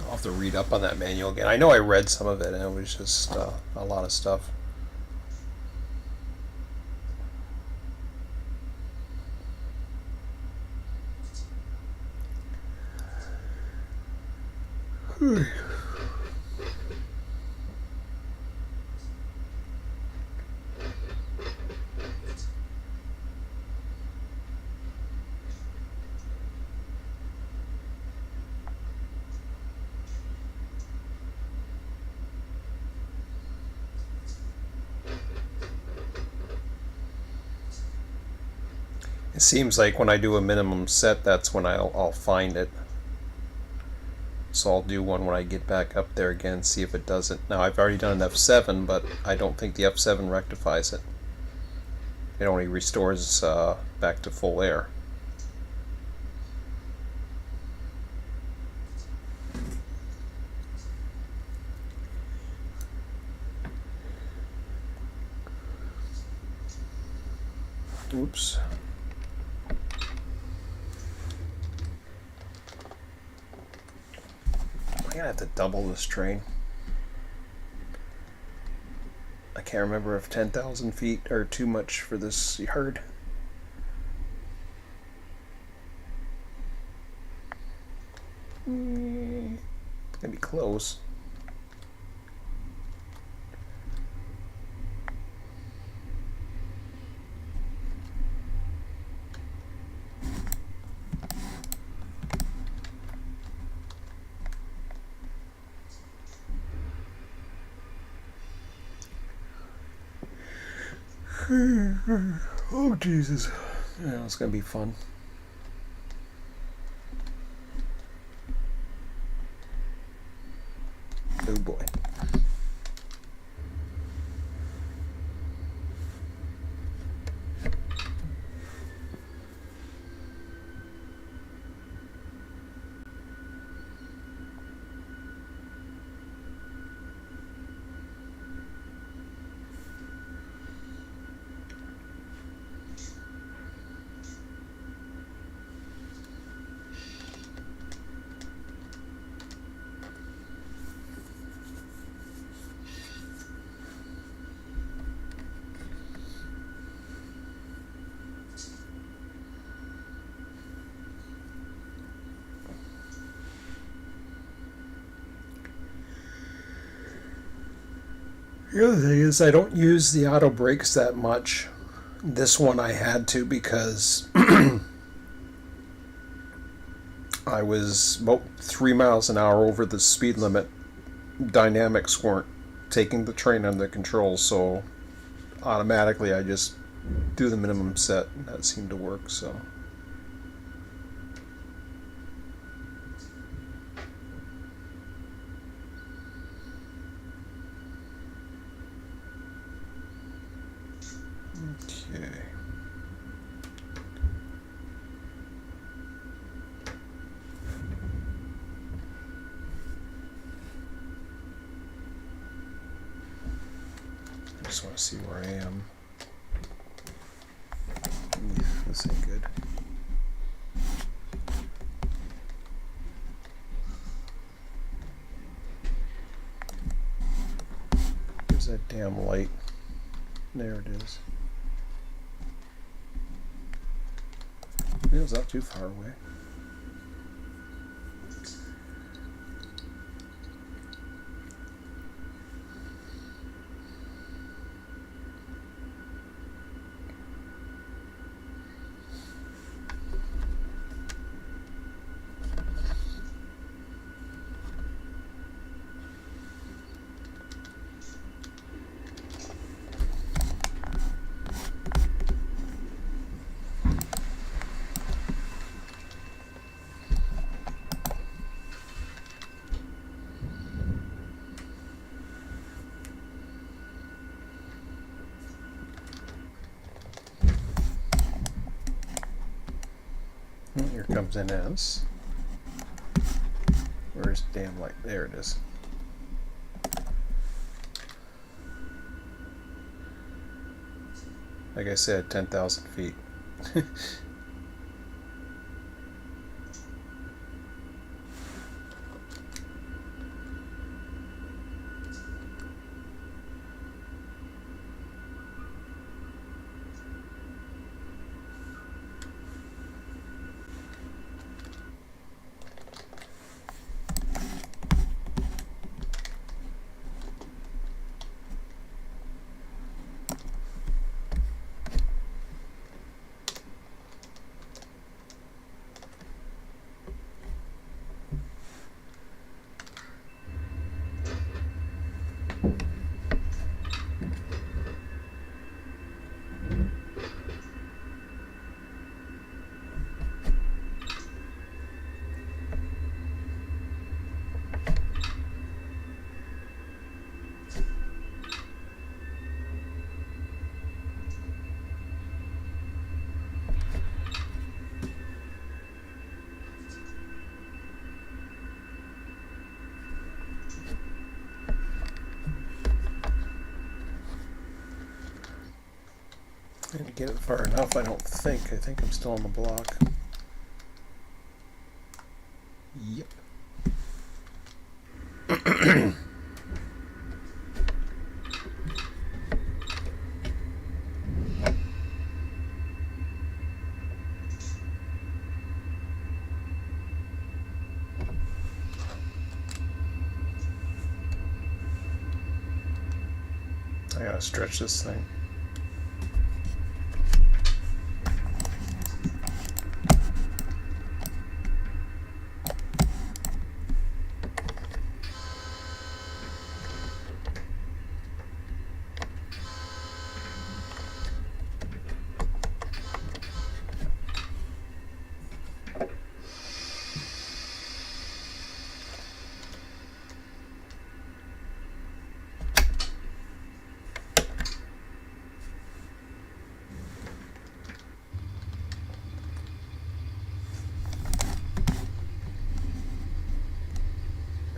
I'll have to read up on that manual again. I know I read some of it and it was just a lot of stuff. It seems like when I do a minimum set, that's when I'll find it. So I'll do one when I get back up there again, see if it does it. Now I've already done an F7, but I don't think the F7 rectifies it. It only restores back to full air. Oops. gonna have to double this train. I can't remember if 10,000 feet are too much for this yard. It's gonna be close. Oh Jesus. Yeah, it's gonna be fun. Oh boy. The other thing is I don't use the auto brakes that much. This one I had to because I was about 3 miles an hour over the speed limit. Dynamics weren't taking the train under control, so automatically I just do the minimum set, and that seemed to work. So okay. I just want to see where I am. This ain't good. Where's that damn light? There it is. It was not too far away. Here comes NS. Where's the damn light? There it is. Like I said, 10,000 feet. I didn't get it far enough, I don't think. I think I'm still on the block. Yep. I gotta stretch this thing.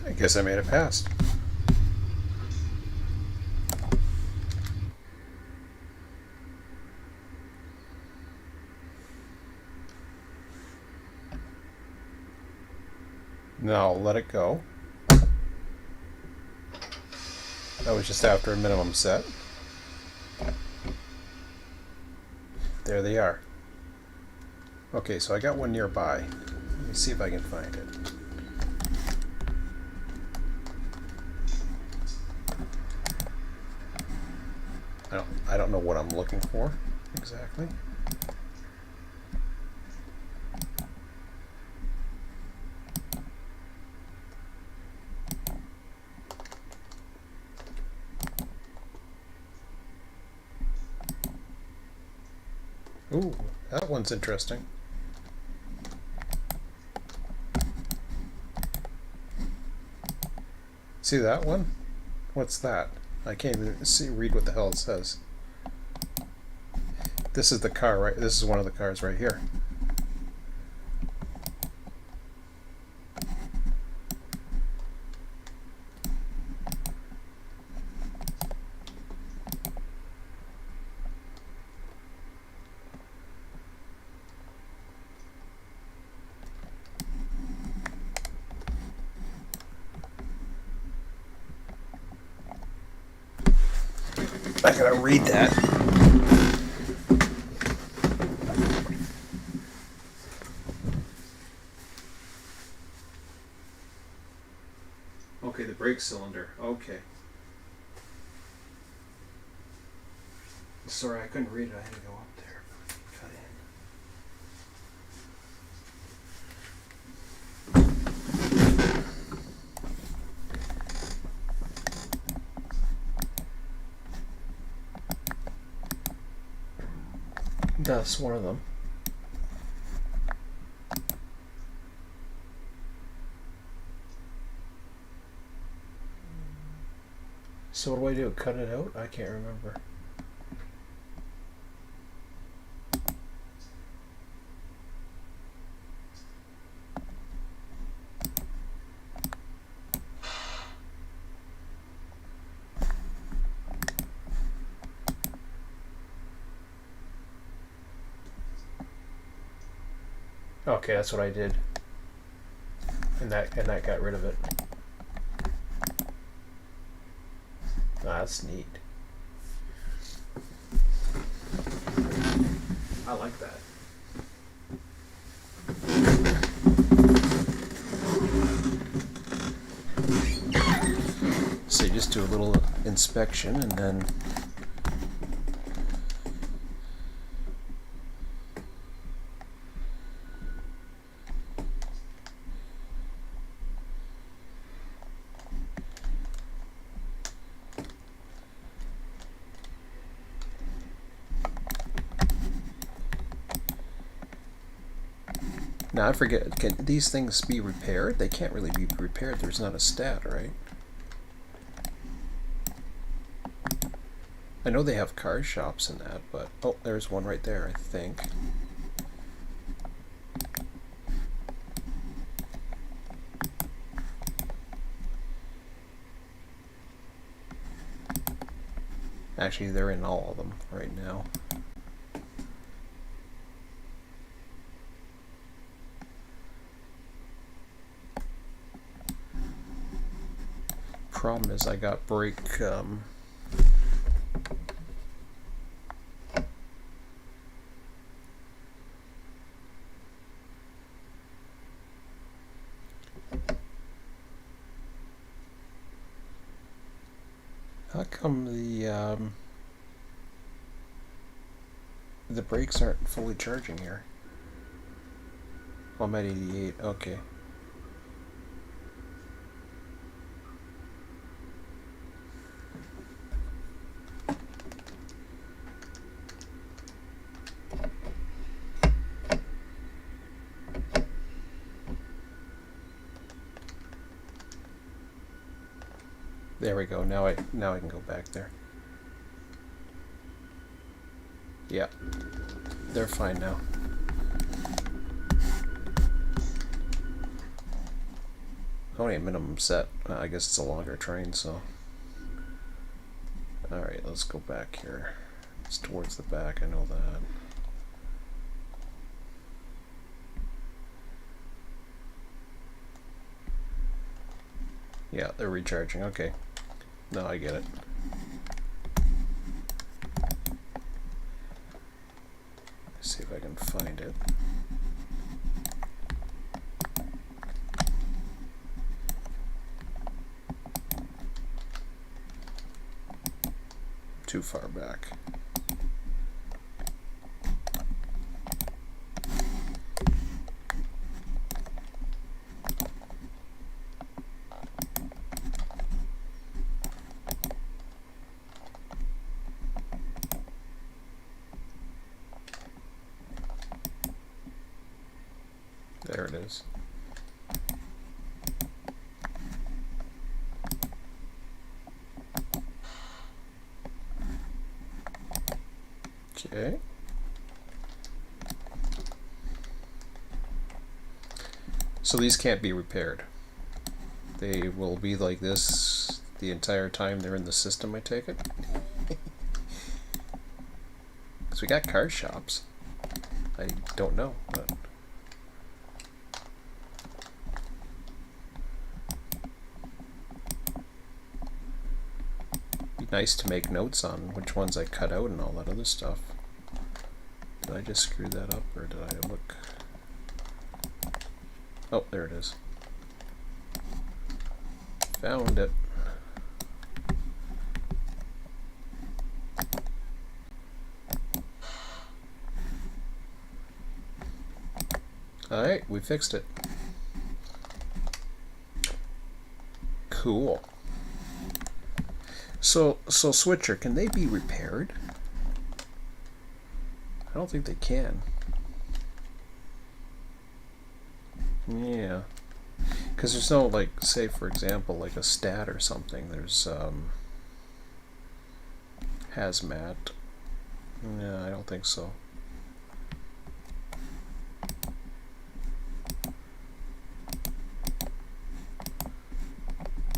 I guess I made it past. Now I'll let it go. That was just after a minimum set. There they are. Okay, so I got one nearby. Let me see if I can find it. I don't know what I'm looking for exactly. Ooh, that one's interesting. See that one? What's that? I can't even read what the hell it says. This is the car, right? This is one of the cars right here. I gotta read that. Okay, the brake cylinder. Okay. Sorry, I couldn't read it. I had to go up there. Cut in. That's one of them. So what do? Cut it out? I can't remember. Okay, that's what I did. And that got rid of it. That's neat. I like that. So you just do a little inspection and then now I forget, can these things be repaired? They can't really be repaired. There's not a stat, right? I know they have car shops and that, but oh, there's one right there, I think. Actually, they're in all of them right now. problem is I got brake how come the brakes aren't fully charging here? Oh, I'm at 88. Okay. There we go. Now I can go back there. Yeah. They're fine now. Only a minimum set. I guess it's a longer train, so. Alright, let's go back here. It's towards the back, I know that. Yeah, they're recharging. Okay. Now I get it. Let's see if I can find it. Too far back. There it is. Okay. So these can't be repaired. They will be like this the entire time they're in the system, I take it? Because we got car shops. I don't know, but... be nice to make notes on which ones I cut out and all that other stuff. Did I just screw that up, or did I look? Oh, there it is. Found it. Alright, we fixed it. Cool. So switcher, can they be repaired? I don't think they can. Yeah. Because there's no, like, say for example, like a stat or something, there's hazmat. No, I don't think so.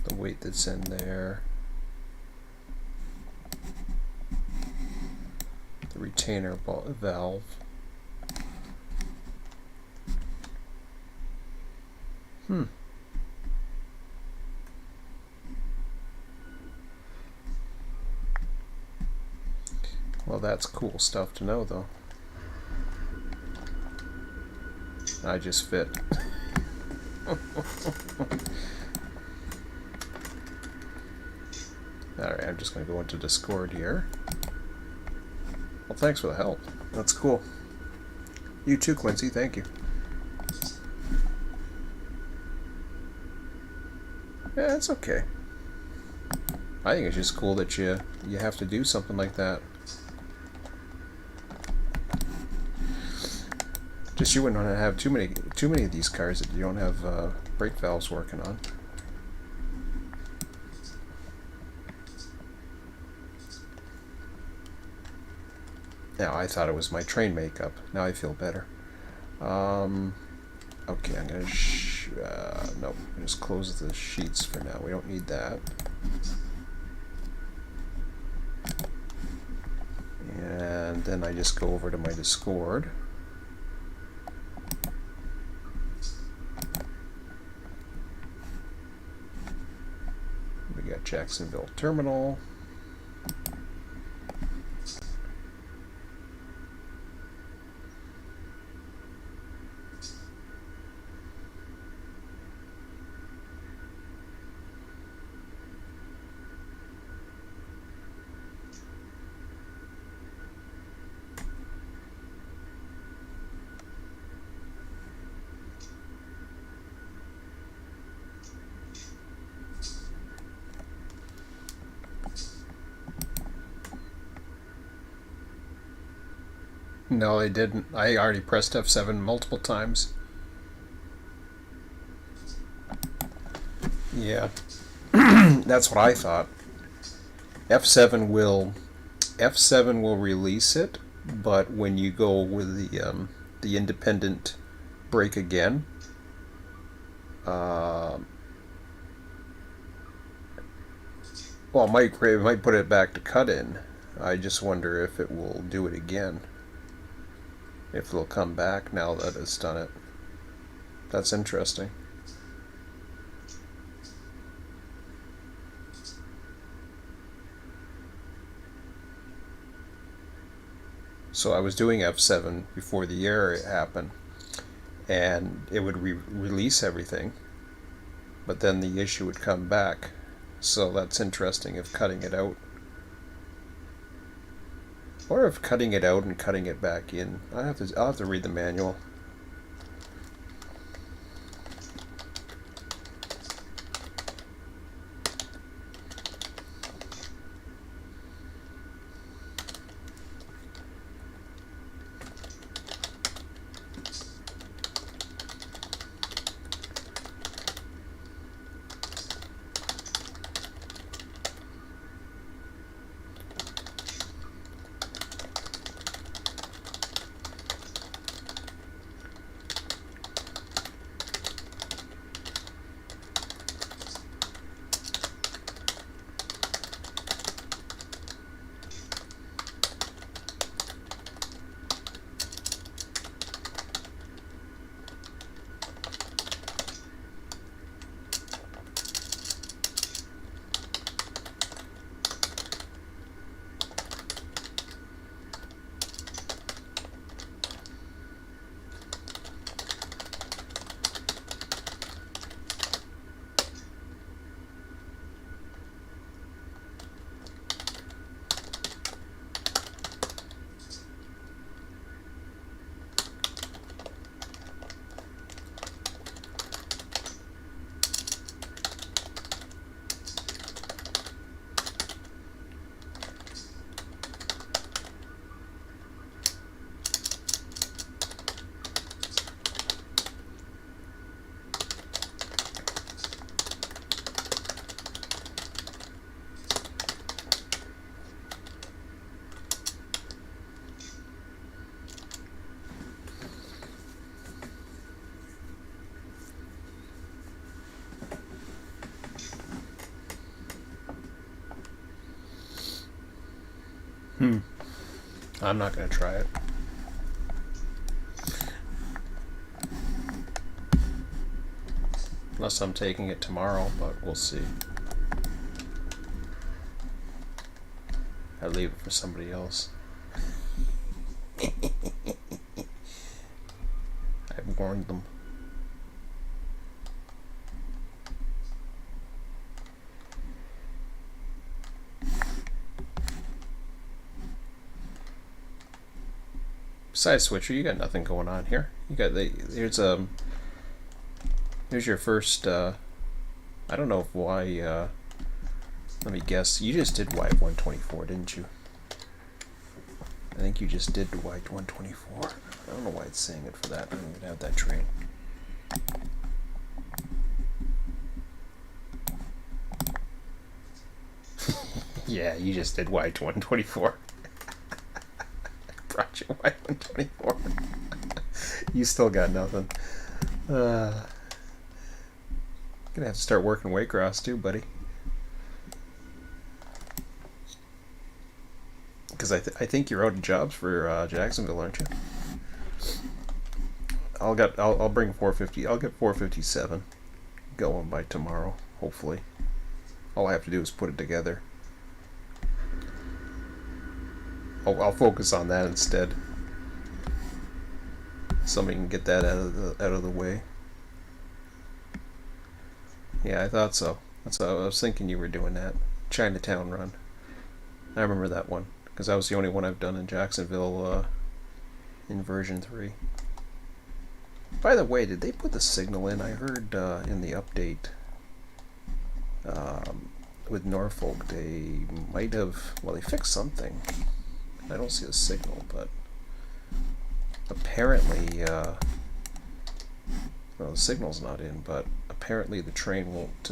The weight that's in there. The retainer valve. Well, that's cool stuff to know, though. I just fit. Alright, I'm just going to go into Discord here. Well, thanks for the help. That's cool. You too, Quincy. Thank you. Yeah, it's okay. I think it's just cool that you have to do something like that. Just you wouldn't want to have too many of these cars that you don't have brake valves working on. Now I thought it was my train makeup. Now I feel better. Okay, I'm gonna nope. Just close the sheets for now. We don't need that. And then I just go over to my Discord. We got Jacksonville terminal. No, I didn't. I already pressed F7 multiple times. Yeah, that's what I thought. F7 will release it, but when you go with the independent brake again, well, it might put it back to cut in. I just wonder if it will do it again. If it'll come back now that it's done it. That's interesting. So I was doing F7 before the error happened, and it would release everything, but then the issue would come back. So that's interesting if cutting it out. Or if cutting it out and cutting it back in. I'll have to read the manual. I'm not going to try it. Unless I'm taking it tomorrow, but we'll see. I leave it for somebody else. I've warned them. Besides Switcher, you got nothing going on here. You got here's your first. I don't know if why. Let me guess. You just did Y 124, didn't you? I think you just did Y 124. I don't know why it's saying it for that. I don't even have that train. Yeah, you just did Y 124. Brought you Y 124. You still got nothing. Gonna have to start working Waycross too, buddy. Because I think you're out of jobs for Jacksonville, aren't you? I'll bring 450. I'll get 457 going by tomorrow, hopefully. All I have to do is put it together. I'll focus on that instead. Somebody can get that out of the way. Yeah, I thought so. That's what I was thinking you were doing that. Chinatown Run. I remember that one because that was the only one I've done in Jacksonville in version 3. By the way, did they put the signal in? I heard in the update with Norfolk they might have. Well, they fixed something. I don't see the signal, but apparently, well, the signal's not in, but apparently the train won't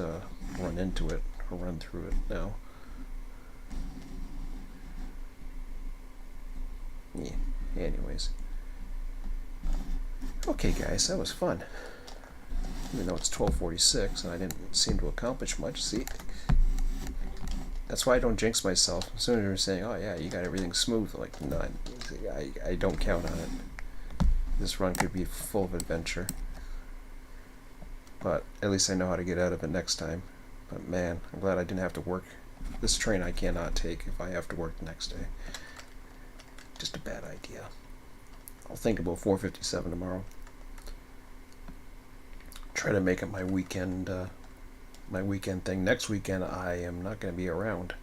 run into it or run through it now. Yeah, anyways. Okay, guys, that was fun. Even though it's 12:46 and I didn't seem to accomplish much. See, that's why I don't jinx myself. As soon as you're saying, "Oh yeah, you got everything smooth," like, no, I don't count on it. This run could be full of adventure, but at least I know how to get out of it next time. But man, I'm glad I didn't have to work. This train I cannot take if I have to work the next day. Just a bad idea. I'll think about 457 tomorrow. Try to make it my weekend thing. Next weekend I am not going to be around.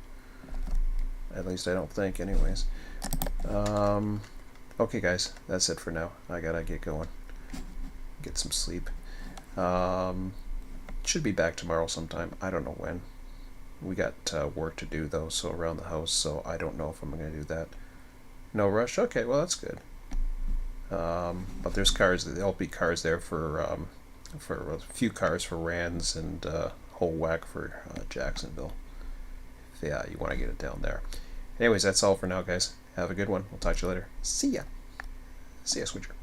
At least I don't think, anyways. Okay, guys, that's it for now. I gotta get going. Get some sleep. Should be back tomorrow sometime. I don't know when. We got work to do though, so around the house. So I don't know if I'm going to do that. No rush. Okay, well that's good. But there's cars. There'll be cars there for a few cars for Rands and whole whack for Jacksonville. Yeah, you want to get it down there. Anyways, that's all for now, guys. Have a good one. We'll talk to you later. See ya. See ya, Switcher.